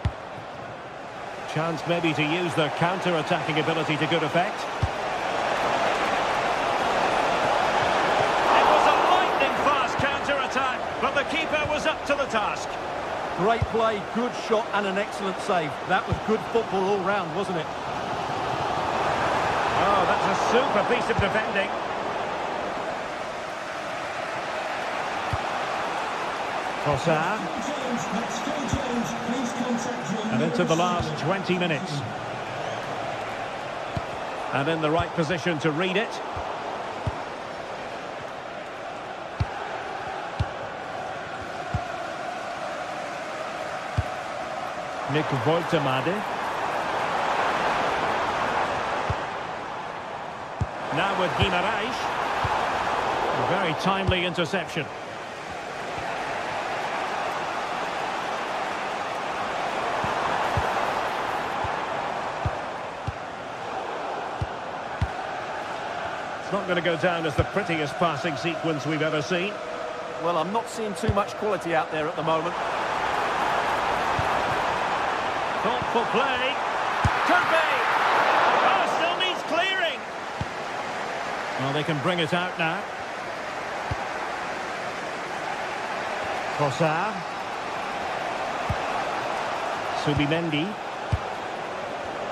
Chance maybe to use their counter-attacking ability to good effect. It was a lightning-fast counter-attack, but the keeper was up to the task. Great play, good shot and an excellent save. That was good football all round, wasn't it? Oh, that's a super piece of defending. Trossard. And into the last 20 minutes. And in the right position to read it. Nick Woltemade. Now with Guimaraes. A very timely interception. It's not going to go down as the prettiest passing sequence we've ever seen. Well, I'm not seeing too much quality out there at the moment. Thoughtful play. Could be. Oh, still needs clearing. Well, they can bring it out now. Trossard. Subimendi.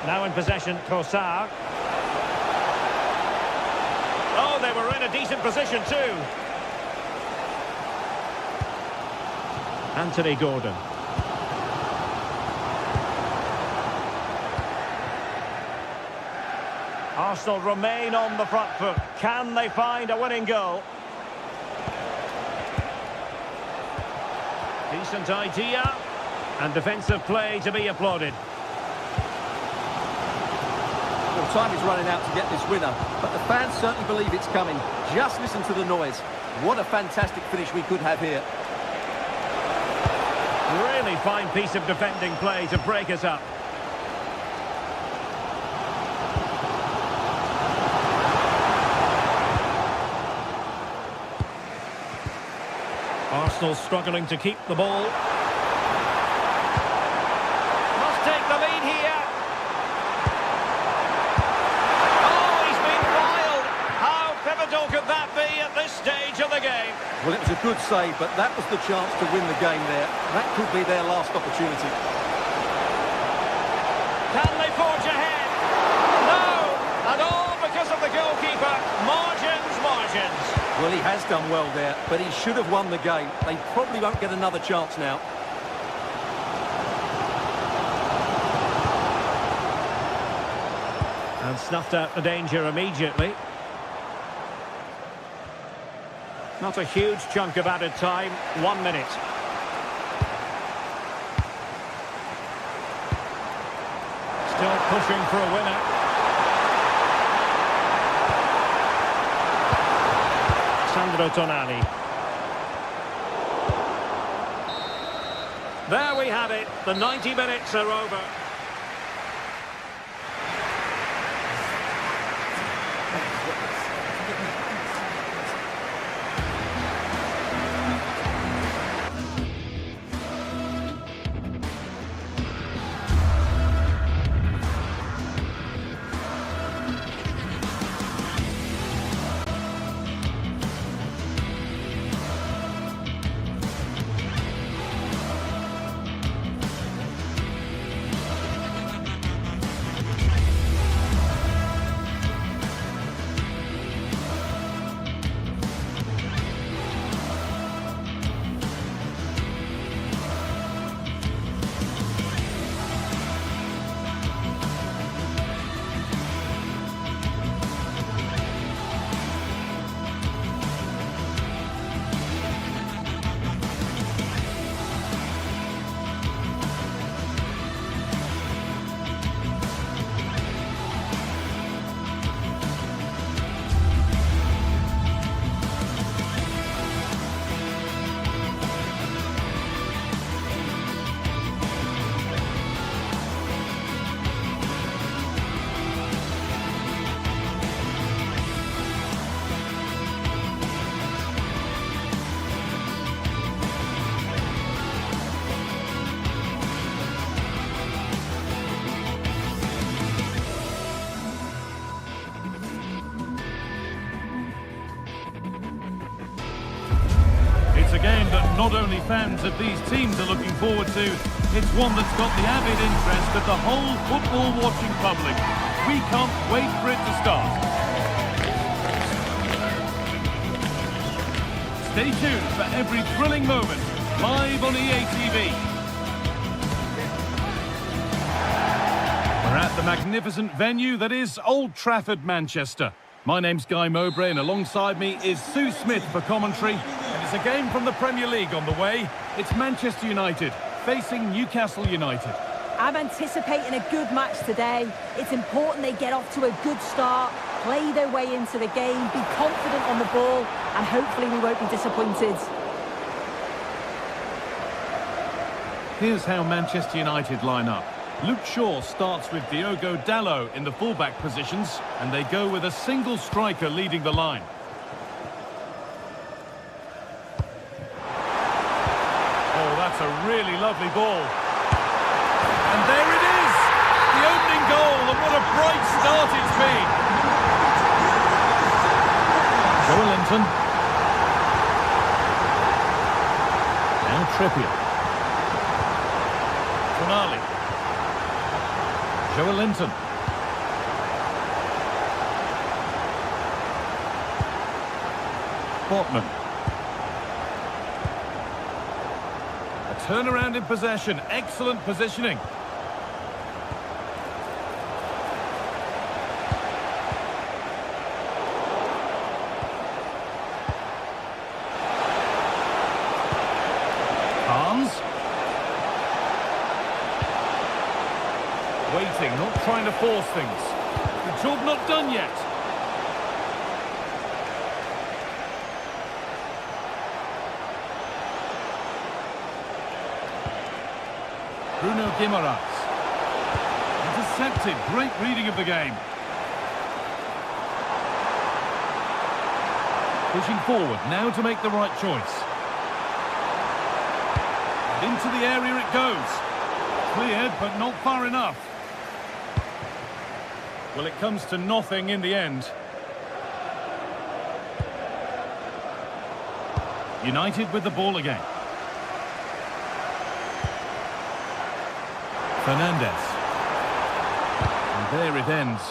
Now in possession, Trossard. Oh, they were in a decent position too. Anthony Gordon. Arsenal remain on the front foot. Can they find a winning goal? Decent idea. And defensive play to be applauded. Well, time is running out to get this winner, but the fans certainly believe it's coming. Just listen to the noise. What a fantastic finish we could have here. Really fine piece of defending play to break us up. Arsenal struggling to keep the ball. Must take the lead here. Oh, he's been wild. How pivotal could that be at this stage of the game? Well, it was a good save, but that was the chance to win the game there. That could be their last opportunity. Can they forge ahead? No! And all because of the goalkeeper. Margins, margins. Well, he has done well there, but he should have won the game. They probably won't get another chance now. And snuffed out the danger immediately. Not a huge chunk of added time. 1 minute. Still pushing for a winner. Sandro Tonali. There we have it. The 90 minutes are over. It's a game that not only fans of these teams are looking forward to, it's one that's got the avid interest of the whole football-watching public. We can't wait for it to start. Stay tuned for every thrilling moment, live on EA TV. We're at the the magnificent venue that is Old Trafford, Manchester. My name's Guy Mowbray, and alongside me is Sue Smith for commentary. And it's a game from the Premier League on the way. It's Manchester United facing Newcastle United. I'm anticipating a good match today. It's important they get off to a good start, play their way into the game, be confident on the ball, and hopefully we won't be disappointed. Here's how Manchester United line up. Luke Shaw starts with Diogo Dalot in the fullback positions, and they go with a single striker leading the line. Oh, that's a really lovely ball. And there it is! The opening goal, and what a bright start it's been! Joelinton. Now Trippier. Tonali. Joelinton. Botman. A turnaround in possession. Excellent positioning. Waiting, not trying to force things. The job not done yet. Bruno Guimaraes. Intercepted. Great reading of the game. Pushing forward, now to make the right choice. And into the area it goes. Cleared, but not far enough. Well, it comes to nothing in the end. United with the ball again. Fernandes. And there it ends.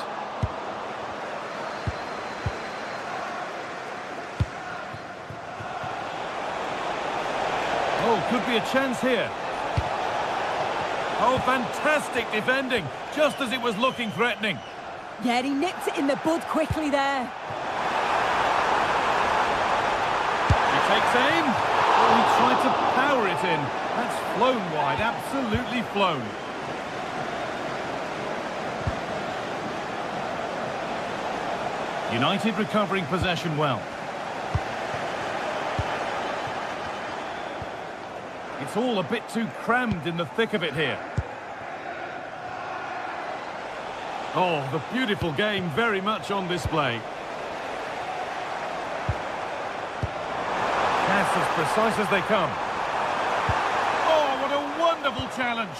Oh, could be a chance here. Oh, fantastic defending, just as it was looking threatening. Yeah, he nipped it in the bud quickly there. He takes aim. Oh, he tried to power it in. That's flown wide, absolutely flown. United recovering possession well. It's all a bit too crammed in the thick of it here. Oh, the beautiful game very much on display. Pass as precise as they come. Oh, what a wonderful challenge.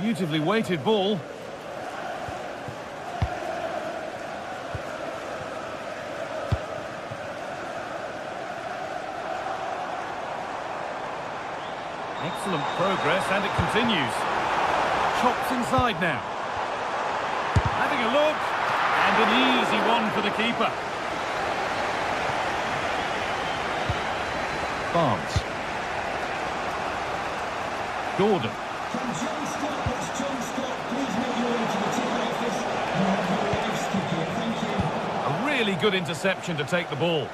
Beautifully weighted ball. Excellent progress, and it continues. Chops inside now. Having a look, and an easy one for the keeper. Barnes. Gordon. A really good interception to take the ball.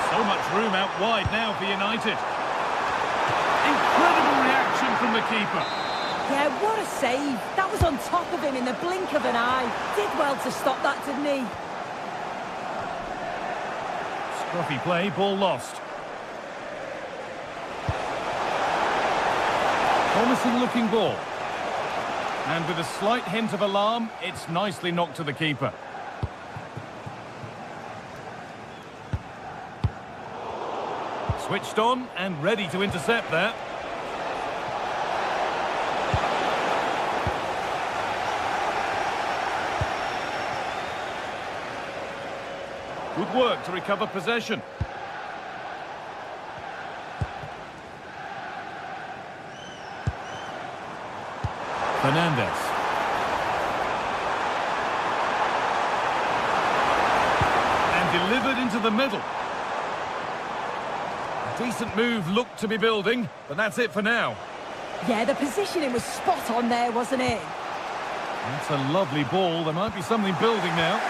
So much room out wide now for United. Incredible reaction from the keeper. Yeah, what a save. That was on top of him in the blink of an eye. Did well to stop that, didn't he? Scruffy play, ball lost. Promising looking ball. And with a slight hint of alarm, it's nicely knocked to the keeper. Switched on and ready to intercept there. Good work to recover possession. Fernandes. delivered into the middle. A decent move looked to be building, but that's it for now. Yeah, the positioning was spot on there, wasn't it? That's a lovely ball. There might be something building now.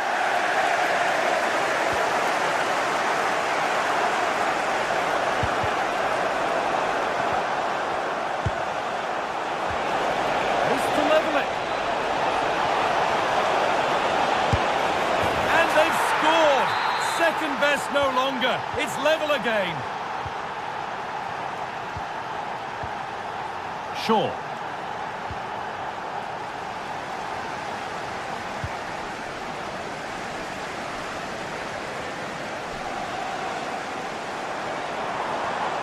It's to level it. And they've scored. Second best no longer. It's level again. Shaw.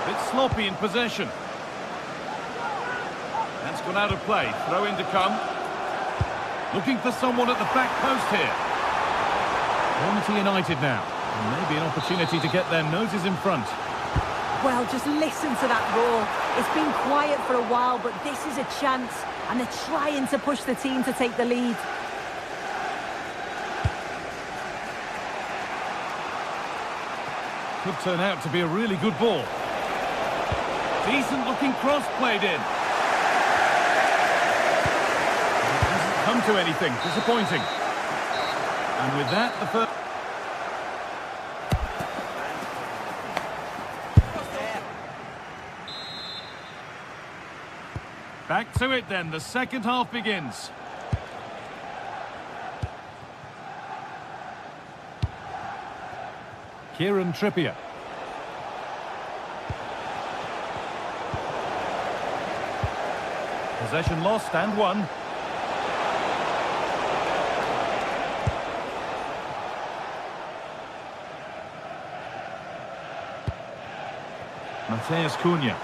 Bit sloppy in possession. That's gone out of play. Throw in to come. Looking for someone at the back post here. On to United now. And maybe an opportunity to get their noses in front. Well, just listen to that roar. It's been quiet for a while, but this is a chance. And they're trying to push the team to take the lead. Could turn out to be a really good ball. Decent looking cross played in. It hasn't come to anything. Disappointing. And with that, the first... Back to it then. The second half begins. Kieran Trippier. Possession lost and won. Mateus Cunha.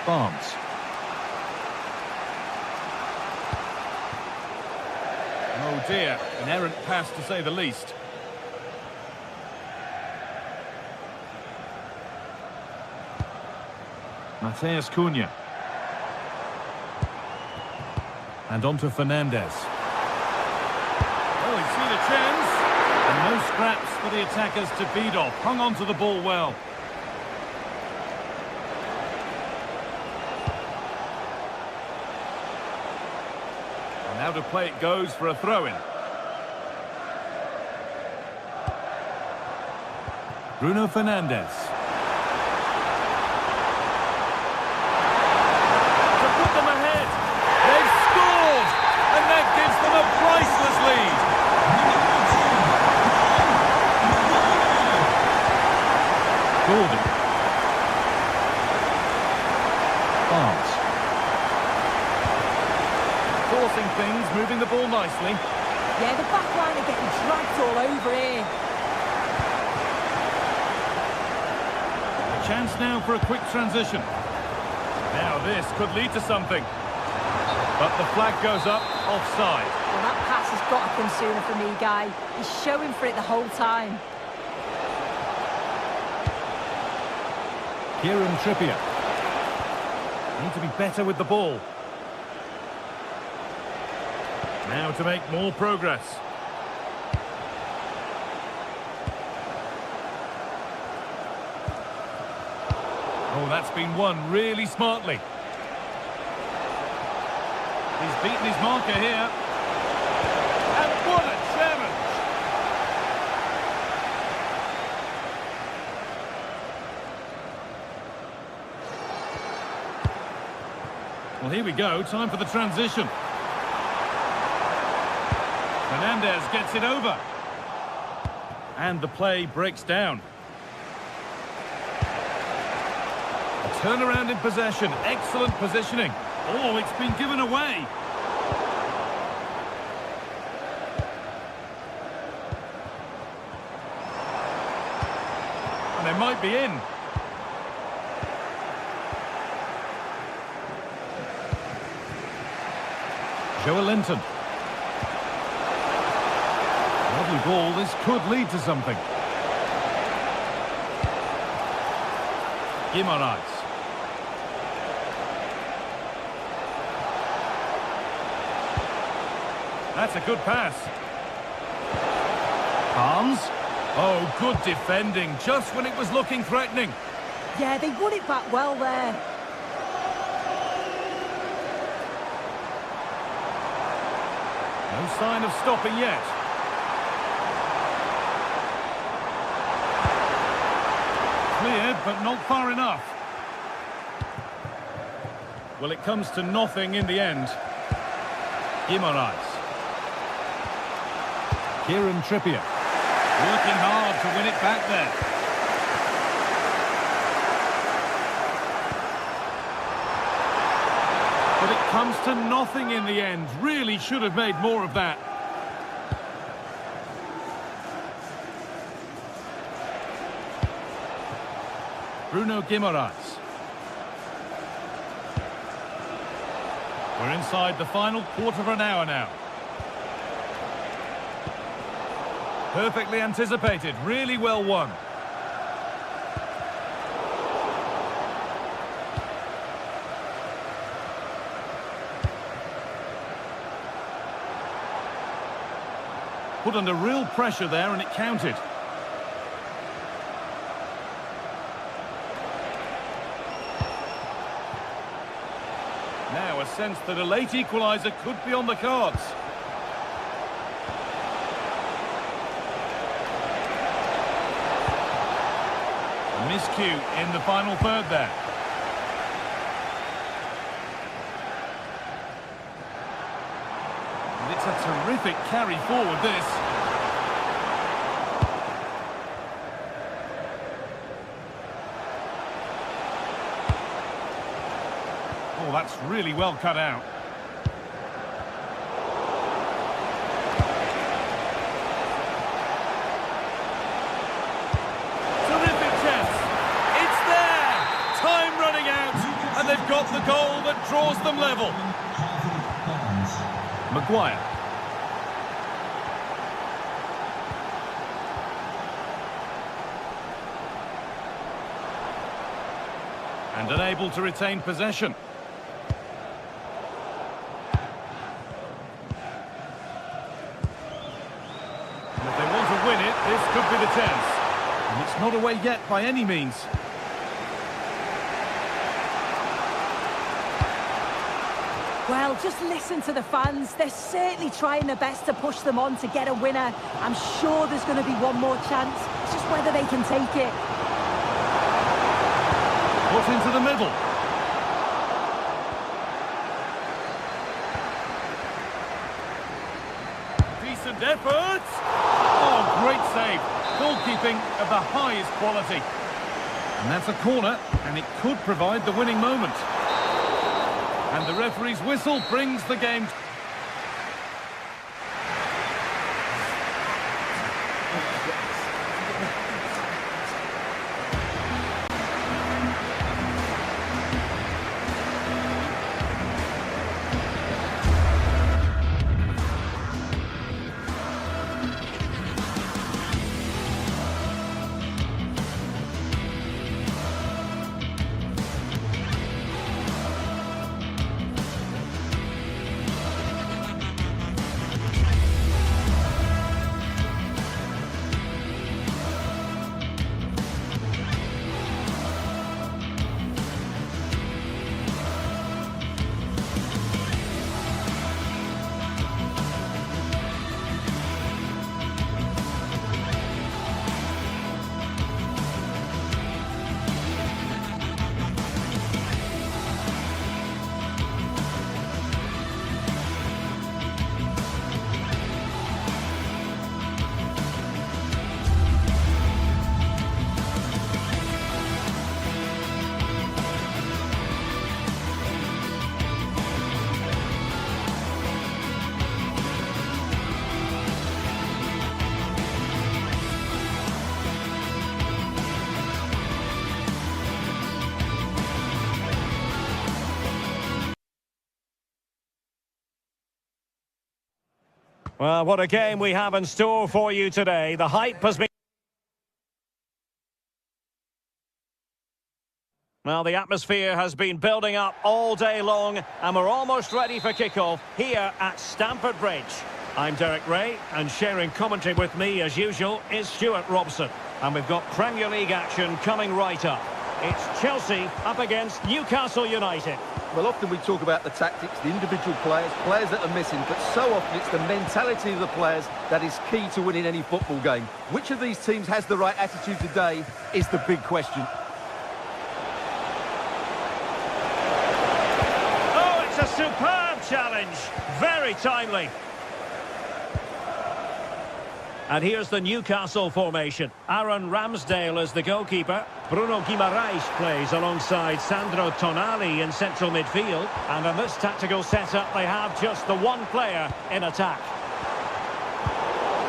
Barnes. Oh dear, an errant pass to say the least. Mateus Cunha. And on to Fernandez. Oh, he's seen a chance. And no scraps for the attackers to beat off. Hung on to the ball well. And now to play it goes for a throw-in. Bruno Fernandes. Priceless lead. Gordon. Barnes. Forcing things, moving the ball nicely. Yeah, the back line are getting dragged all over here. A chance now for a quick transition. Now this could lead to something. But the flag goes up, offside. Well, that pass has got to come sooner for me, Guy. He's showing for it the whole time. Kieran Trippier. Need to be better with the ball. Now to make more progress. Oh, that's been won really smartly. He's beaten his marker here. And what a challenge! Well, here we go. Time for the transition. Fernandez gets it over. And the play breaks down. A turnaround in possession. Excellent positioning. Oh, it's been given away. And they might be in. Joelinton. Lovely ball. This could lead to something. Guimaraes. That's a good pass. Arms. Oh, good defending, just when it was looking threatening. Yeah, they won it back well there. No sign of stopping yet. Cleared, but not far enough. Well, it comes to nothing in the end. Guimaraes. Kieran Trippier. Working hard to win it back there. But it comes to nothing in the end. Really should have made more of that. Bruno Guimaraes. We're inside the final quarter of an hour now. Perfectly anticipated, really well won. Put under real pressure there and it counted. Now a sense that a late equaliser could be on the cards. A miscue in the final third there. And it's a terrific carry forward, this. Oh, that's really well cut out. Terrific chance. It's there. Time running out. And they've got the goal that draws them level. Maguire. And unable to retain possession. And if they want to win it, this could be the chance. And it's not away yet by any means. Well, just listen to the fans. They're certainly trying their best to push them on to get a winner. I'm sure there's going to be one more chance. It's just whether they can take it. Put into the middle. Decent effort. Oh, great save. Goalkeeping of the highest quality. And that's a corner, and it could provide the winning moment. And the referee's whistle brings the game. Well, what a game we have in store for you today. The hype has been... Well, the atmosphere has been building up all day long, and we're almost ready for kickoff here at Stamford Bridge. I'm Derek Ray, and sharing commentary with me, as usual, is Stuart Robson. And we've got Premier League action coming right up. It's Chelsea up against Newcastle United. Well, often we talk about the tactics, the individual players that are missing, but so often it's the mentality of the players that is key to winning any football game. Which of these teams has the right attitude today is the big question. Oh, it's a superb challenge. Very timely. And here's the Newcastle formation. Aaron Ramsdale is the goalkeeper. Bruno Guimaraes plays alongside Sandro Tonali in central midfield. And in this tactical setup, they have just the one player in attack.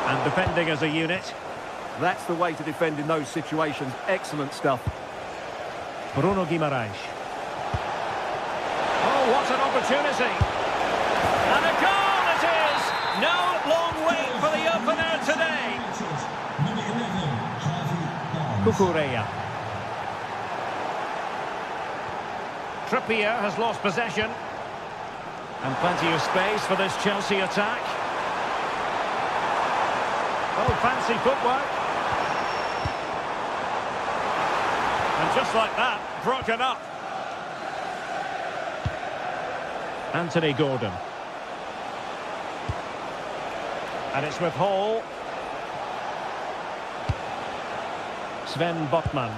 And defending as a unit. That's the way to defend in those situations. Excellent stuff. Bruno Guimaraes. Oh, what an opportunity. And a goal it is! No long wait for the opener today. Cucurella. Trippier has lost possession. And plenty of space for this Chelsea attack. Oh, fancy footwork. And just like that, broken up. Anthony Gordon. And it's with Hall. Sven Botman.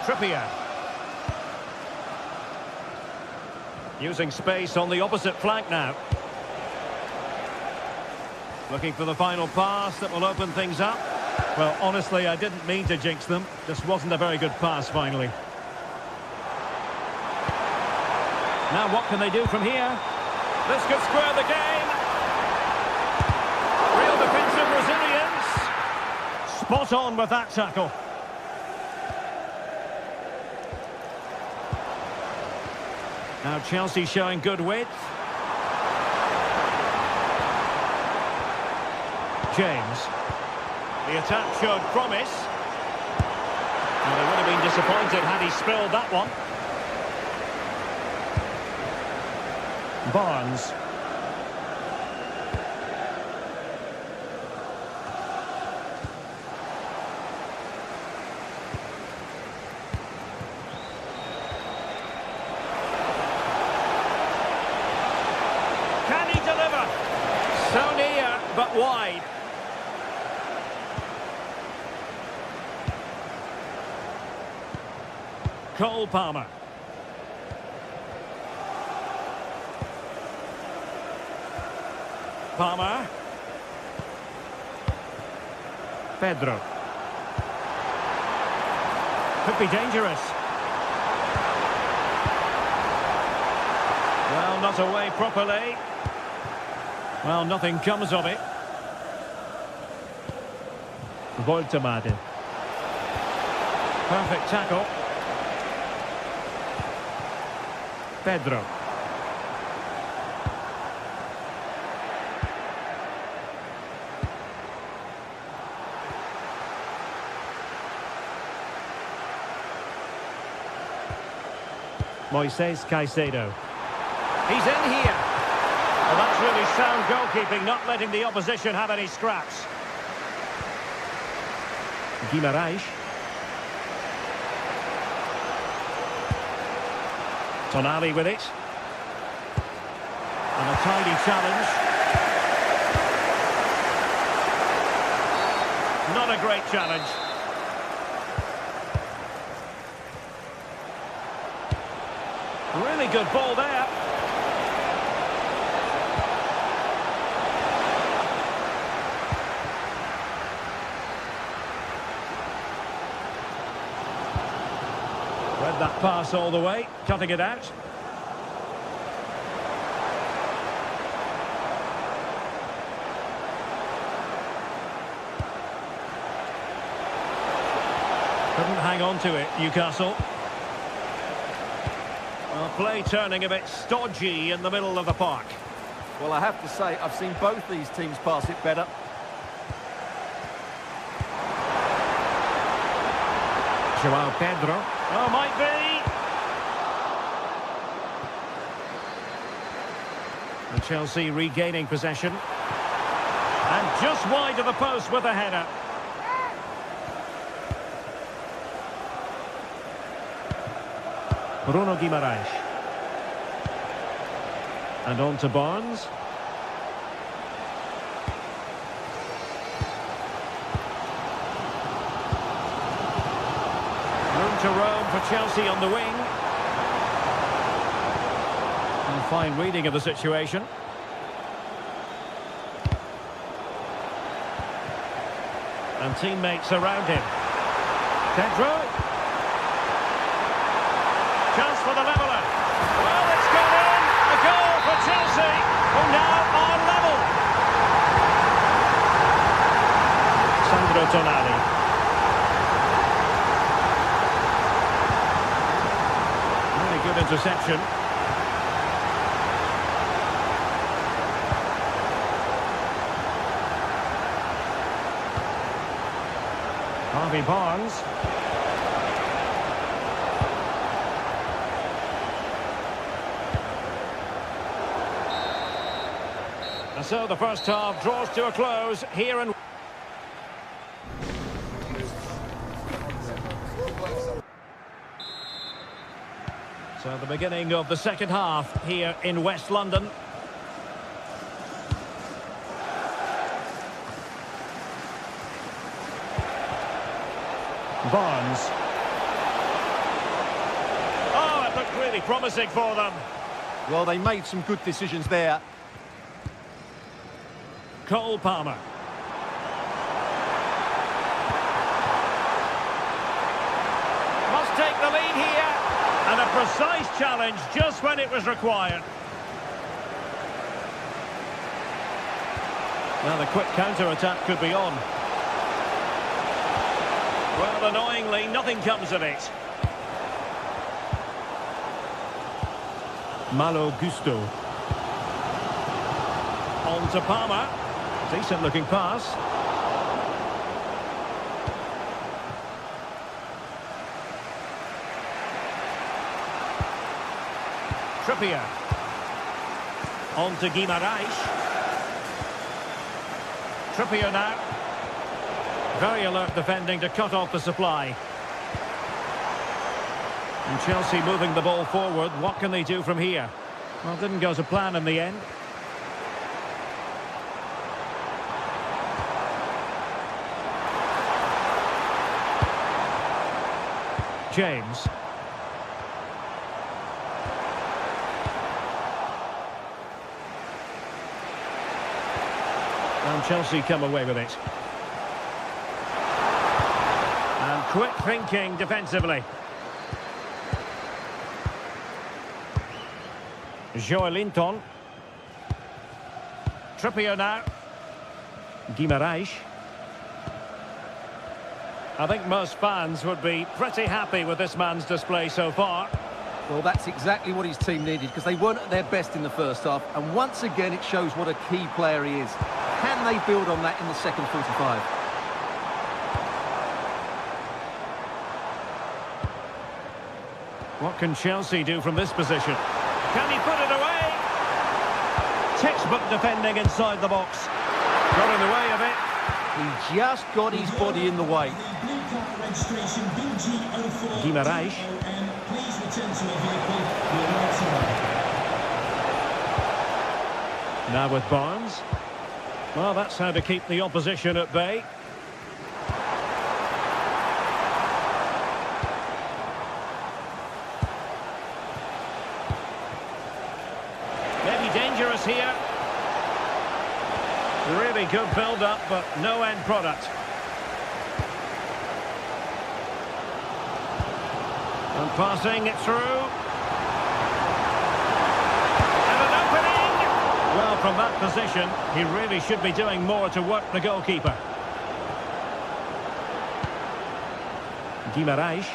Trippier. Using space on the opposite flank now. Looking for the final pass that will open things up. Well, honestly, I didn't mean to jinx them. Just wasn't a very good pass, finally. Now what can they do from here? This could square the game. Real defensive resilience. Spot on with that tackle. Now Chelsea showing good width. James. The attack showed promise. And they would have been disappointed had he spilled that one. Barnes. Can he deliver? So near, but wide. Cole Palmer. Palmer. Pedro. Could be dangerous. Well, not away properly. Well, nothing comes of it. Voltemade. Perfect tackle. Pedro. Moises Caicedo. He's in here. Well, that's really sound goalkeeping, not letting the opposition have any scraps. Guimaraes. Tonali with it. And a tidy challenge. Not a great challenge. Really good ball there. Read that pass all the way, cutting it out. Couldn't hang on to it, Newcastle. Well, play turning a bit stodgy in the middle of the park. Well, I have to say, I've seen both these teams pass it better. Joao Pedro. Oh, might be. And Chelsea regaining possession. And just wide of the post with a header. Bruno Guimaraes. And on to Barnes. Room to roam for Chelsea on the wing. And fine reading of the situation. And teammates around him. Pedro. Chance for the leveller. Well, it's gone in. A goal for Chelsea, who now are level. Sandro Tonali. Really good interception. Harvey Barnes. And so the first half draws to a close here in... So the beginning of the second half here in West London. Barnes. Oh, it looked really promising for them. Well, they made some good decisions there. Cole Palmer. Must take the lead here. And a precise challenge just when it was required. Now the quick counter-attack could be on. Well, annoyingly, nothing comes of it. Malo Gusto. On to Palmer. Decent looking pass. Trippier. On to Guimaraes. Trippier now. Very alert defending to cut off the supply. And Chelsea moving the ball forward. What can they do from here? Well, it didn't go to plan in the end. James. And Chelsea come away with it. And quick thinking defensively. Joelinton. Trippier now. Guimaraes. I think most fans would be pretty happy with this man's display so far. Well, that's exactly what his team needed, because they weren't at their best in the first half. And once again, it shows what a key player he is. Can they build on that in the second 45? What can Chelsea do from this position? Can he put it away? Textbook defending inside the box. Got in the way of it. He just got his body in the way. Guimaraes. Now with Barnes. Well, that's how to keep the opposition at bay. Maybe dangerous here. Really good build-up, but no end product. And passing it through. And an opening! Well, from that position, he really should be doing more to work the goalkeeper. Guimaraes.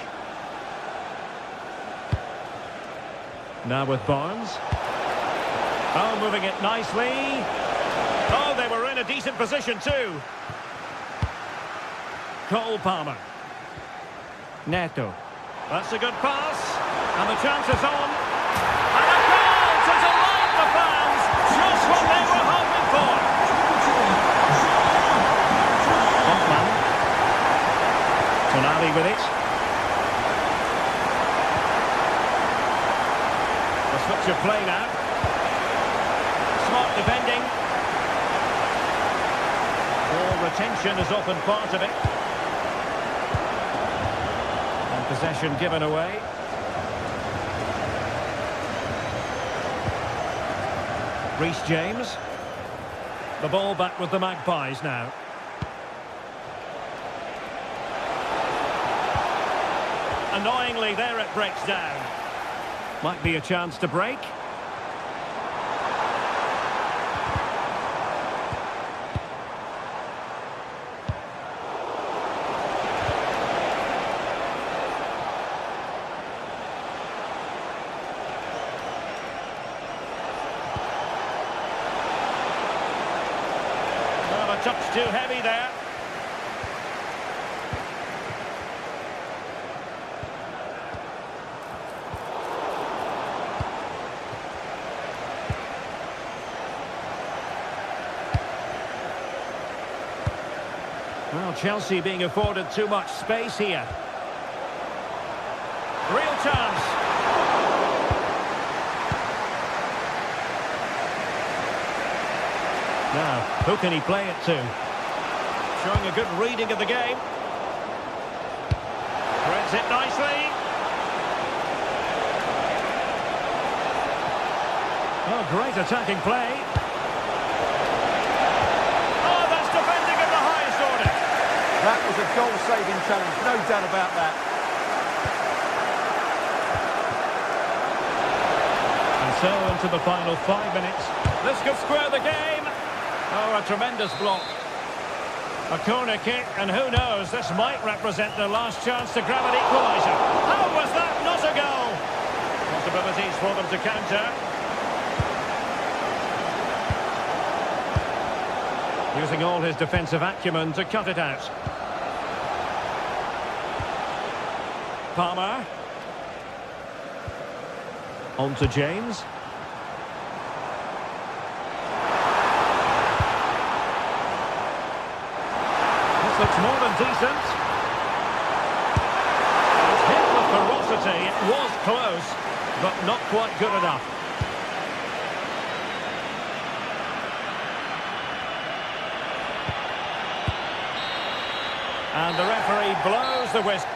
Now with Barnes. Oh, moving it nicely. Oh, they were in a decent position too. Cole Palmer. Neto. That's a good pass. And the chance is on. And a goal to delight the fans. with it. The switch of play now. Smart defending. Ball retention is often part of it. And possession given away. Reece James. The ball back with the Magpies now. Annoyingly, there it breaks down. Might be a chance to break. Well, a touch too heavy there. Well, Chelsea being afforded too much space here. Real chance. Now, who can he play it to? Showing a good reading of the game. Threads it nicely. Oh, great attacking play. Oh, that's defending at the highest order. That was a goal-saving challenge, no doubt about that. And so into the final 5 minutes. This could square the game. Oh, a tremendous block. A corner kick, and who knows, this might represent their last chance to grab an equaliser. How was that not a goal? Possibilities for them to counter. Using all his defensive acumen to cut it out. Palmer. On to James. This looks more than decent. It's hit with ferocity. It was close, but not quite good enough. And the referee blows the whistle.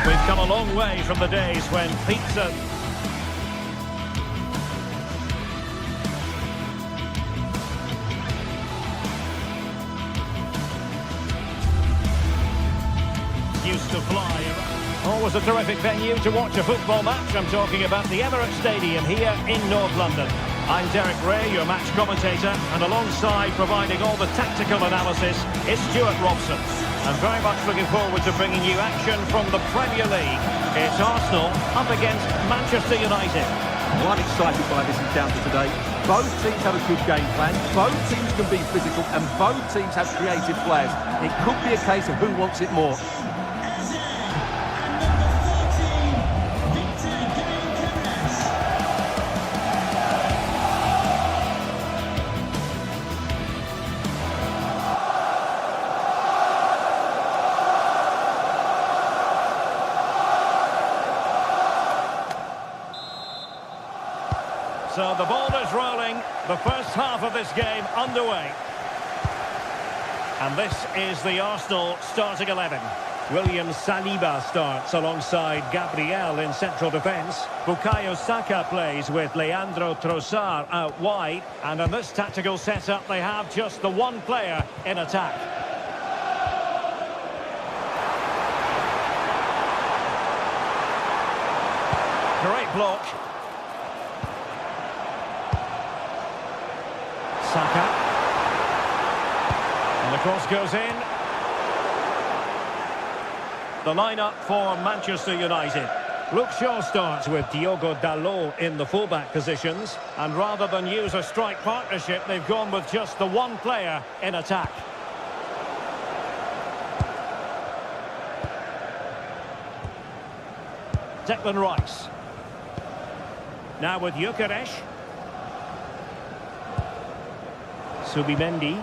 We've come a long way from the days when pizza... used to fly around. Always a terrific venue to watch a football match. I'm talking about the Emirates Stadium here in North London. I'm Derek Ray, your match commentator, and alongside providing all the tactical analysis is Stuart Robson. I'm very much looking forward to bringing you action from the Premier League. It's Arsenal up against Manchester United. Well, I'm excited by this encounter today. Both teams have a good game plan, both teams can be physical, and both teams have creative players. It could be a case of who wants it more. So the ball is rolling, the first half of this game underway. And this is the Arsenal starting 11. William Saliba starts alongside Gabriel in central defence. Bukayo Saka plays with Leandro Trossard out wide. And in this tactical setup, they have just the one player in attack. Great block. Saka. And the cross goes in. The lineup for Manchester United. Luke Shaw starts with Diogo Dalot in the fullback positions. And rather than use a strike partnership, they've gone with just the one player in attack. Declan Rice. Now with Gyökeres. Subimendi.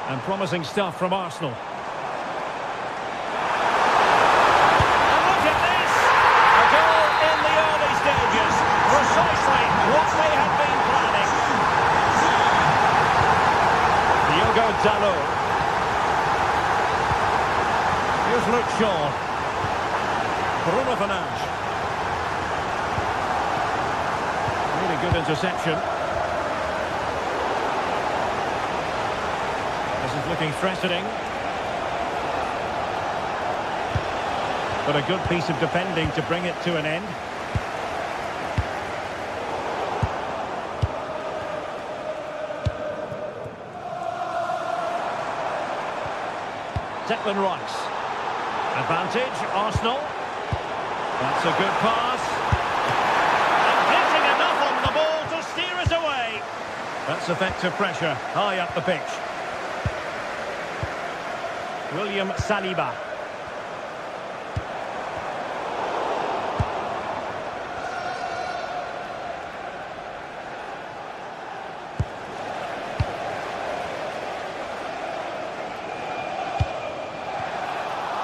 And promising stuff from Arsenal. Precisely what they had been planning. Diogo Dalot. Here's Luke Shaw. Bruno Fernandes. Really good interception. This is looking threatening. But a good piece of defending to bring it to an end. Declan Rice. Advantage, Arsenal. That's a good pass. And hitting enough on the ball to steer it away. That's effective pressure, high up the pitch. William Saliba.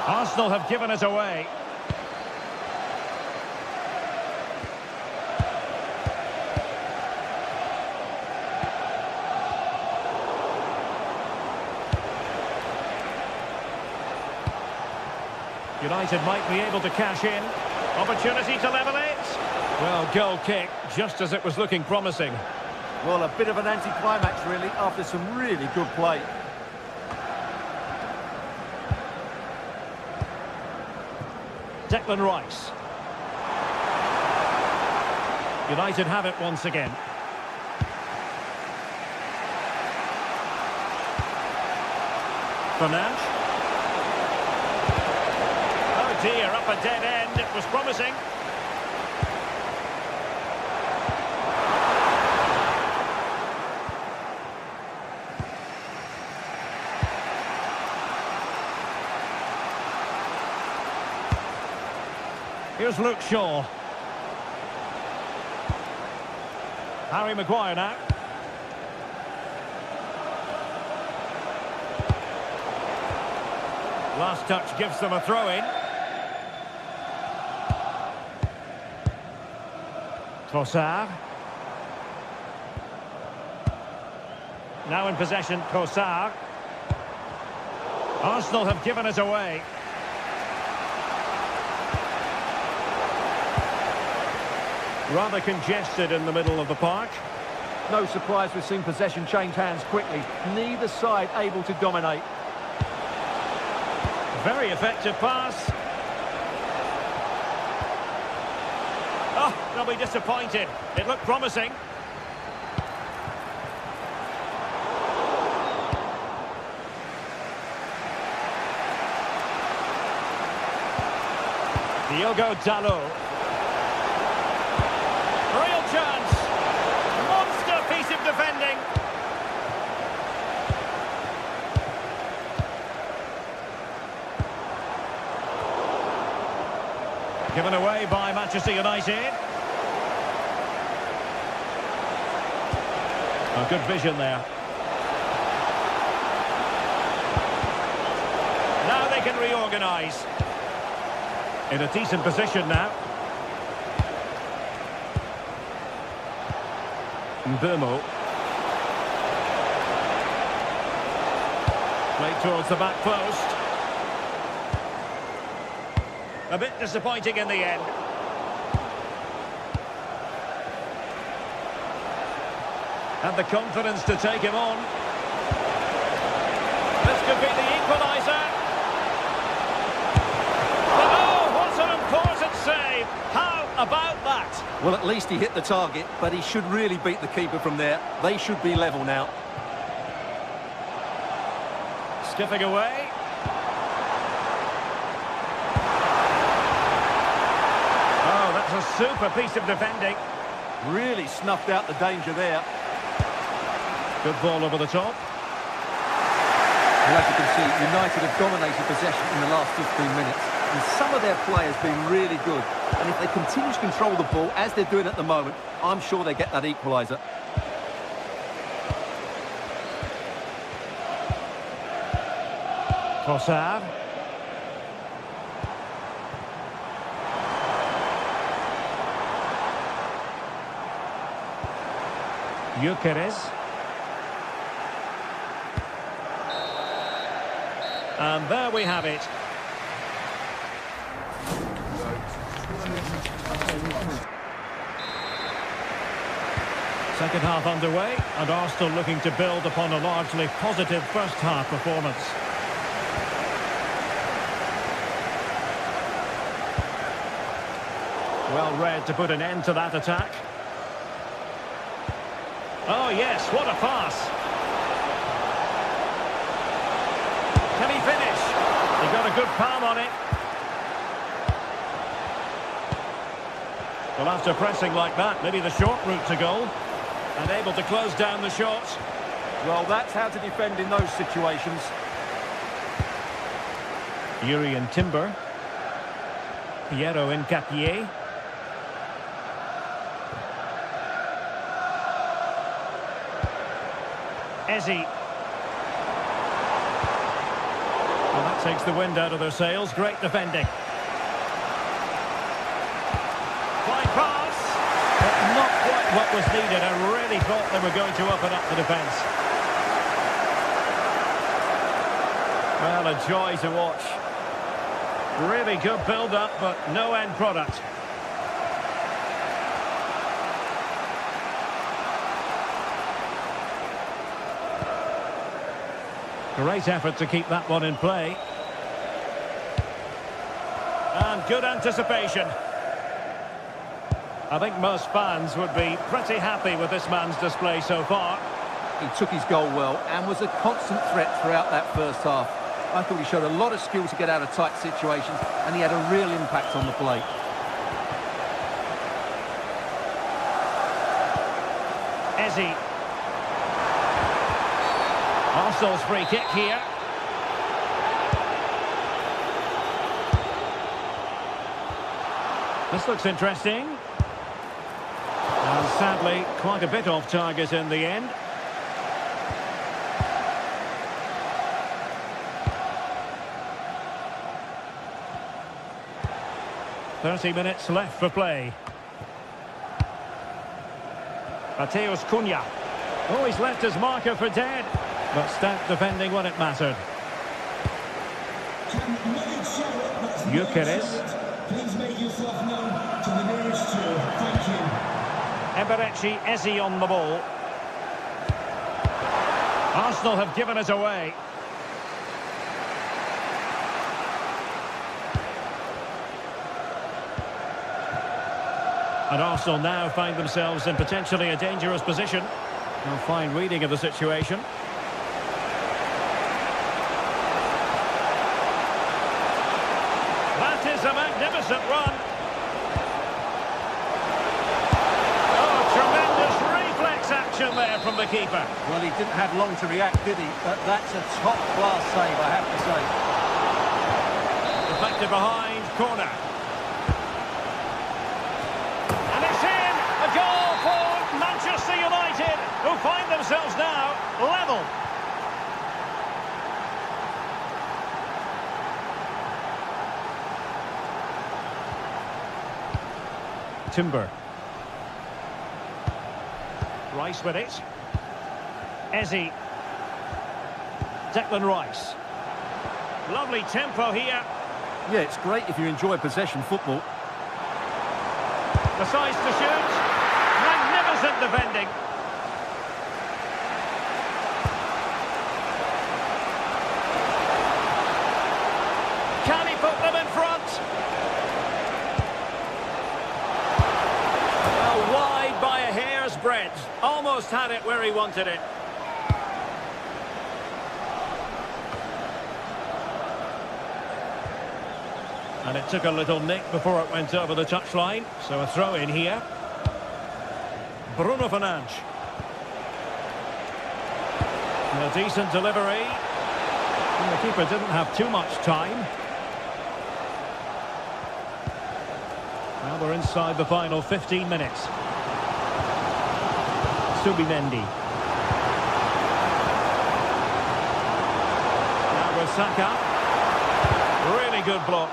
Arsenal have given it away. United might be able to cash in. Opportunity to level it. Well, goal kick, just as it was looking promising. Well, a bit of an anticlimax, really, after some really good play. Declan Rice. United have it once again. Fernandes. Oh dear, up a dead end. It was promising. Here's Luke Shaw. Harry Maguire now. Last touch gives them a throw-in. Trossard. Now in possession, Trossard. Arsenal have given it away. Rather congested in the middle of the park. No surprise we've seen possession change hands quickly. Neither side able to dominate. Very effective pass. Oh, they'll be disappointed. It looked promising. Diogo Dalot. Real chance. Monster piece of defending. Given away by Manchester United. Oh, good vision there. Now they can reorganise. In a decent position now. Mbeumo. Played towards the back post. A bit disappointing in the end. And the confidence to take him on. This could be the equaliser. But oh, what an important save. How about that? Well, at least he hit the target, but he should really beat the keeper from there. They should be level now. Skipping away. Oh, that's a super piece of defending. Really snuffed out the danger there. Good ball over the top. Well, as you can see, United have dominated possession in the last 15 minutes. And some of their players have been really good. And if they continue to control the ball, as they're doing at the moment, I'm sure they get that equaliser. Trossard. Gyökeres. And there we have it. Second half underway, and Arsenal looking to build upon a largely positive first half performance. Well read to put an end to that attack. Oh yes, what a pass. Can he finish? He got a good palm on it. Well, after pressing like that, maybe the short route to goal. And able to close down the shot. Well, that's how to defend in those situations. Urian Timber. Piero Hincapié. Eze. Well, that takes the wind out of their sails. Great defending. Fine pass. But not quite what was needed. I really thought they were going to open up the defence. Well, a joy to watch. Really good build-up, but no end product. Great effort to keep that one in play. And good anticipation. I think most fans would be pretty happy with this man's display so far. He took his goal well and was a constant threat throughout that first half. I thought he showed a lot of skill to get out of tight situations, and he had a real impact on the play. Eze. Arsenal's free kick here. This looks interesting. And sadly, quite a bit off target in the end. "30 minutes left for play." Mateus Cunha. Oh, he's left his marker for dead. But stout defending when it mattered. Gyökeres. Please make yourself known to the nearest two. Thank you. Eberechi Eze on the ball. Arsenal have given it away. And Arsenal now find themselves in potentially a dangerous position. A fine reading of the situation. That is a magnificent run. Oh, tremendous reflex action there from the keeper. Well, he didn't have long to react, did he? But that's a top-class save, I have to say. Deflected behind, corner. And it's in! A goal for Manchester United, who find themselves now level. Timber. Rice with it. Eze. Declan Rice. Lovely tempo here. Yeah, it's great if you enjoy possession football. Decides to shoot. Magnificent defending. Can he put them in front? Well, wide by a hair's breadth. Almost had it where he wanted it. And it took a little nick before it went over the touchline. So a throw in here. Bruno Fernandes. A decent delivery. And the keeper didn't have too much time. Now we're inside the final 15 minutes. Subimendi. Now with Saka. Really good block.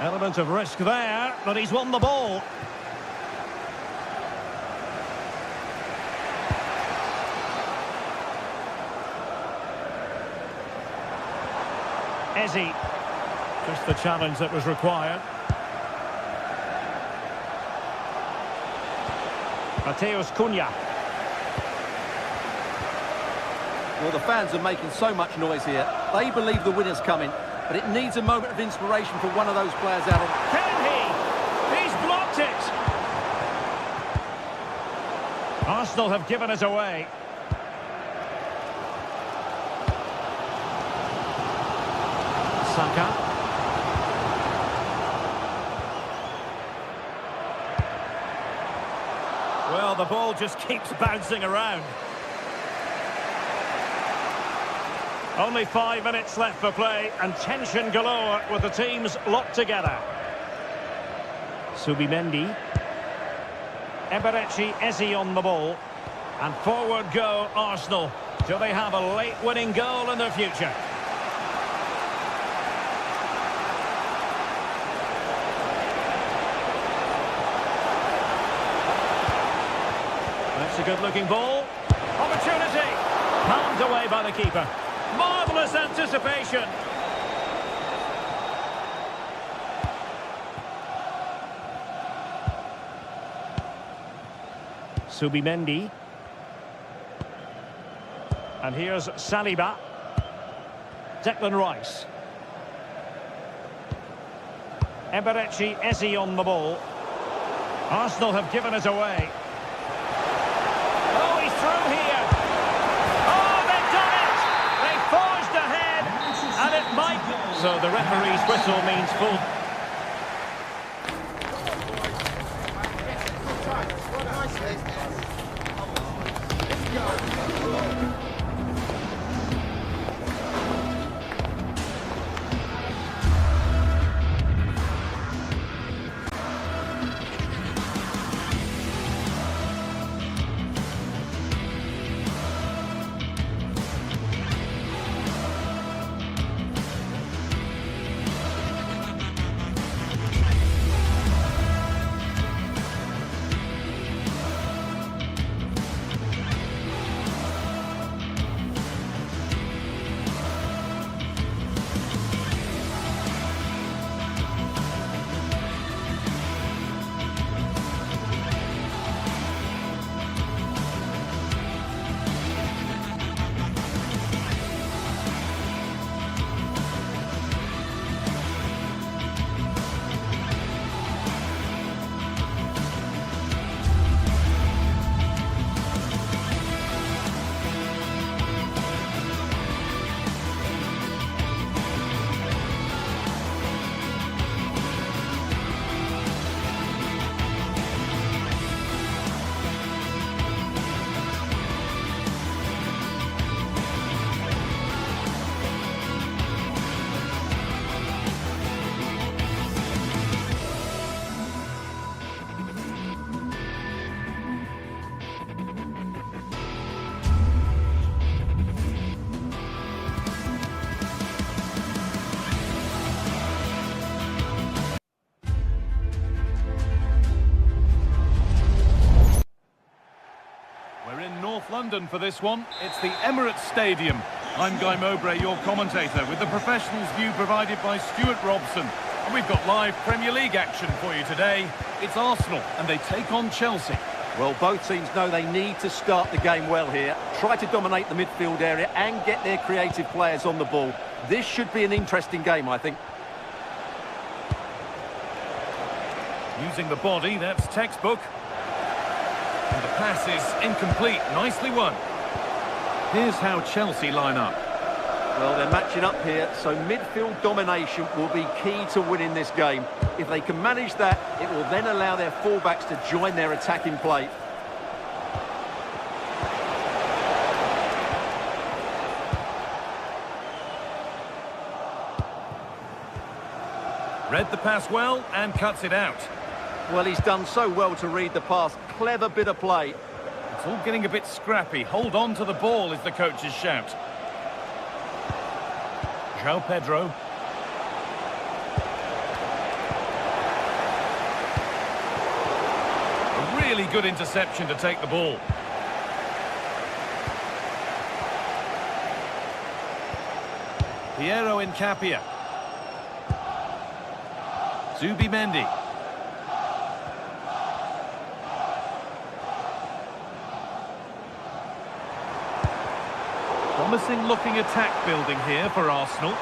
Element of risk there, but he's won the ball. Eze. Just the challenge that was required. Mateus Cunha. Well, the fans are making so much noise here. They believe the winner's coming, but it needs a moment of inspiration for one of those players out on... Can he? He's blocked it! Arsenal have given it away. Saka. Well, the ball just keeps bouncing around. Only 5 minutes left for play and tension galore with the teams locked together. Subimendi. Eberechi Eze on the ball. And forward go Arsenal. Do they have a late winning goal in their future? That's a good looking ball. Opportunity. Palmed away by the keeper. Marvellous anticipation. Subimendi. And here's Saliba. Declan Rice. Eberechi Eze on the ball. Arsenal have given it away. Oh, he's through here. Oh, they've done it! They forged ahead, and it might... So the referee's whistle means full... We're in North London for this one. It's the Emirates Stadium. I'm Guy Mowbray, your commentator, with the professionals' view provided by Stuart Robson. And we've got live Premier League action for you today. It's Arsenal, and they take on Chelsea. Well, both teams know they need to start the game well here. Try to dominate the midfield area and get their creative players on the ball. This should be an interesting game, I think. Using the body, that's textbook. And the pass is incomplete. Nicely won. Here's how Chelsea line up. Well, they're matching up here, so midfield domination will be key to winning this game. If they can manage that, it will then allow their fullbacks to join their attacking play. Read the pass well and cuts it out. Well, he's done so well to read the pass. Clever bit of play. It's all getting a bit scrappy. Hold on to the ball is the coach's shout. João Pedro. A really good interception to take the ball. Piero Incapia. Zubimendi. Promising looking attack building here for Arsenal.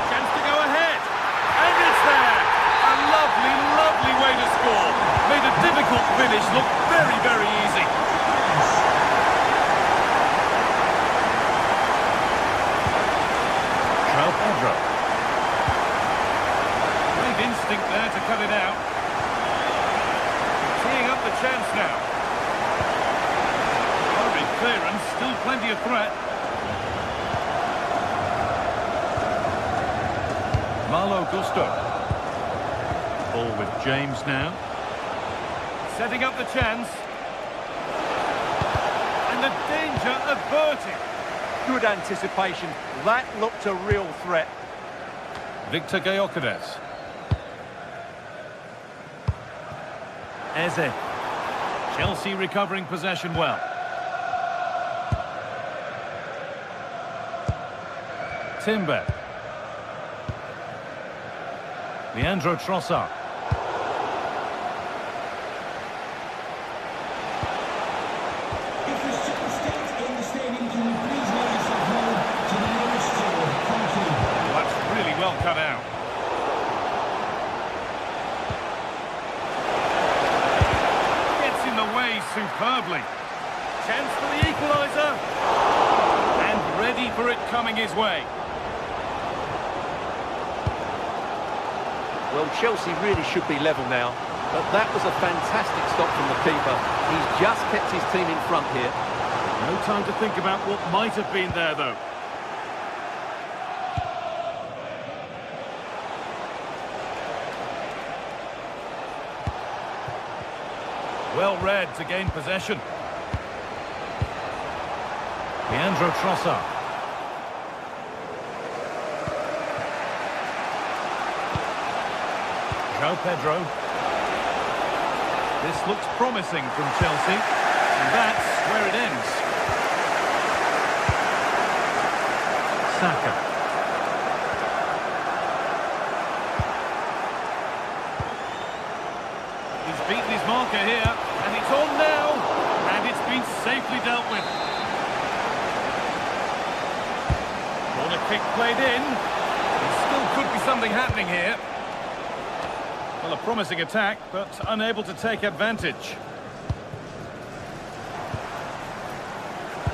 Chance to go ahead. And it's there. A lovely, lovely way to score. Made a difficult finish look very, very easy. João Pedro. Great instinct there to cut it out. Teeing up the chance now. Clearance, still plenty of threat. Malo Gusto. Ball with James now. Setting up the chance. And the danger averted. Good anticipation. That looked a real threat. Victor Gyökeres. Eze. Chelsea recovering possession well. Timber. Leandro Trossard. If there's still state in the stadium, can you please let yourself know to the nearest store? Thank you. That's really well cut out. Gets in the way superbly. Chance for the equaliser. And ready for it coming his way. Well, Chelsea really should be level now, but that was a fantastic stop from the keeper. He's just kept his team in front here. No time to think about what might have been there, though. Well read to gain possession. Leandro Trossard. João Pedro. This looks promising from Chelsea, and that's where it ends. Saka. He's beaten his marker here, and it's on now, and it's been safely dealt with. Corner kick played in. There still could be something happening here. Well, a promising attack, but unable to take advantage.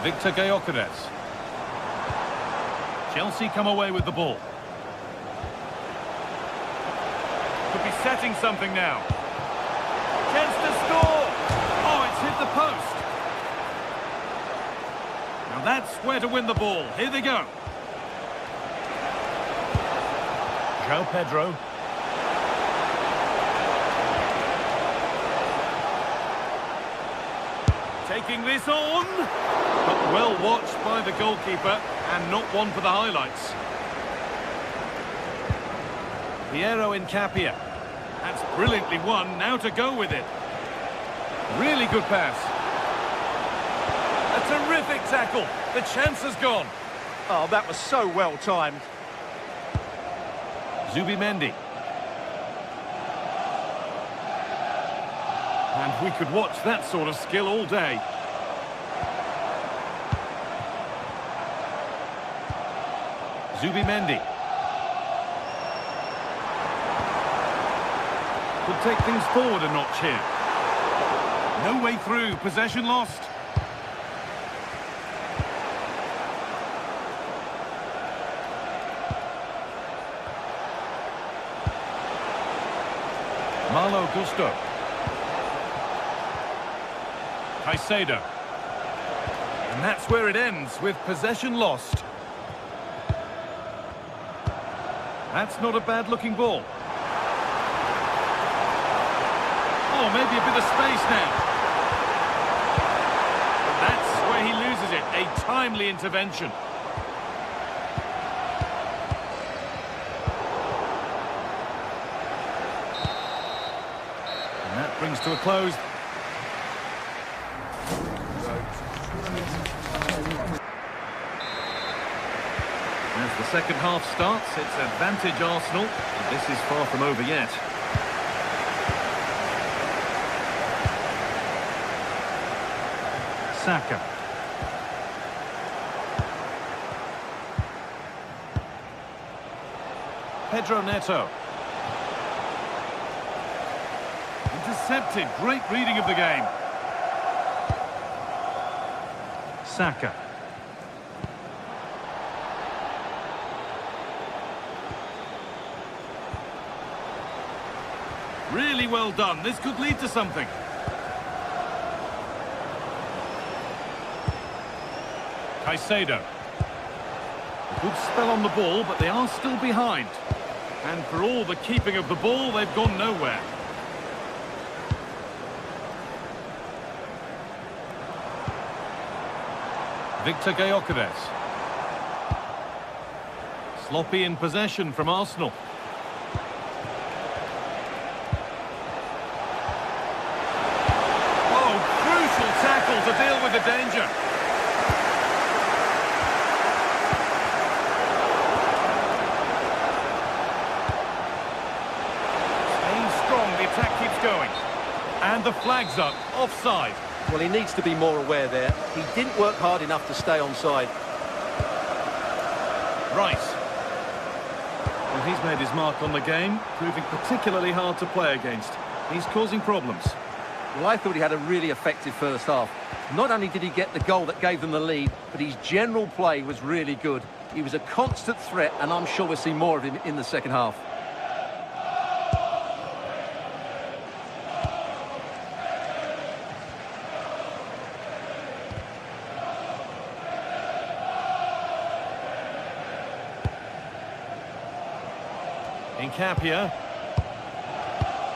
Victor Gyökeres. Chelsea come away with the ball. Could be setting something now. Chance to score! Oh, it's hit the post. Now that's where to win the ball. Here they go. João Pedro. Taking this on, but well watched by the goalkeeper, and not one for the highlights. Piero Incapia. That's brilliantly won, now to go with it. Really good pass. A Terrific tackle. The chance has gone. Oh, that was so well timed. Zubimendi. And we could watch that sort of skill all day. Zubimendi. Could take things forward a notch here. No way through. Possession lost. Malo Gusto. Caicedo. And that's where it ends, with possession lost. That's not a bad-looking ball. Oh, maybe a bit of space now. That's where he loses it. A timely intervention. And that brings to a close. As the second half starts, it's advantage Arsenal. But this is far from over yet. Saka. Pedro Neto. Intercepted. Great reading of the game. Saka. Really well done. This could lead to something. Caicedo. Good spell on the ball, but they are still behind. And for all the keeping of the ball, they've gone nowhere. Victor Gyökeres. Sloppy in possession from Arsenal. Oh, crucial tackle to deal with the danger. Staying strong, the attack keeps going. And the flag's up, offside. Well, he needs to be more aware there. He didn't work hard enough to stay onside. Rice. Well, he's made his mark on the game, proving particularly hard to play against. He's causing problems. Well, I thought he had a really effective first half. Not only did he get the goal that gave them the lead, but his general play was really good. He was a constant threat, and I'm sure we'll see more of him in the second half. Incapia.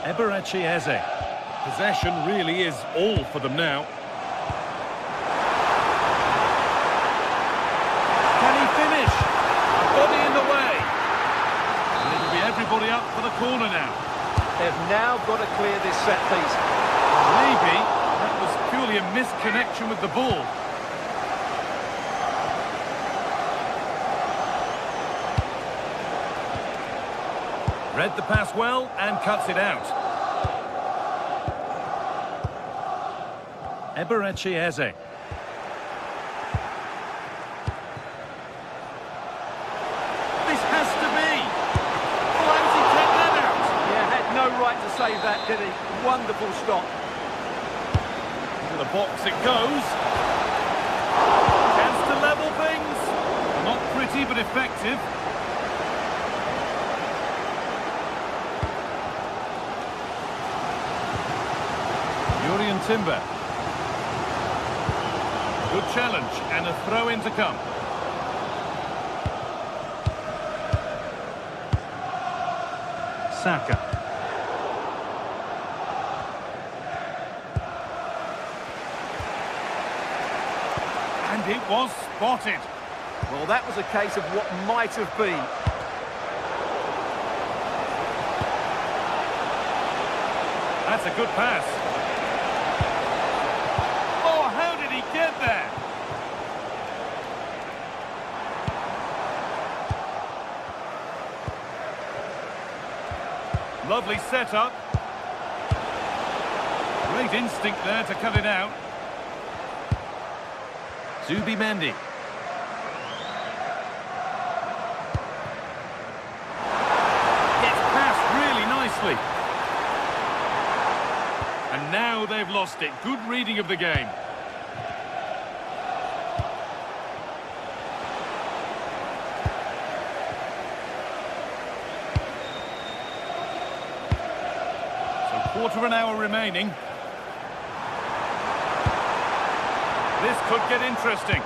Eberechi Eze. Possession really is all for them now. Can he finish? A body in the way. And it'll be everybody up for the corner now. They've now got to clear this set piece. Maybe that was purely a misconnection with the ball. Read the pass well and cuts it out. Eberechi Eze. This has to be. Oh, how does he take that out? Yeah, had no right to save that, did he? Wonderful stop. To the box it goes. Chance to level things. Not pretty, but effective. Timber. Good challenge and a throw-in to come. Saka. And it was spotted. Well, that was a case of what might have been. That's a good pass. Get there. Lovely setup. Great instinct there to cut it out. Zubimendi. Gets past really nicely. And now they've lost it. Good reading of the game. Quarter of an hour remaining. This could get interesting.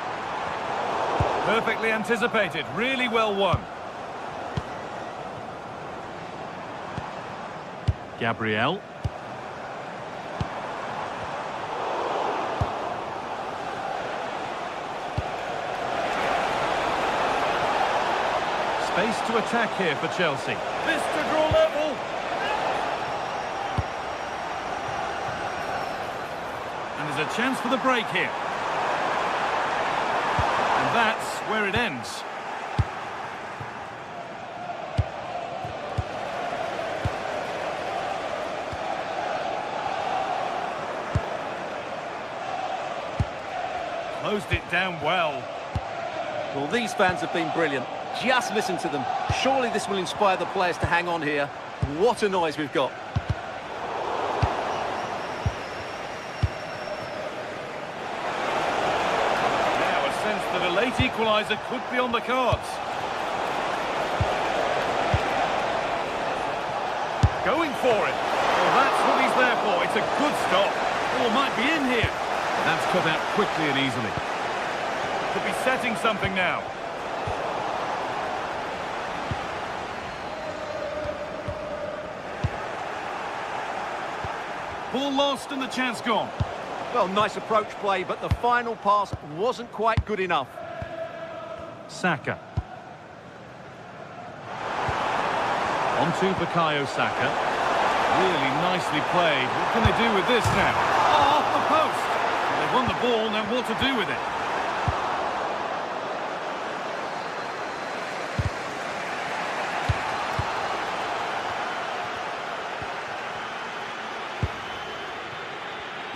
Perfectly anticipated. Really well won. Gabriel. Space to attack here for Chelsea. This to draw level. A chance for the break here. And that's where it ends. Closed it down well. Well, these fans have been brilliant. Just listen to them. Surely this will inspire the players to hang on here. What a noise we've got. That a late equaliser could be on the cards. Going for it. Well, that's what he's there for. It's a good stop. Ball might be in here. That's cut out quickly and easily. Could be setting something now. Ball lost and the chance gone. Well, nice approach play, but the final pass wasn't quite good enough. Saka. On to Bukayo Saka. Really nicely played. What can they do with this now? Oh, off the post. Well, they've won the ball, now what to do with it?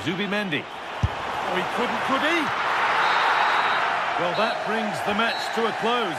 Zubimendi. Oh, he couldn't, could he? Well, that brings the match to a close.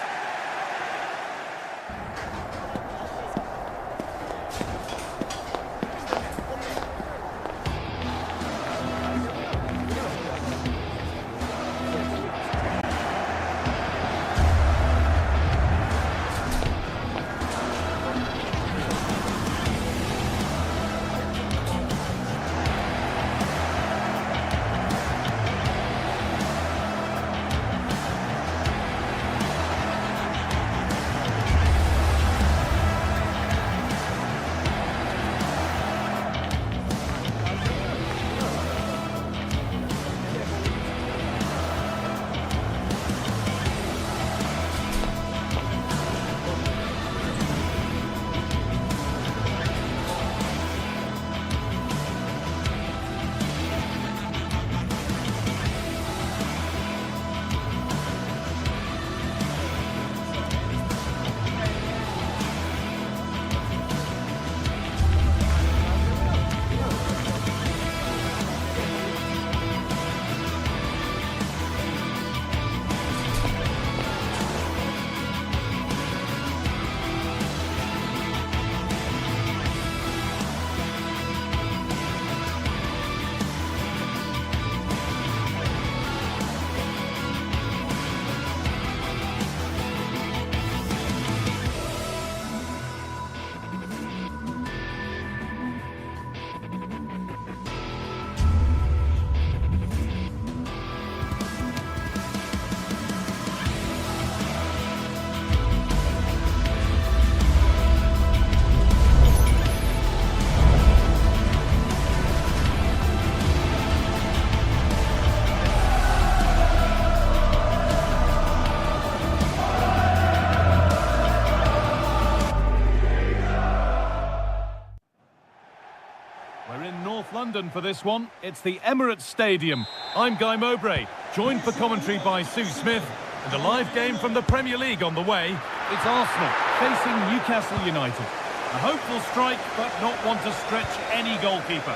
London for this one. It's the Emirates Stadium. I'm Guy Mowbray, joined for commentary by Sue Smith, and a live game from the Premier League on the way. It's Arsenal facing Newcastle United. A hopeful strike, but not one to stretch any goalkeeper.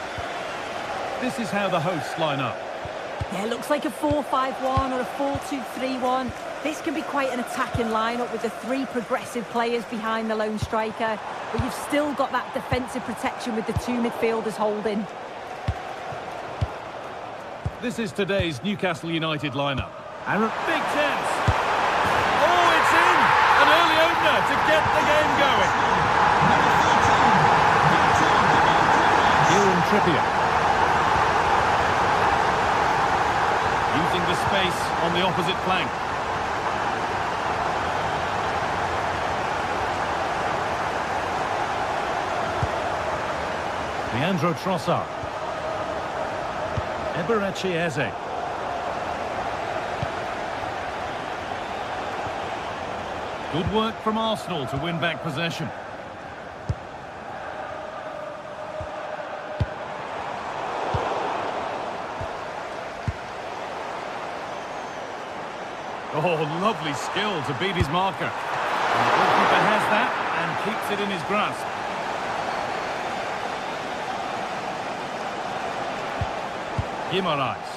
This is how the hosts line up. Yeah, it looks like a 4-5-1 or a 4-2-3-1. This can be quite an attacking lineup with the three progressive players behind the lone striker, but you've still got that defensive protection with the two midfielders holding. This is today's Newcastle United lineup. And a big chance. Oh, it's in! An early opener to get the game going. Kieran Trippier. Using the space on the opposite flank. Leandro Trossard. Eberechi Eze. Good work from Arsenal to win back possession. Oh, lovely skill to beat his marker. And the goalkeeper has that and keeps it in his grasp. Guimaraes.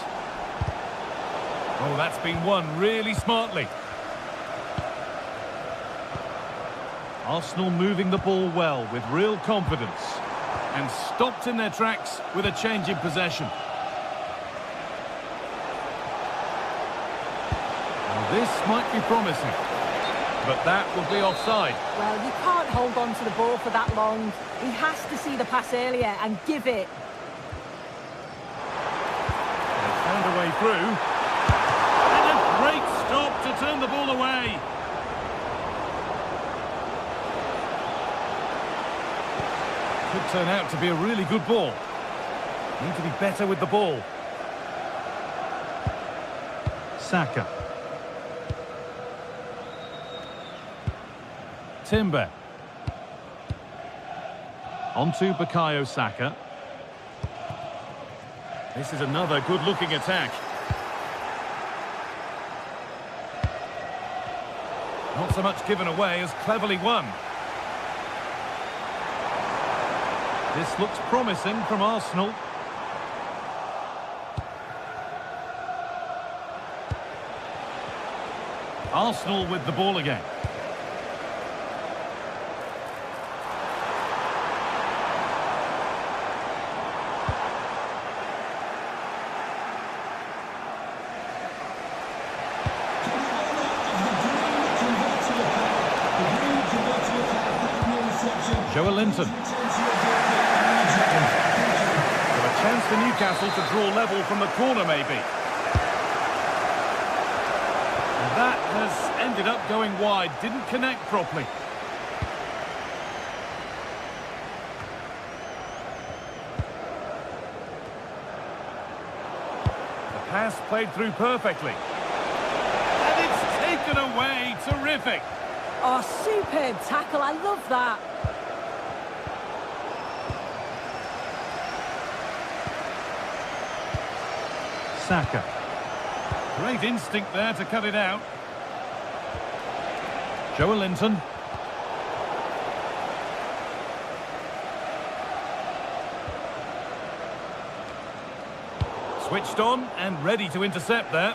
Oh, that's been won really smartly. Arsenal moving the ball well with real confidence. And stopped in their tracks with a change in possession. This might be promising, but that will be offside. Well, you can't hold on to the ball for that long. He has to see the pass earlier and give it. They found a way through. And a great stop to turn the ball away. Could turn out to be a really good ball. Need to be better with the ball. Saka. Timber. Onto Bukayo Saka. This is another good-looking attack. Not so much given away as cleverly won. This looks promising from Arsenal. Arsenal with the ball again. Joelinton. So a chance for Newcastle to draw level from the corner, maybe. And that has ended up going wide, didn't connect properly. The pass played through perfectly. And it's taken away, terrific. Oh, superb tackle, I love that. Saka. Great instinct there to cut it out. Joelinton. Switched on and ready to intercept there.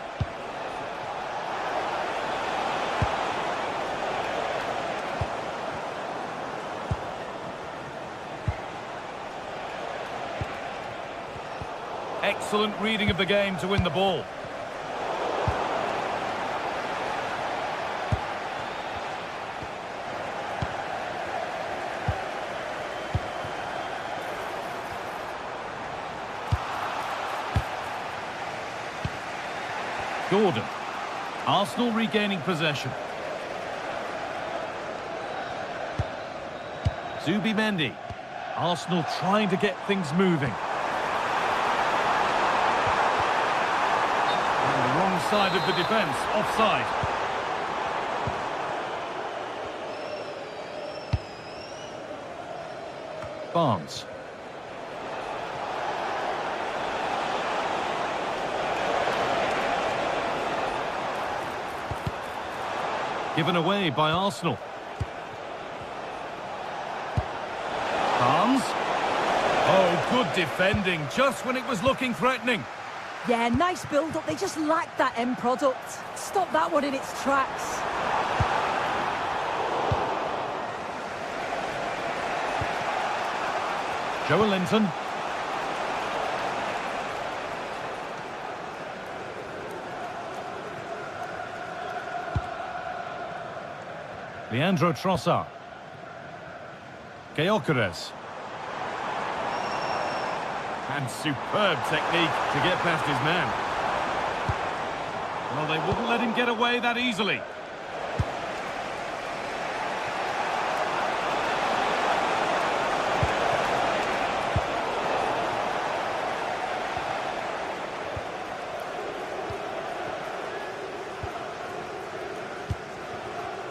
Excellent reading of the game to win the ball. Gordon. Arsenal regaining possession. Zubimendi. Arsenal trying to get things moving. Side of the defence, offside. Barnes. Given away by Arsenal. runs. Oh, good defending, just when it was looking threatening. Yeah, nice build-up. They just lacked that end product. Stop that one in its tracks. Joelinton. Leandro Trossard. Gyökeres. And superb technique to get past his man. Well, they wouldn't let him get away that easily.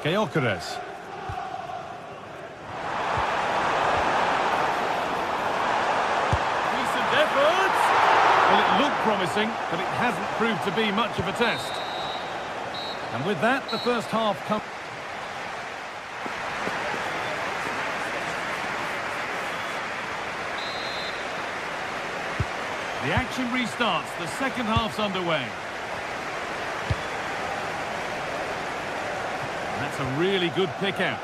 Gyökeres. Decent effort! Well, it looked promising, but it hasn't proved to be much of a test. And with that, the first half comes. The action restarts. The second half's underway. That's a really good pick out.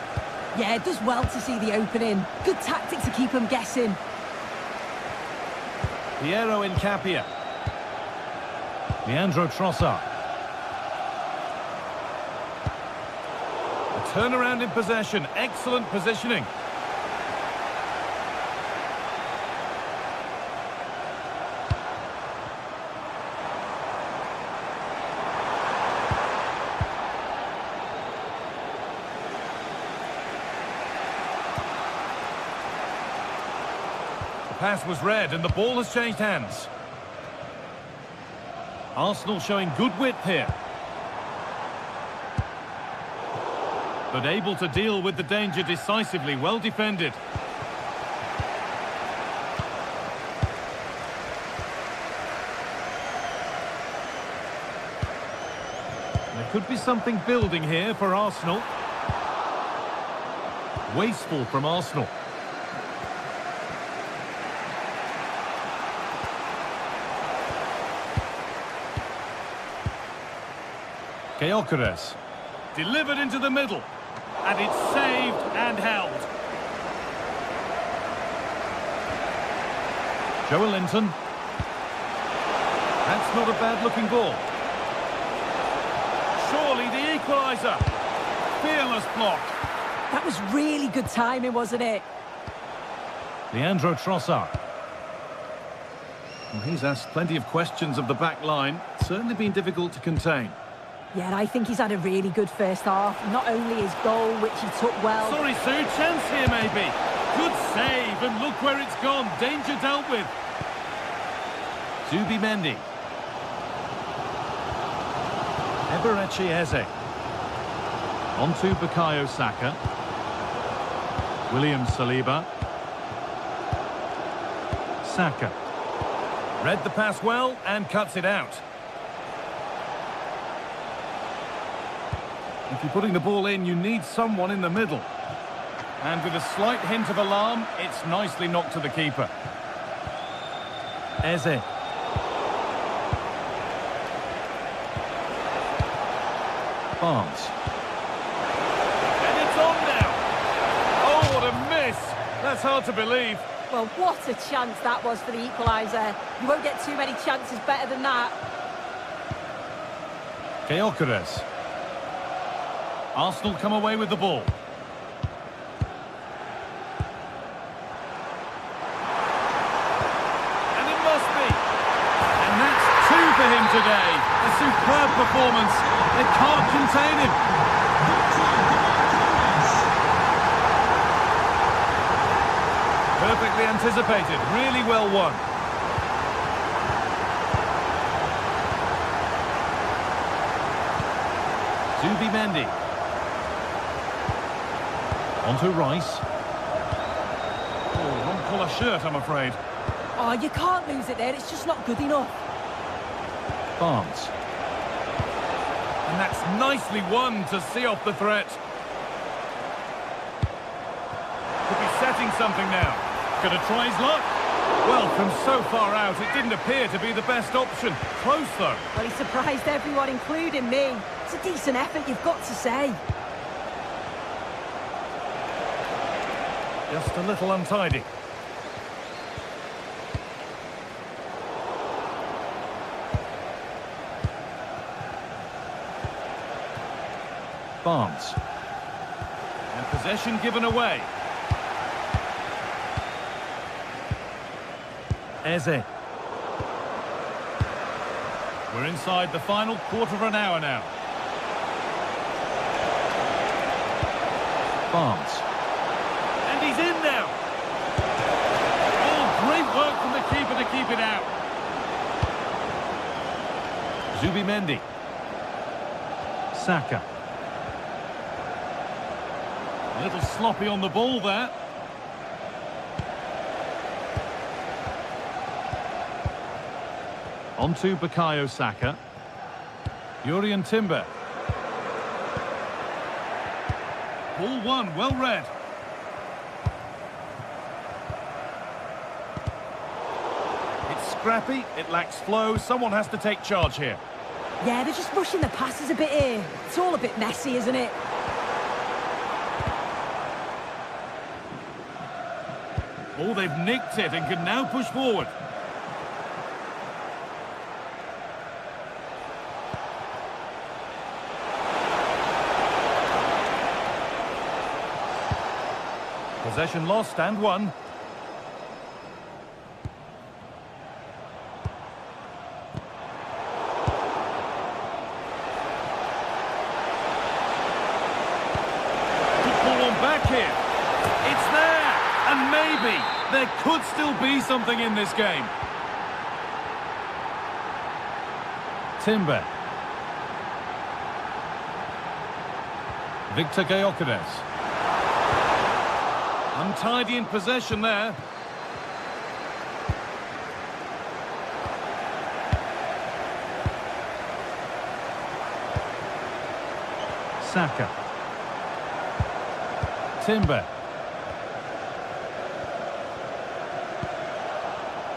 Yeah, it does well to see the opening. Good tactic to keep them guessing. Piero Incapia. Leandro Trossard. A turnaround in possession. Excellent positioning. Pass was read and the ball has changed hands. Arsenal showing good width here. But able to deal with the danger decisively, well defended. There could be something building here for Arsenal. Wasteful from Arsenal. Gyökeres. Delivered into the middle. And it's saved and held. Joelinton. That's not a bad-looking ball. Surely the equaliser. Fearless block. That was really good timing, wasn't it? Leandro Trossard. Well, he's asked plenty of questions of the back line. Certainly been difficult to contain. Yeah, I think he's had a really good first half. Not only his goal, which he took well. Sorry, Sue, chance here maybe. Good save, and look where it's gone. Danger dealt with. Zubimendi. Eberechi Eze. On to Bukayo Saka. William Saliba. Saka. Read the pass well and cuts it out. If you're putting the ball in, you need someone in the middle. And with a slight hint of alarm, it's nicely knocked to the keeper. Eze. Barnes. And it's on now. Oh, what a miss. That's hard to believe. Well, what a chance that was for the equaliser. You won't get too many chances better than that. Gyökeres. Arsenal come away with the ball. And it must be. And that's two for him today. A superb performance. They can't contain him. Perfectly anticipated. Really well won. Zubimendi. On to Rice. Oh, wrong colour shirt, I'm afraid. Oh, you can't lose it there. It's just not good enough. Barnes. And that's nicely won to see off the threat. Could be setting something now. going to try his luck. Well, from so far out, it didn't appear to be the best option. Close, though. Well, he surprised everyone, including me. It's a decent effort, you've got to say. Just a little untidy. Barnes. And possession given away. Eze. We're inside the final quarter of an hour now. Barnes. And he's in now. Oh, great work from the keeper to keep it out. Zubimendi. Saka. A little sloppy on the ball there. On to Bukayo Saka. Urian Timber. Ball one, well read. It's scrappy, it lacks flow. Someone has to take charge here. Yeah, they're just rushing the passes a bit here. It's all a bit messy, isn't it? Oh, they've nicked it and can now push forward. Possession lost and won. Good ball on back here. It's there, and maybe there could still be something in this game. Timber. Victor Gyökeres. Untidy in possession there. Saka. Timber.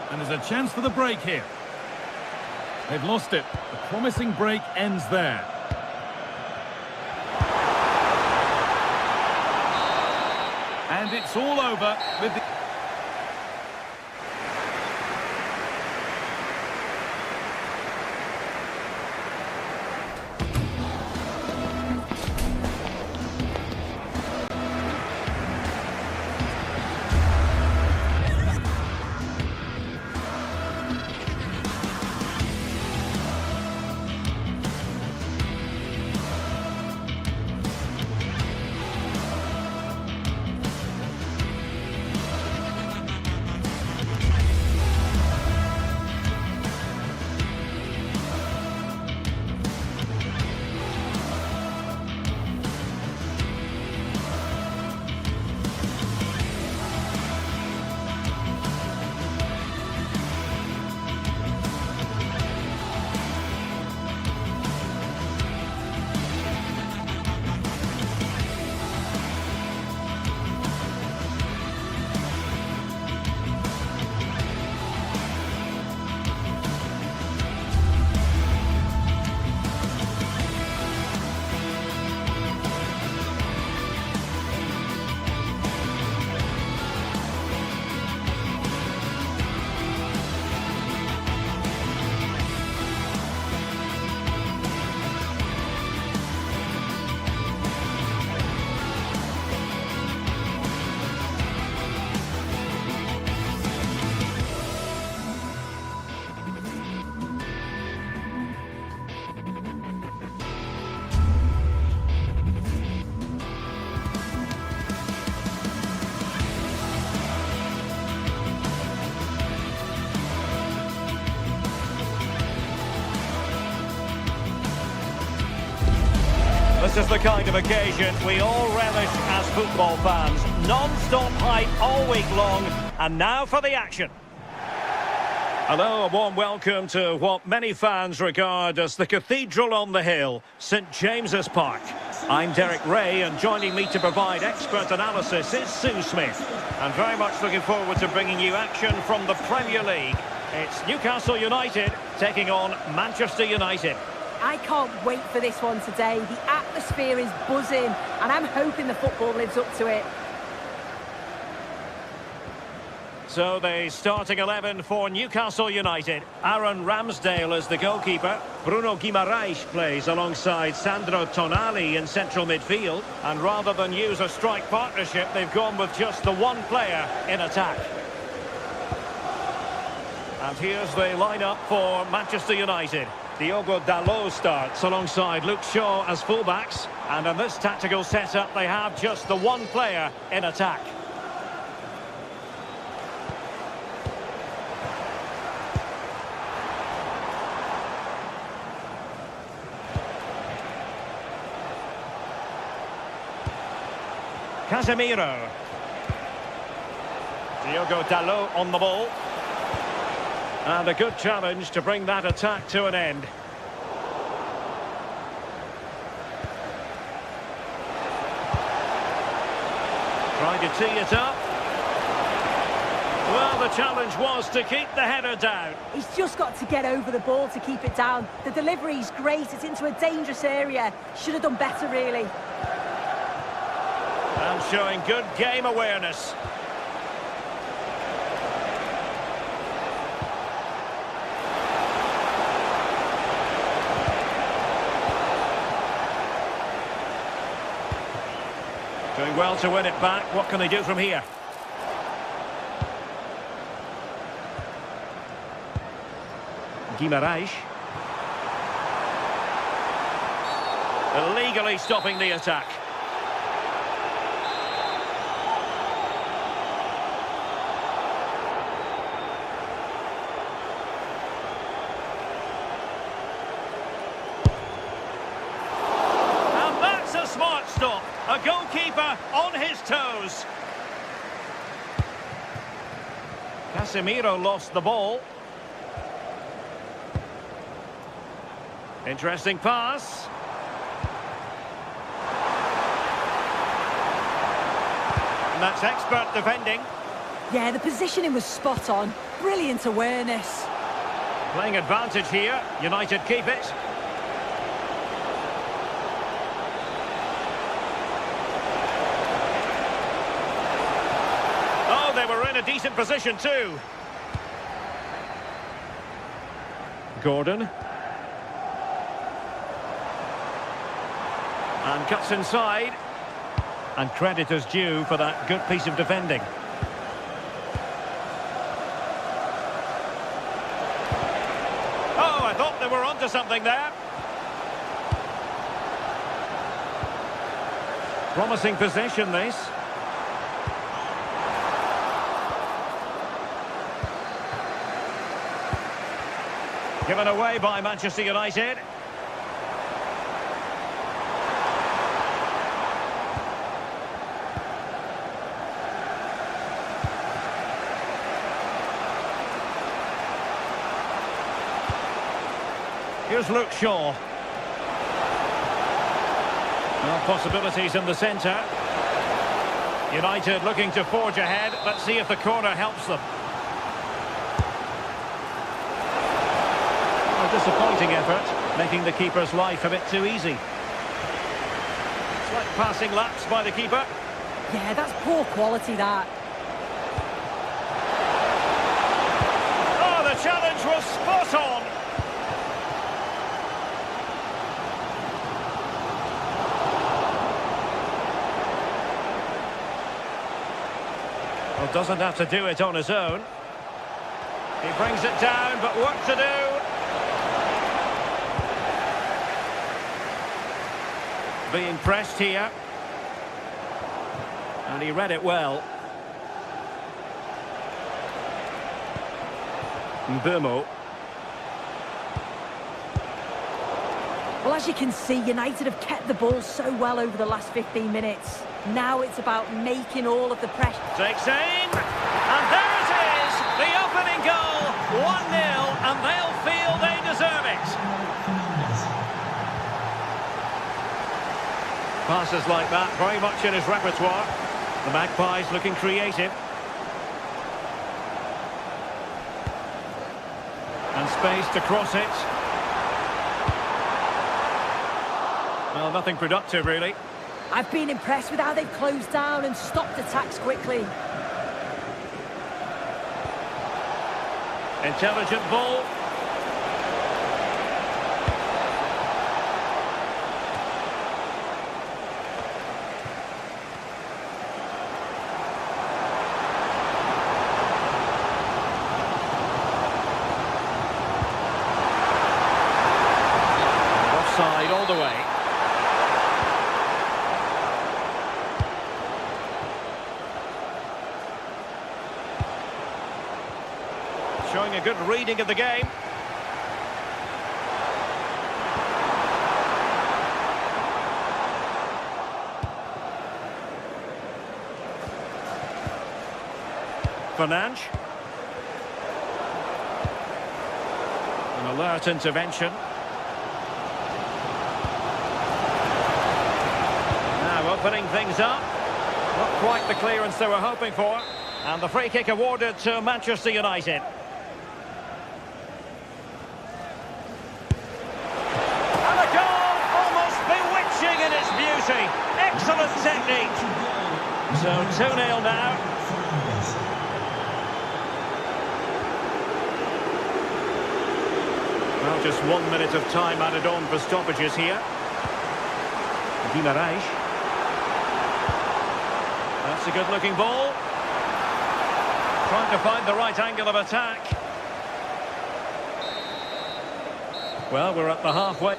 And there's a chance for the break here. They've lost it. The promising break ends there. And it's all over with the... This is the kind of occasion we all relish as football fans. Non-stop hype all week long, and now for the action. Hello, a warm welcome to what many fans regard as the cathedral on the hill, St James's Park. I'm Derek Ray, and joining me to provide expert analysis is Sue Smith. And very much looking forward to bringing you action from the Premier League. It's Newcastle United taking on Manchester United. I can't wait for this one today. The atmosphere is buzzing, and I'm hoping the football lives up to it. So the starting 11 for Newcastle United. Aaron Ramsdale is the goalkeeper. Bruno Guimaraes plays alongside Sandro Tonali in central midfield. And rather than use a strike partnership, they've gone with just the one player in attack. And here's the lineup for Manchester United. Diogo Dalot starts alongside Luke Shaw as fullbacks. And in this tactical setup, they have just the one player in attack. Casemiro. Diogo Dalot on the ball. And a good challenge to bring that attack to an end. Trying to tee it up. Well, the challenge was to keep the header down. He's just got to get over the ball to keep it down. The delivery's great. It's into a dangerous area. Should have done better, really. And showing good game awareness. Doing well to win it back. What can they do from here? Guimaraes. Illegally stopping the attack. Smart stop. A goalkeeper on his toes. Casemiro lost the ball. Interesting pass. And that's expert defending. Yeah, the positioning was spot on. Brilliant awareness. Playing advantage here. United keep it. They were in a decent position too. Gordon. And cuts inside. And credit is due for that good piece of defending. Oh, I thought they were onto something there. Promising possession, this. Given away by Manchester United. Here's Luke Shaw. Well, possibilities in the centre. United looking to forge ahead. Let's see if the corner helps them. Disappointing effort, making the keeper's life a bit too easy. Slight passing lapse by the keeper. Yeah, that's poor quality, that. Oh, the challenge was spot on. Well, doesn't have to do it on his own. He brings it down, but work to do. Being pressed here. And he read it well. Mbeumo. Well, as you can see, United have kept the ball so well over the last 15 minutes. Now it's about making all of the pressure. Takes aim. And there it is. The opening goal. 1-0. set. Passes like that, very much in his repertoire. The Magpies looking creative. And space to cross it. Well, nothing productive, really. I've been impressed with how they've closed down and stopped attacks quickly. Intelligent ball. Offside all the way. Showing a good reading of the game. Fernandes. An alert intervention. Now opening things up. Not quite the clearance they were hoping for. And the free kick awarded to Manchester United. And a goal, almost bewitching in its beauty. Excellent technique. So 2-0 now. Well, just 1 minute of time added on for stoppages here. Guimaraes. That's a good-looking ball. Trying to find the right angle of attack. Well, we're at the halfway.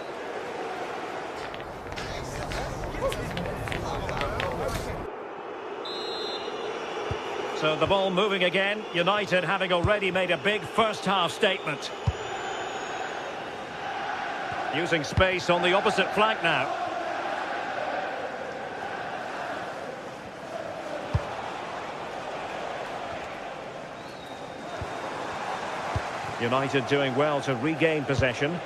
So the ball moving again. United having already made a big first-half statement. Using space on the opposite flank now. United doing well to regain possession.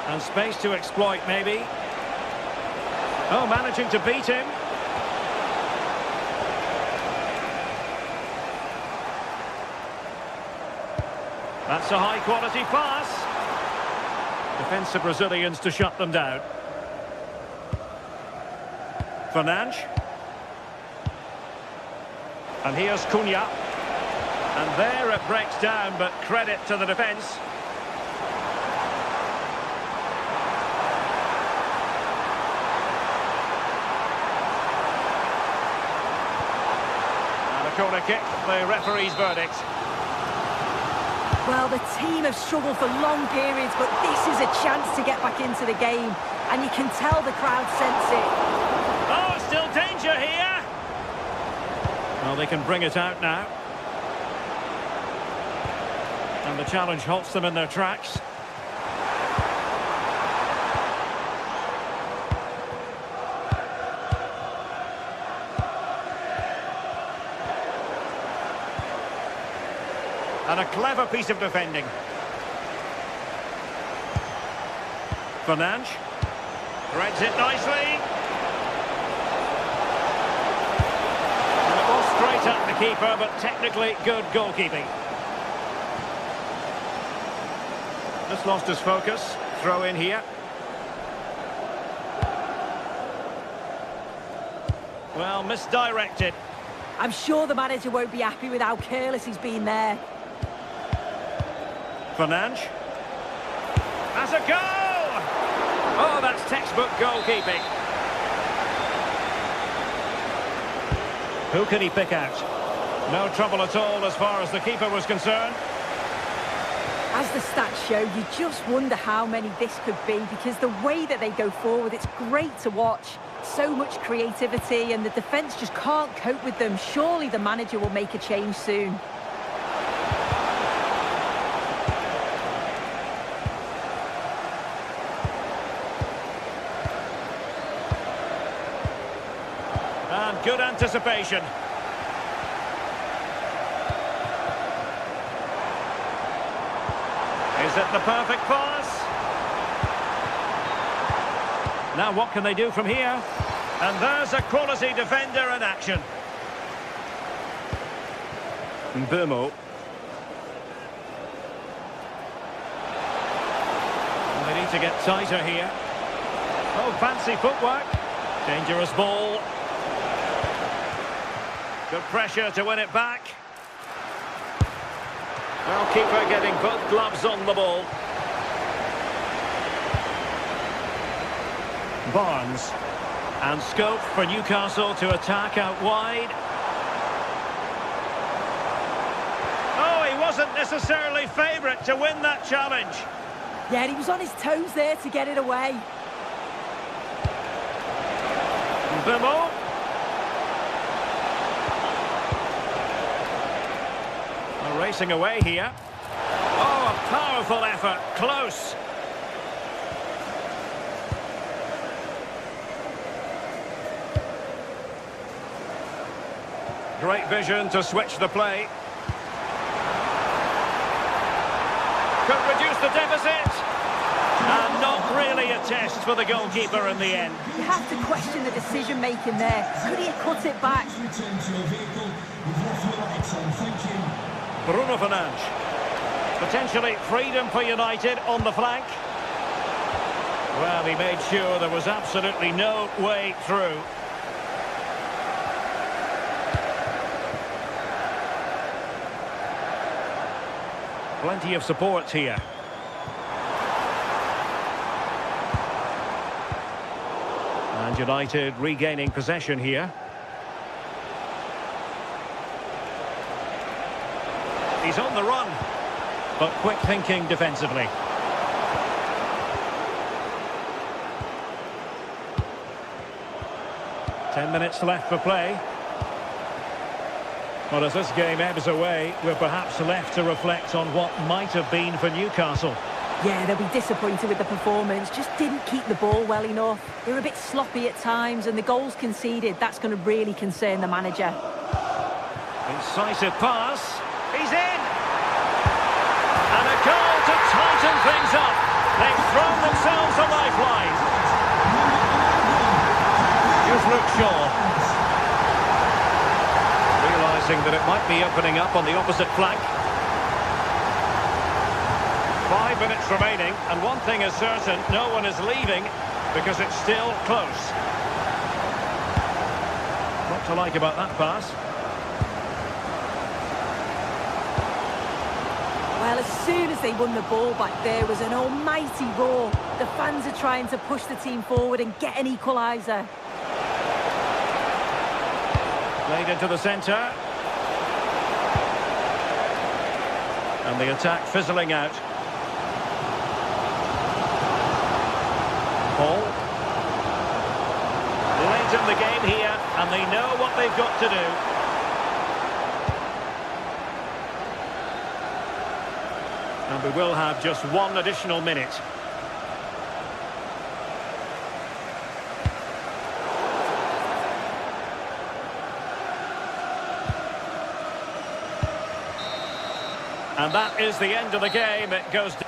And space to exploit, maybe. Oh, managing to beat him. That's a high-quality pass. Defensive Brazilians to shut them down. Fernandes. And here's Cunha. And there it breaks down, but credit to the defence. And a corner kick, the referee's verdict. Well, the team have struggled for long periods, but this is a chance to get back into the game. And you can tell the crowd sense it. Oh, still danger here. Well, they can bring it out now. And the challenge halts them in their tracks. And a clever piece of defending. Fernandes. Threads it nicely. And it was straight at the keeper, but technically good goalkeeping. Just lost his focus. Throw in here. Well, misdirected. I'm sure the manager won't be happy with how careless he's been there. Fernandes. That's a goal! Oh, that's textbook goalkeeping. Who can he pick out? No trouble at all as far as the keeper was concerned. As the stats show, you just wonder how many this could be, because the way that they go forward, it's great to watch. So much creativity, and the defence just can't cope with them. Surely the manager will make a change soon. And good anticipation. Is it the perfect pass? Now what can they do from here? And there's a quality defender in action. Mbumo. They need to get tighter here. Oh, fancy footwork. Dangerous ball. Good pressure to win it back. Well, keeper getting both gloves on the ball. Barnes. And scope for Newcastle to attack out wide. Oh, he wasn't necessarily favourite to win that challenge. Yeah, he was on his toes there to get it away. Bimo. Racing away here. Oh, a powerful effort. Close. Great vision to switch the play. Could reduce the deficit. And not really a test for the goalkeeper in the end. You have to question the decision-making there. Could he have cut it back? Return to your vehicle. You've left your lights on. Thank you. Bruno Fernandes. Potentially freedom for United on the flank. Well, he made sure there was absolutely no way through. Plenty of support here. And United regaining possession here. He's on the run, but quick thinking defensively. Ten minutes left for play. Well, as this game ebbs away, we're perhaps left to reflect on what might have been for Newcastle. Yeah, they'll be disappointed with the performance. Just didn't keep the ball well enough. They were a bit sloppy at times, and the goals conceded, that's going to really concern the manager. Incisive pass. He's in! And a goal to tighten things up. They've thrown themselves a lifeline. Here's Luke Shaw. Realising that it might be opening up on the opposite flank. 5 minutes remaining, and one thing is certain, no one is leaving because it's still close. What to like about that pass? Well, as soon as they won the ball back, there was an almighty roar. The fans are trying to push the team forward and get an equaliser. Played into the centre. And the attack fizzling out. Paul. Late in the game here, and they know what they've got to do. And we will have just one additional minute. And that is the end of the game. It goes to...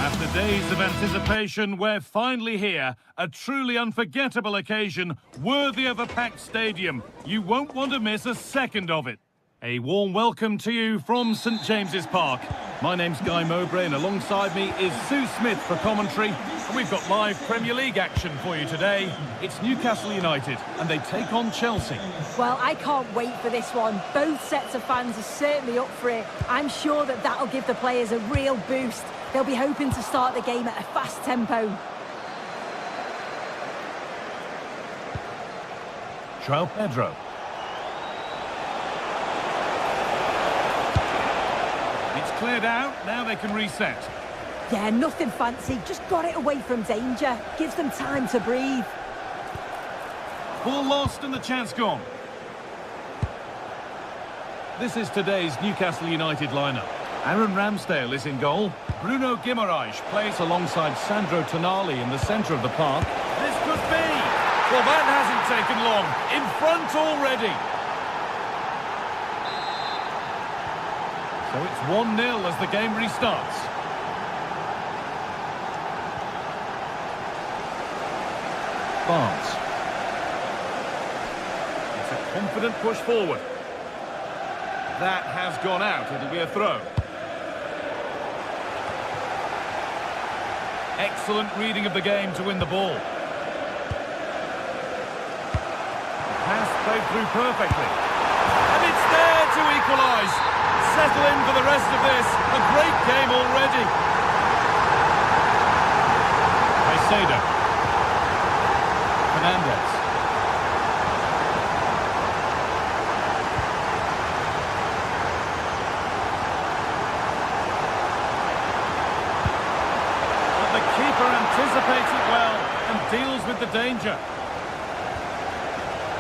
After days of anticipation, we're finally here. A truly unforgettable occasion, worthy of a packed stadium. You won't want to miss a second of it. A warm welcome to you from St James's Park. My name's Guy Mowbray, and alongside me is Sue Smith for commentary. And we've got live Premier League action for you today. It's Newcastle United, and they take on Chelsea. Well, I can't wait for this one. Both sets of fans are certainly up for it. I'm sure that that'll give the players a real boost. They'll be hoping to start the game at a fast tempo. João Pedro. It's cleared out, now they can reset. Yeah, nothing fancy, just got it away from danger. Gives them time to breathe. Ball lost and the chance gone. This is today's Newcastle United lineup. Aaron Ramsdale is in goal. Bruno Guimaraes plays alongside Sandro Tonali in the centre of the park. This could be! Well, that hasn't taken long. In front already. So it's 1-0 as the game restarts. Barnes. It's a confident push forward. That has gone out. It'll be a throw. Excellent reading of the game to win the ball. Pass played through perfectly. And it's there to equalise. Settle in for the rest of this. A great game already. Caicedo. Fernandes. But the keeper anticipates it well and deals with the danger.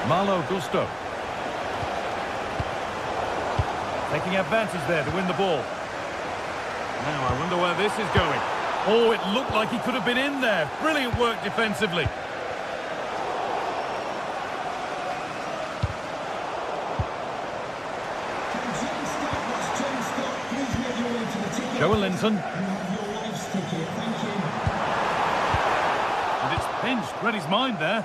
Malo Gusto. Taking advantage there to win the ball. Now I wonder where this is going. Oh, it looked like he could have been in there. Brilliant work defensively. Joe Linton. And it's pinched. Read his mind there.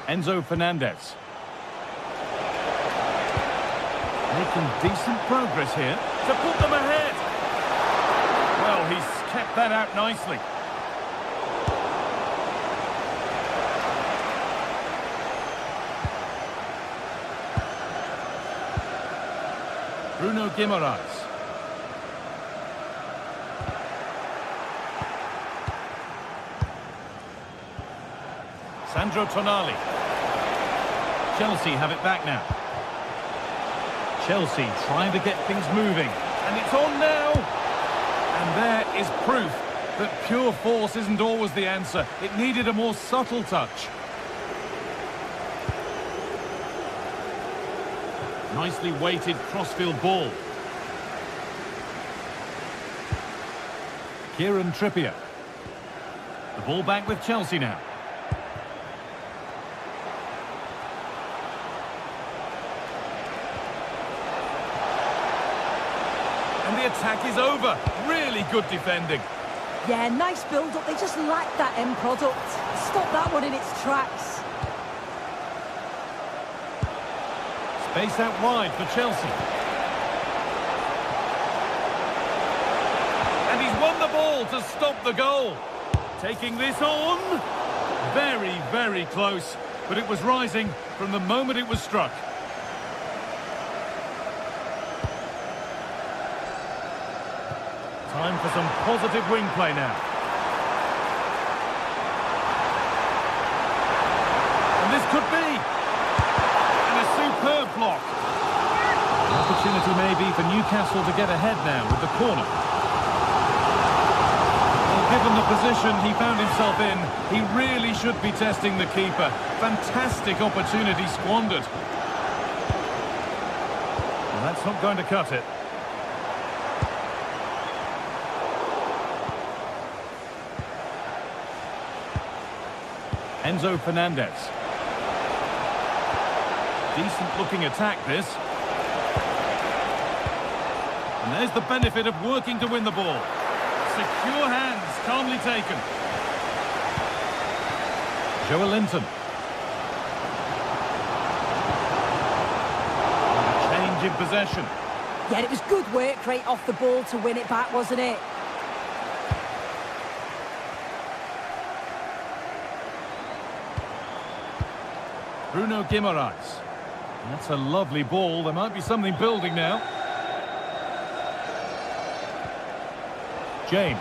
Enzo Fernandez. Making decent progress here to put them ahead. Well, he's kept that out nicely. Bruno Guimaraes. Sandro Tonali. Chelsea have it back now. Chelsea trying to get things moving. And it's on now. And there is proof that pure force isn't always the answer. It needed a more subtle touch. Nicely weighted crossfield ball. Kieran Trippier. The ball back with Chelsea now. And the attack is over. Really good defending. Yeah, nice build-up. They just lacked that end product. Stop that one in its tracks. Space out wide for Chelsea. And he's won the ball to stop the goal. Taking this on. Very, very close. But it was rising from the moment it was struck. Time for some positive wing play now. And this could be. And a superb block. An opportunity maybe for Newcastle to get ahead now with the corner. Well, given the position he found himself in, he really should be testing the keeper. Fantastic opportunity squandered. Well, that's not going to cut it. Enzo Fernandez. Decent looking attack this. And there's the benefit of working to win the ball. Secure hands, calmly taken. Joelinton. Change in possession. Yeah, it was good work rate off the ball to win it back, wasn't it? Bruno Guimaraes. That's a lovely ball. There might be something building now. James.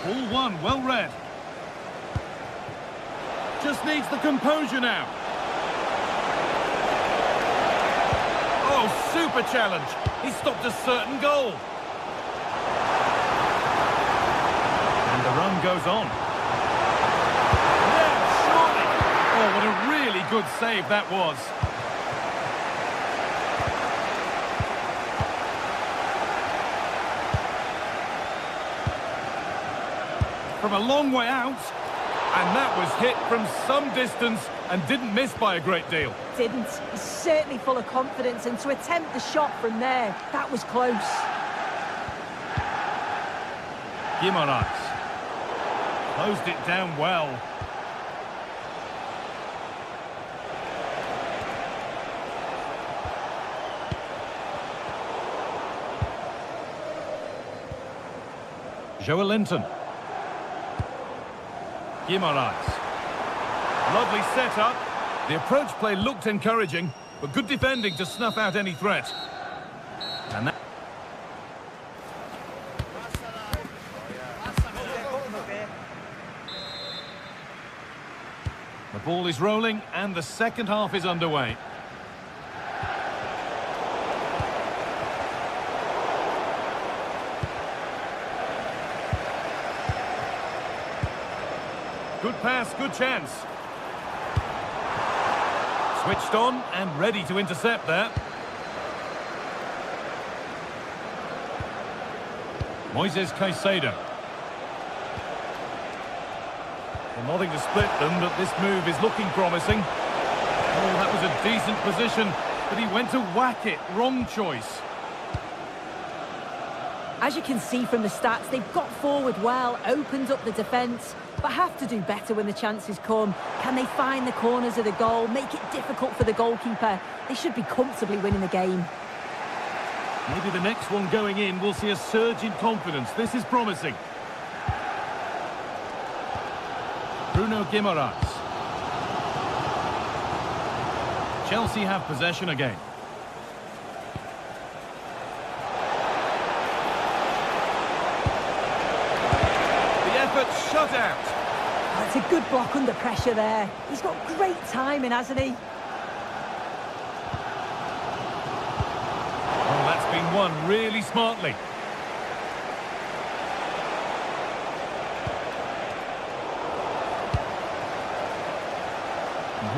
Ball one, well read. Just needs the composure now. Oh, super challenge. He stopped a certain goal. And the run goes on. Yeah, surely. Oh, what a really good save that was. From a long way out. And that was hit from some distance and didn't miss by a great deal. Didn't. He's certainly full of confidence, and to attempt the shot from there, that was close. Guimaraes. Closed it down well. Joelinton. Guimaraes. Lovely setup. The approach play looked encouraging, but good defending to snuff out any threat. And that... The ball is rolling and the second half is underway. Good pass, good chance. Switched on and ready to intercept there. Moises Caicedo. Well, nothing to split them, but this move is looking promising. Oh, that was a decent position, but he went to whack it. Wrong choice. As you can see from the stats, they've got forward well, opened up the defence, but have to do better when the chances come. Can they find the corners of the goal, make it difficult for the goalkeeper? They should be comfortably winning the game. Maybe the next one going in will see a surge in confidence. This is promising. Bruno Guimaraes. Chelsea have possession again. The effort shut out. That's a good block under pressure there. He's got great timing, hasn't he? Oh, that's been won really smartly.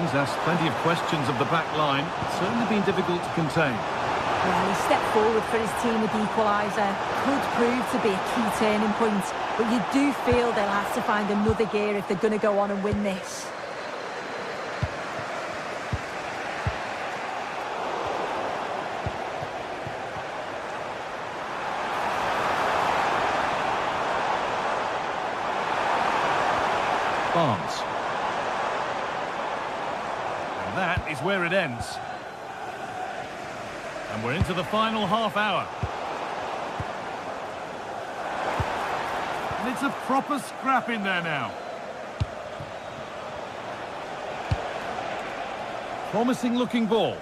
He's asked plenty of questions of the back line. It's certainly been difficult to contain. Well, he stepped forward for his team with the equaliser. Could prove to be a key turning point. But you do feel they'll have to find another gear if they're going to go on and win this. Barnes. And that is where it ends. And we're into the final half hour. And it's a proper scrap in there now. Promising looking ball.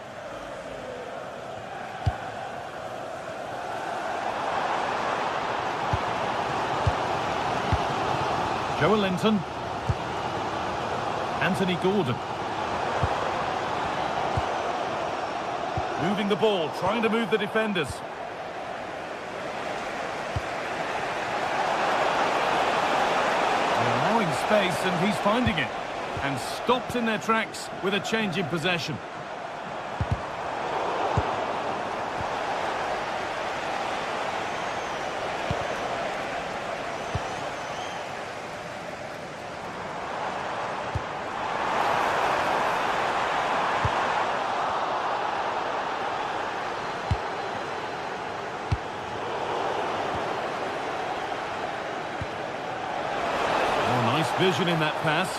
Joelinton. Anthony Gordon. Moving the ball, trying to move the defenders. They're allowing space and he's finding it. And stopped in their tracks with a change in possession. vision in that pass.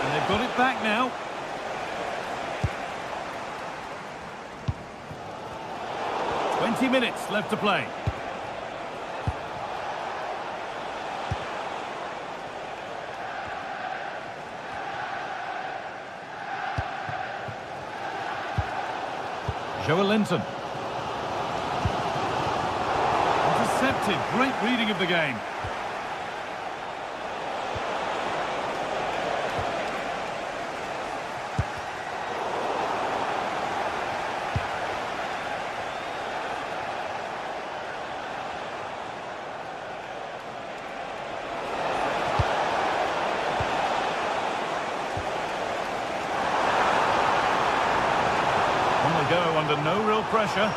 And they've got it back now. "20 minutes left to play. Joe Linton. Intercepted. Great reading of the game. Go under no real pressure.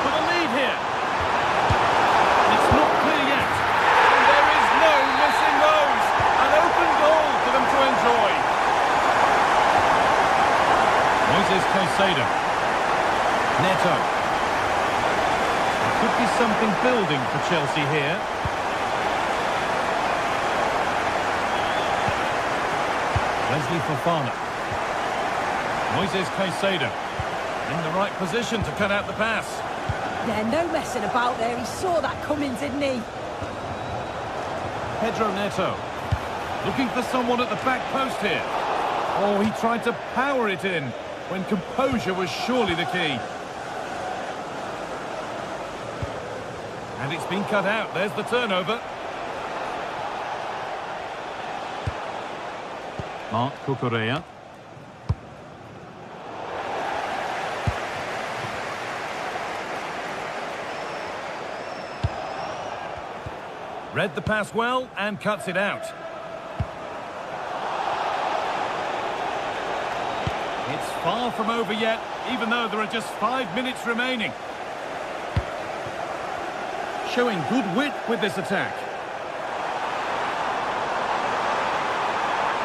For the lead here. It's not clear yet. And there is no missing those. An open goal for them to enjoy. Moises Caicedo. Neto. There could be something building for Chelsea here. Wesley Fofana. Moises Caicedo in the right position to cut out the pass. Yeah, no messing about there. He saw that coming, didn't he? Pedro Neto looking for someone at the back post here. Oh, he tried to power it in when composure was surely the key. And it's been cut out. There's the turnover. Marc Cucurella. Read the pass well and cuts it out. It's far from over yet, even though there are just 5 minutes remaining. Showing good wit with this attack.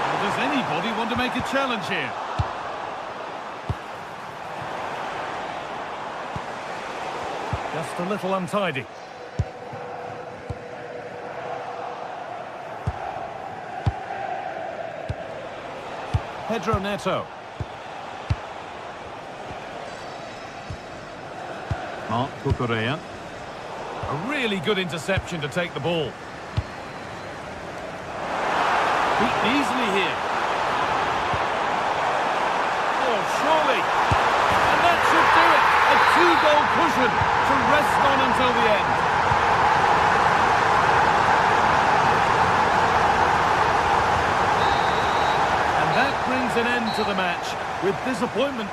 Well, does anybody want to make a challenge here? Just a little untidy. Pedro Neto. Marc Cucurella. A really good interception to take the ball. Beat easily here. Oh, surely. And that should do it. A 2-goal cushion to rest on until the end. Brings an end to the match with disappointment.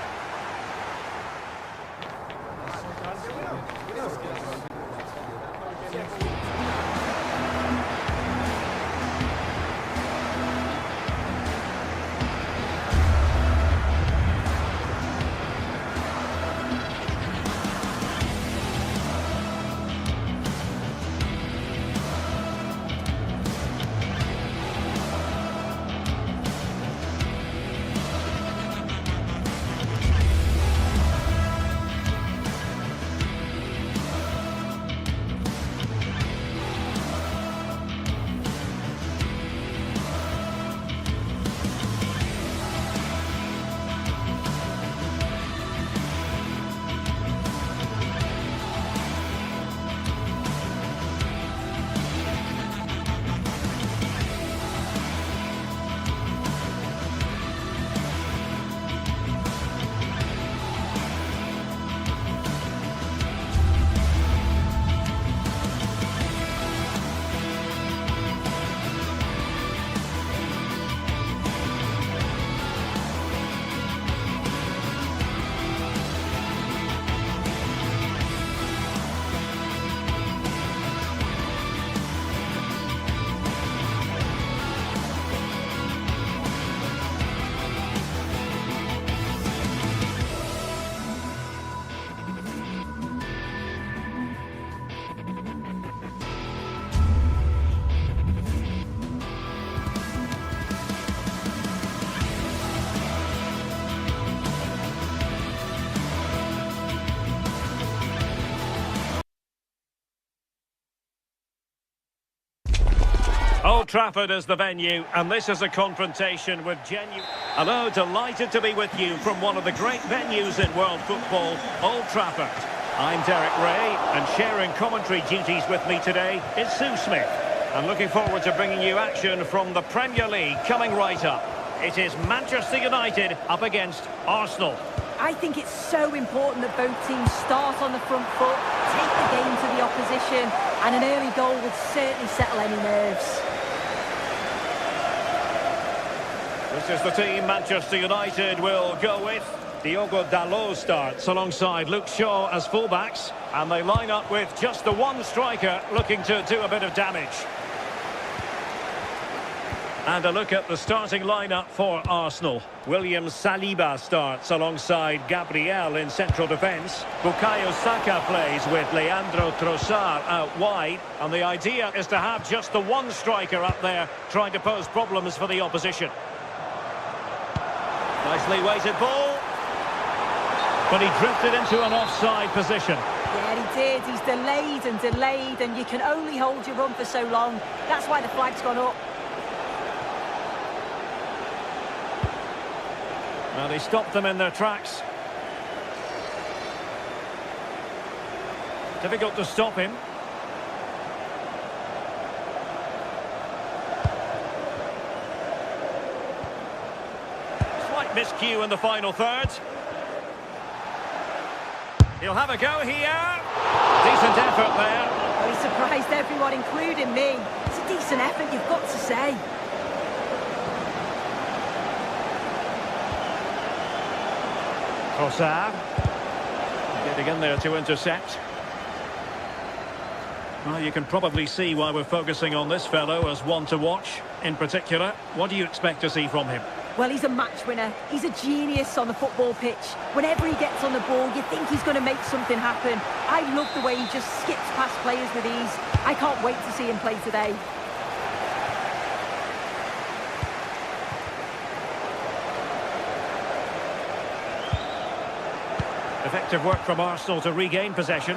Old Trafford is the venue, and this is a confrontation with genuine... Hello, delighted to be with you from one of the great venues in world football, Old Trafford. I'm Derek Ray, and sharing commentary duties with me today is Sue Smith. I'm looking forward to bringing you action from the Premier League coming right up. It is Manchester United up against Arsenal. I think it's so important that both teams start on the front foot, take the game to the opposition, and an early goal would certainly settle any nerves. This is the team Manchester United will go with. Diogo Dalot starts alongside Luke Shaw as fullbacks, and they line up with just the one striker looking to do a bit of damage. And a look at the starting lineup for Arsenal. William Saliba starts alongside Gabriel in central defence. Bukayo Saka plays with Leandro Trossard out wide. And the idea is to have just the one striker up there trying to pose problems for the opposition. Nicely weighted ball. But he drifted into an offside position. Yeah, he did. He's delayed, and you can only hold your run for so long. That's why the flag's gone up. Well, he stopped them in their tracks. Difficult to stop him. Slight miscue in the final third. He'll have a go here. Decent effort there. Well, he surprised everyone, including me. It's a decent effort, you've got to say. Trossard getting in there to intercept. Well, you can probably see why we're focusing on this fellow as one to watch. In particular, what do you expect to see from him? Well, he's a match winner. He's a genius on the football pitch. Whenever he gets on the ball, you think he's going to make something happen. I love the way he just skips past players with ease. I can't wait to see him play today. Effective work from Arsenal to regain possession.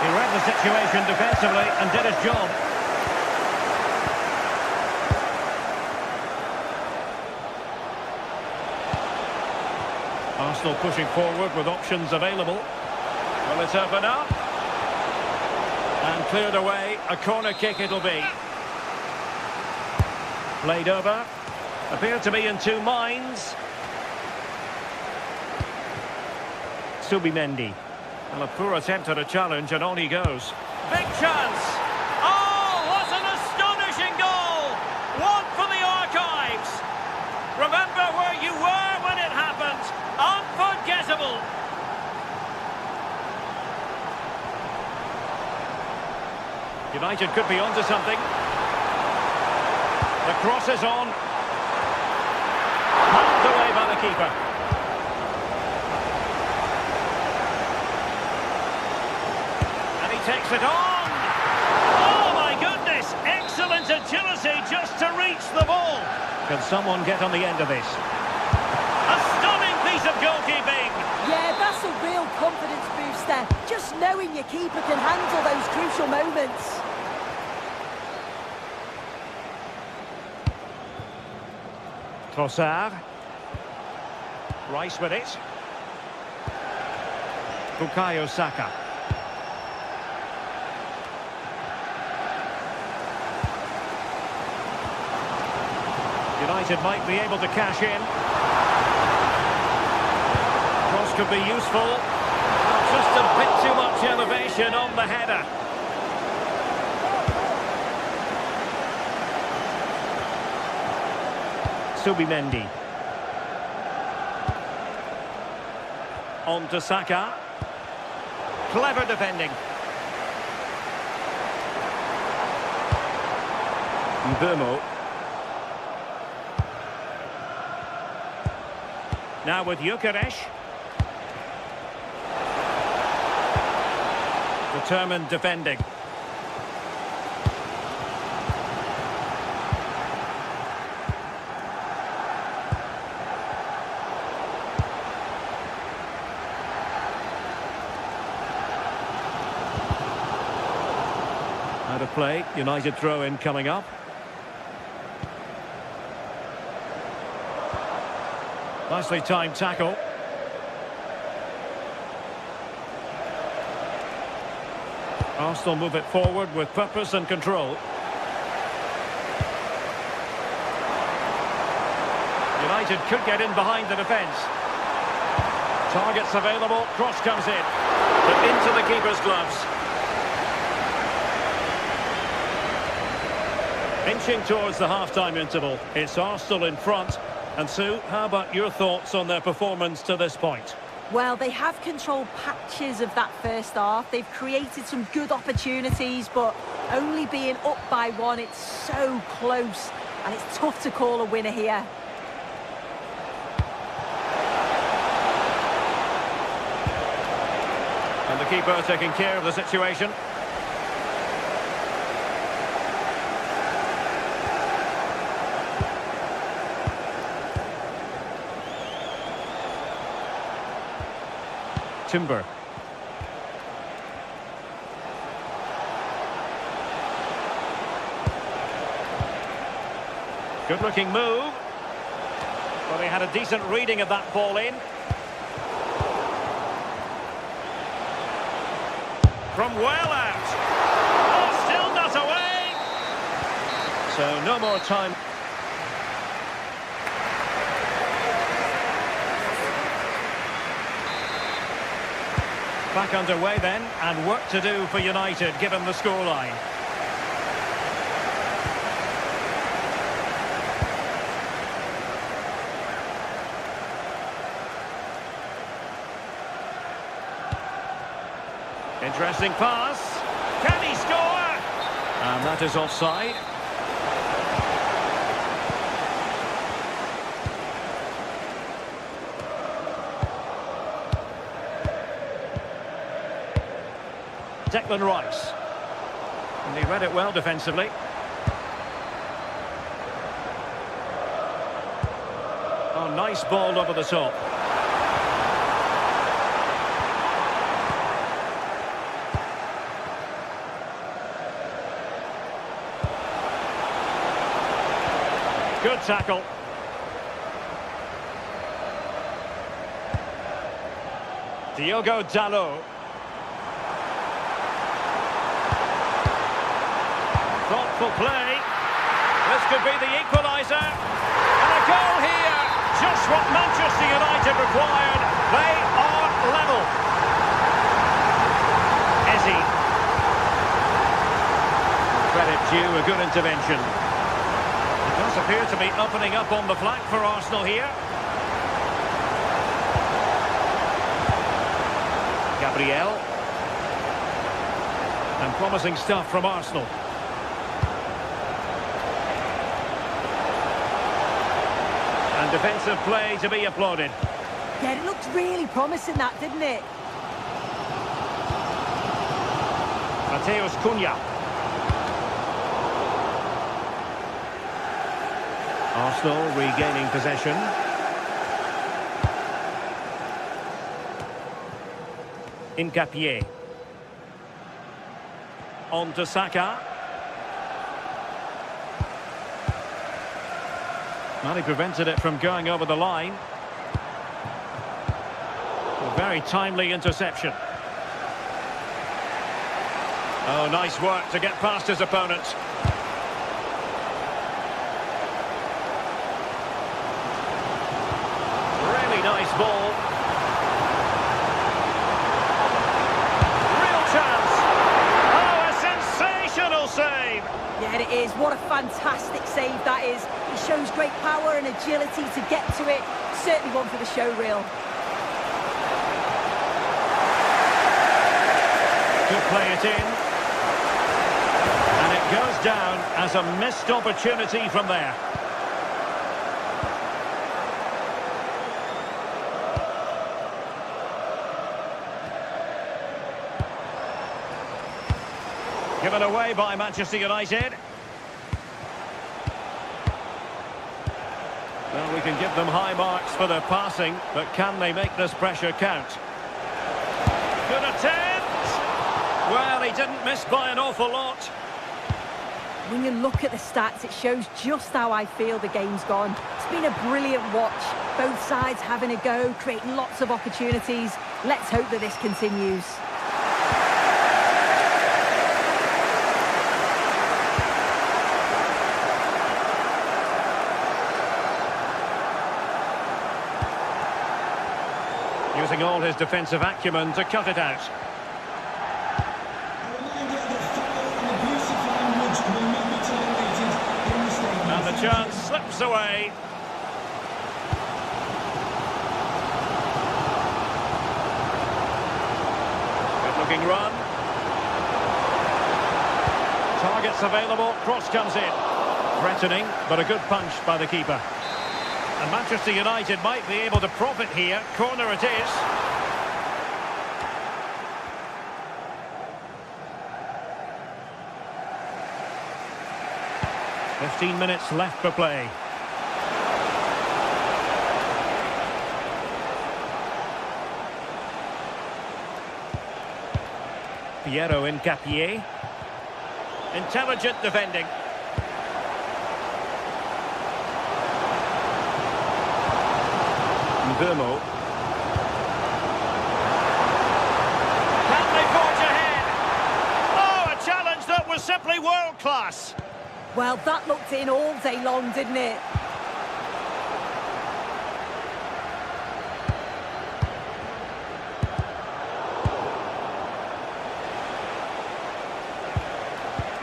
He read the situation defensively and did his job. Arsenal pushing forward with options available. Will it open up? And cleared away. A corner kick it'll be. Played over. Appeared to be in two minds. Subimendi. Well, a poor attempt at a challenge, and on he goes. Big chance! Oh, what an astonishing goal! One for the archives! Remember where you were when it happened. Unforgettable! United could be onto something. The cross is on. Pulled away by the keeper. And he takes it on. Oh my goodness! Excellent agility just to reach the ball. Can someone get on the end of this? A stunning piece of goalkeeping. Yeah, that's a real confidence booster. Just knowing your keeper can handle those crucial moments. Trossard. Rice with it. Bukayo Saka. United might be able to cash in. Cross could be useful. Just a bit too much elevation on the header. Subimendi. On to Saka. Clever defending. Mbeumo. Now with Gyökeres. Determined defending. play. United throw-in coming up. Nicely timed tackle. Arsenal move it forward with purpose and control. United could get in behind the defence. Targets available, cross comes in. But into the keeper's gloves. Inching towards the half-time interval. It's Arsenal in front. And Sue, how about your thoughts on their performance to this point? Well, they have controlled patches of that first half. They've created some good opportunities, but only being up by one, it's so close. And it's tough to call a winner here. And the keeper taking care of the situation. Timber. Good-looking move. Well, he had a decent reading of that ball in. From well out. Oh, still not away. So no more time. Back underway then, and work to do for United given the scoreline. Interesting pass. Can he score? And that is offside. Declan Rice. And he read it well defensively. Oh, nice ball over the top. Good tackle. Diogo Dalot. Thoughtful play. This could be the equaliser. And a goal here. Just what Manchester United required. They are level. Ezzy. Credit due, a good intervention. It does appear to be opening up on the flank for Arsenal here. Gabriel. And promising stuff from Arsenal. And defensive play to be applauded. Yeah, it looked really promising that, didn't it? Mateus Cunha. Arsenal regaining possession. Incapié. On to Saka. Well, he prevented it from going over the line. A very timely interception. Oh, nice work to get past his opponent. Really nice ball. Real chance. Oh, a sensational save. Yeah, it is. What a fantastic save that is. It shows great power and agility to get to it. Certainly one for the show reel. To play it in. And it goes down as a missed opportunity from there. Given away by Manchester United. Well, we can give them high marks for their passing, but can they make this pressure count? Good attempt! Well, he didn't miss by an awful lot. when you look at the stats, it shows just how I feel the game's gone. It's been a brilliant watch. Both sides having a go, creating lots of opportunities. Let's hope that this continues. Using all his defensive acumen to cut it out. And the chance slips away. Good looking run. Targets available, cross comes in. Threatening, but a good punch by the keeper. And Manchester United might be able to profit here. Corner it is. "15 minutes left for play. Piero Incapié. Intelligent defending. Vermo. Can they forge ahead? Oh, a challenge that was simply world class. Well, that looked in all day long, didn't it?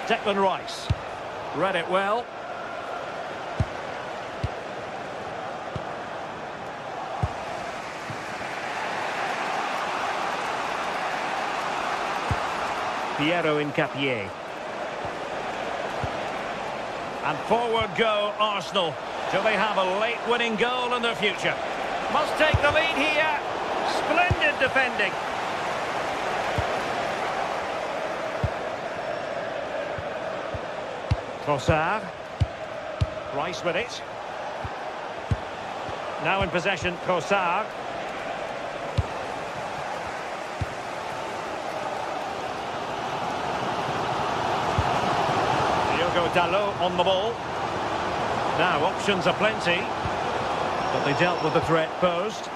Declan Rice. Read it well. Piero Incapié. And forward go Arsenal. Do they have a late winning goal in their future? Must take the lead here. Splendid defending. Trossard. Rice with it. Now in possession, Trossard. Dalot on the ball. Now options are plenty, but they dealt with the threat posed.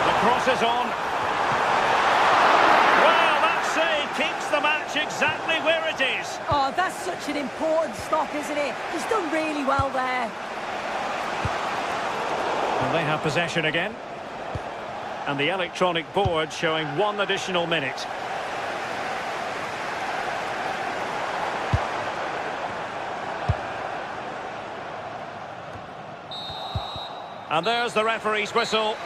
The cross is on. Well, that save keeps the match exactly where it is. Oh, that's such an important stop, isn't it? He's done really well there. And they have possession again. And the electronic board showing 1 additional minute. And there's the referee's whistle.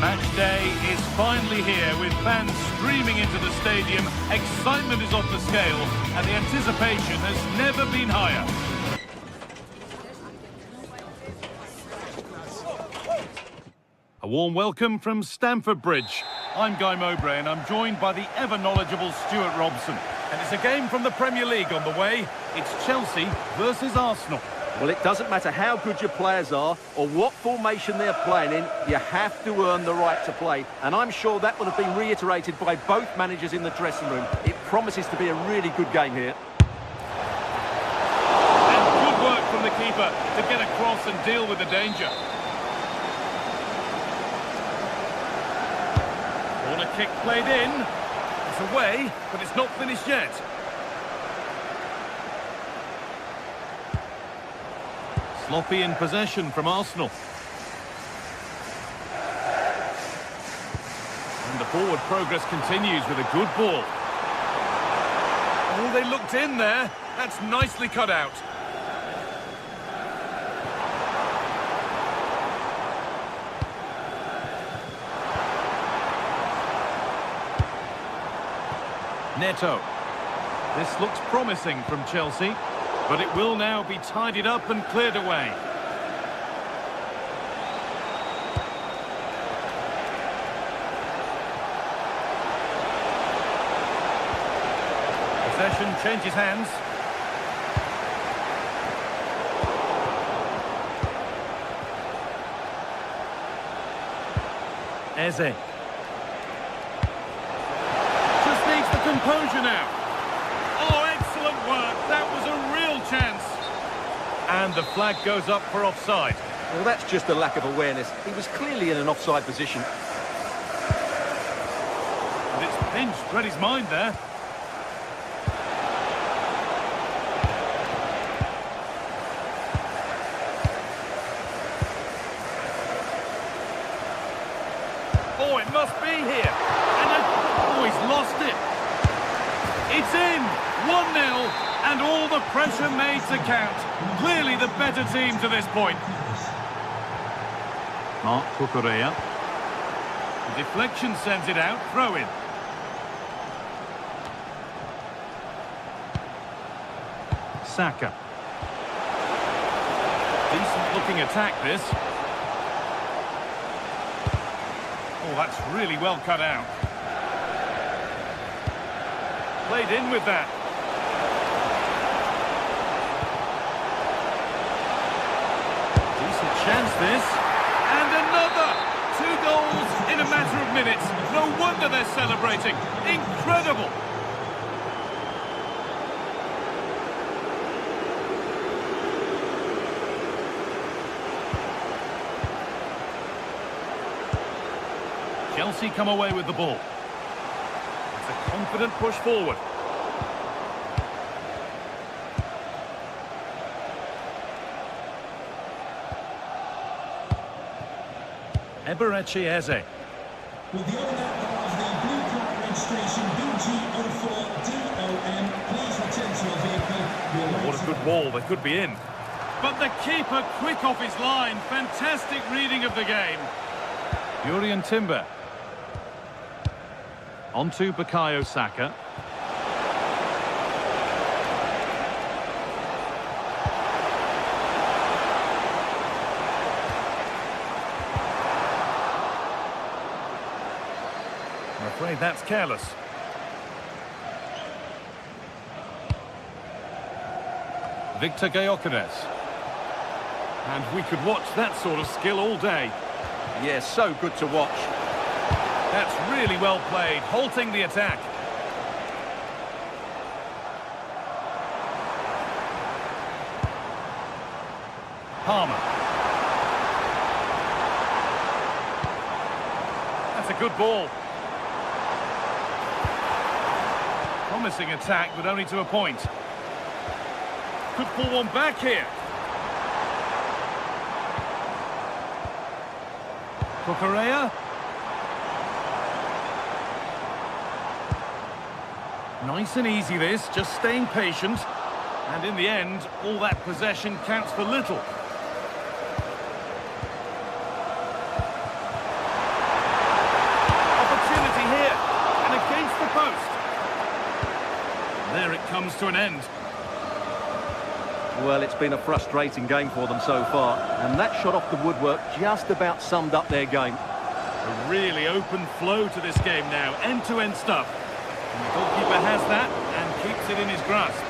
Match day is finally here with fans streaming into the stadium. Excitement is off the scale and the anticipation has never been higher. A warm welcome from Stamford Bridge. I'm Guy Mowbray and I'm joined by the ever-knowledgeable Stuart Robson. And it's a game from the Premier League on the way. It's Chelsea versus Arsenal. Well, it doesn't matter how good your players are or what formation they're playing in, you have to earn the right to play. And I'm sure that will have been reiterated by both managers in the dressing room. It promises to be a really good game here. And good work from the keeper to get across and deal with the danger. Corner kick played in. It's away, but it's not finished yet. Sloppy in possession from Arsenal. And the forward progress continues with a good ball. Oh, they looked in there. That's nicely cut out. Neto. This looks promising from Chelsea. But it will now be tidied up and cleared away. Possession changes hands. Eze. Just needs the composure now. Oh, excellent work. That was a real chance. And the flag goes up for offside. Well, that's just a lack of awareness. He was clearly in an offside position. And it's pinched, read his mind there. Oh, it must be here. Oh, he's lost it. It's in. 1-0, and all the pressure made to count. Clearly the better team to this point. Mark Cucurella. The deflection sends it out, throw in. Saka. Decent looking attack this. Oh, that's really well cut out. Played in with that. Decent chance this. And another! 2 goals in a matter of minutes. No wonder they're celebrating. Incredible! Chelsea come away with the ball. It's a confident push forward. Eberechi Eze. With the owner of the blue card registration BG04DOM, please return to your vehicle. What a good ball, they could be in. But the keeper quick off his line. Fantastic reading of the game. Jurrien Timber. On to Bukayo Saka. I'm afraid that's careless. Victor Gyökeres. And we could watch that sort of skill all day. Yeah, so good to watch. That's really well played, halting the attack. Palmer. That's a good ball. Promising attack, but only to a point. Could pull one back here. Cucurella. Nice and easy this, just staying patient. And in the end, all that possession counts for little. Opportunity here, and against the post. There it comes to an end. Well, it's been a frustrating game for them so far, and that shot off the woodwork just about summed up their game. A really open flow to this game now, end-to-end stuff. And the goalkeeper has that and keeps it in his grasp.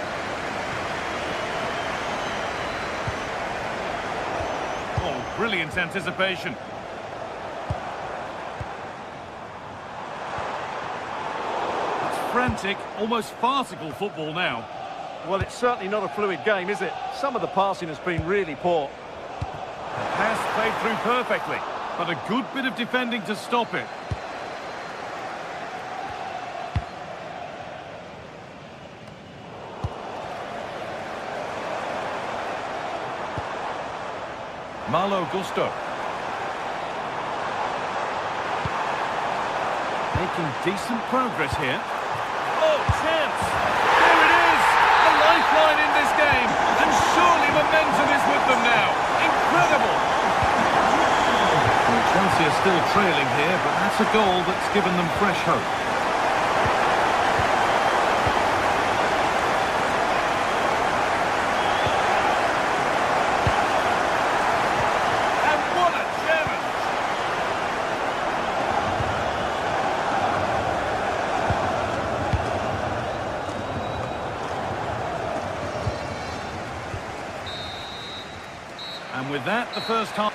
brilliant anticipation. It's frantic, almost farcical football now. Well, it's certainly not a fluid game, is it? Some of the passing has been really poor. The pass played through perfectly, but a good bit of defending to stop it. Malo Gusto. Making decent progress here. Oh, chance! There it is! A lifeline in this game, and surely momentum is with them now. Incredible! Well, Chelsea are still trailing here, but that's a goal that's given them fresh hope. And what a challenge! And with that, the first half.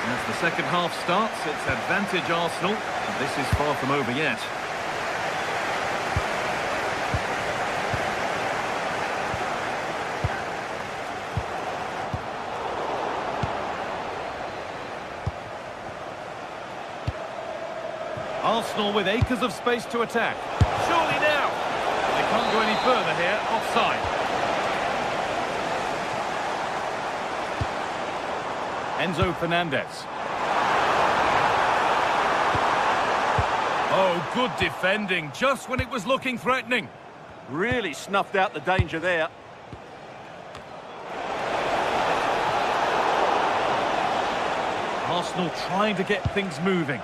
As the second half starts, it's advantage Arsenal. And this is far from over yet. Arsenal with acres of space to attack. Surely now! They can't go any further here, offside. Enzo Fernandez. Oh, good defending, just when it was looking threatening. Really snuffed out the danger there. Arsenal trying to get things moving.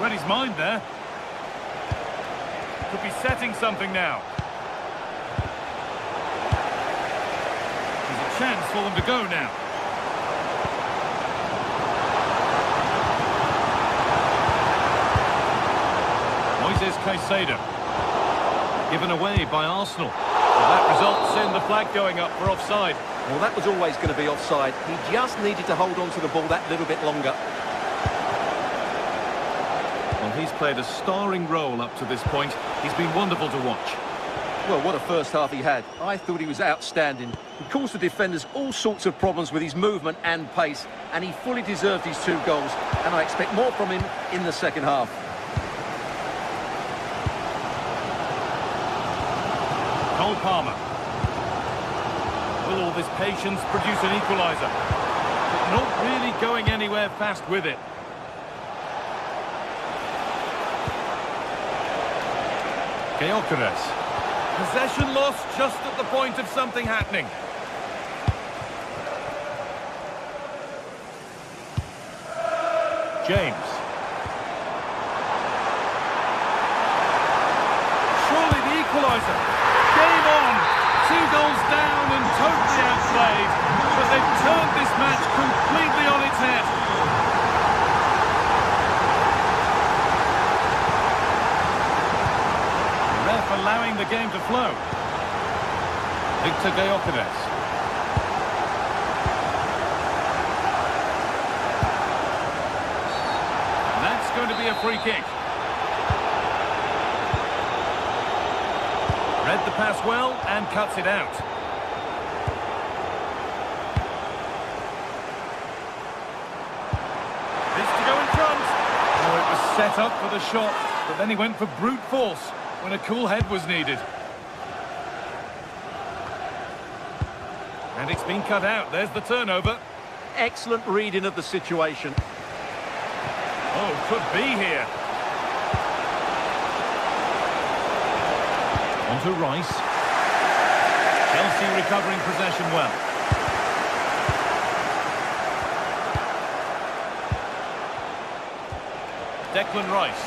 Read his mind there. Could be setting something now. There's a chance for them to go now. Moises Caicedo. Given away by Arsenal. Well, that results in the flag going up for offside. Well, that was always going to be offside. He just needed to hold on to the ball that little bit longer. Well, he's played a starring role up to this point. He's been wonderful to watch. Well, what a first half he had. I thought he was outstanding. He caused the defenders all sorts of problems with his movement and pace, and he fully deserved his 2 goals, and I expect more from him in the second half. Cole Palmer. Will all this patience produce an equaliser? But not really going anywhere fast with it. Gyökeres. Possession lost just at the point of something happening. James. Surely the equaliser. Game on. 2 goals down and totally outplayed. But they've turned this match completely on its head. Allowing the game to flow. Victor Gyökeres. And that's going to be a free kick. Read the pass well and cuts it out. This to go in front. Oh, it was set up for the shot, but then he went for brute force when a cool head was needed. And it's been cut out. There's the turnover. Excellent reading of the situation. Oh, could be here. On to Rice. Chelsea recovering possession well. Declan Rice.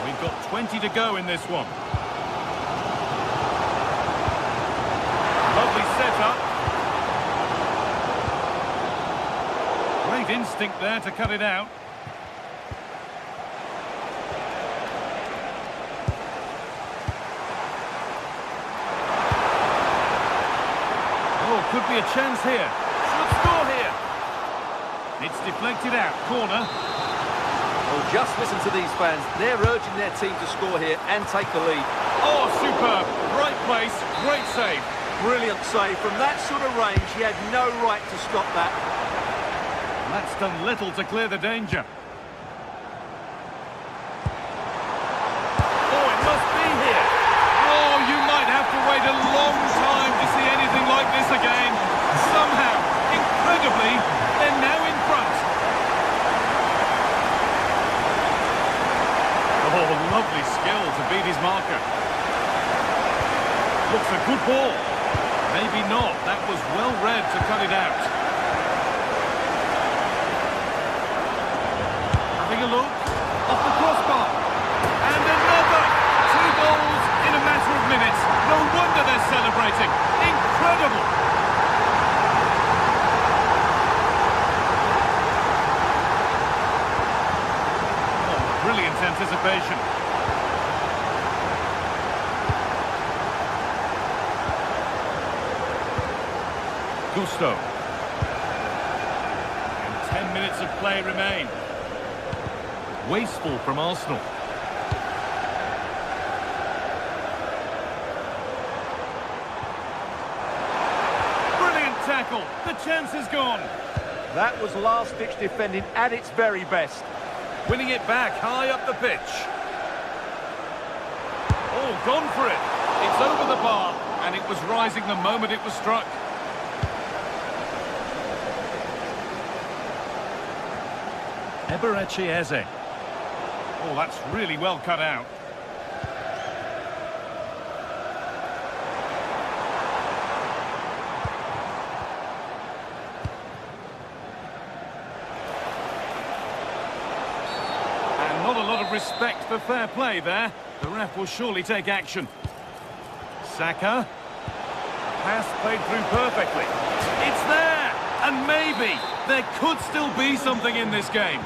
We've got 20 to go in this one. Lovely setup. Great instinct there to cut it out. Oh, could be a chance here. Should score here. It's deflected out. Corner. Well, just listen to these fans. They're urging their team to score here and take the lead. Oh, superb. Great place. Great save. Brilliant save. From that sort of range, he had no right to stop that. That's done little to clear the danger. Oh, it must be here. Oh, you might have to wait a long time to see anything like this again. Somehow, incredibly, they're now in front. Oh, lovely skill to beat his marker. Looks a good ball. Maybe not. That was well read to cut it out. Having a look. Off the crossbar. And another. 2 goals in a matter of minutes. No wonder they're celebrating. Incredible. Oh, brilliant anticipation. Gusto. And 10 minutes of play remain. Wasteful from Arsenal. Brilliant tackle. The chance is gone. That was last-ditch defending at its very best. Winning it back high up the pitch. Oh, gone for it. It's over the bar, and it was rising the moment it was struck. Eberechi Eze. Oh, that's really well cut out. And not a lot of respect for fair play there. The ref will surely take action. Saka. Pass played through perfectly. It's there! And maybe there could still be something in this game.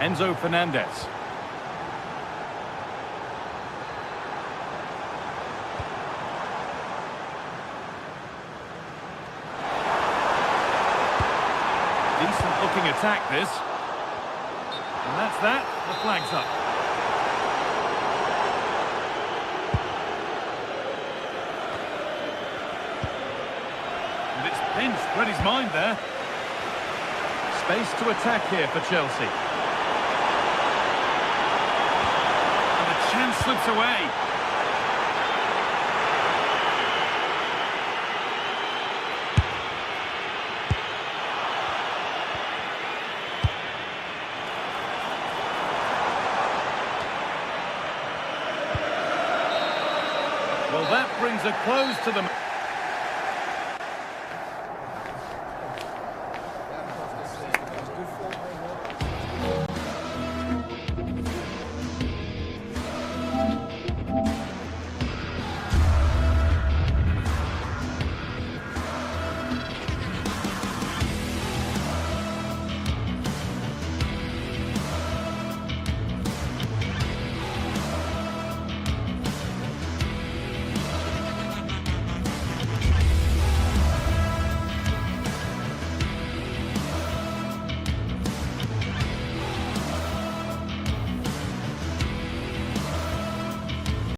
Enzo Fernandez. Decent looking attack this. And that's that. The flag's up. And it's pinched, read his mind there. Space to attack here for Chelsea. Chance slips away. Well, that brings a close to the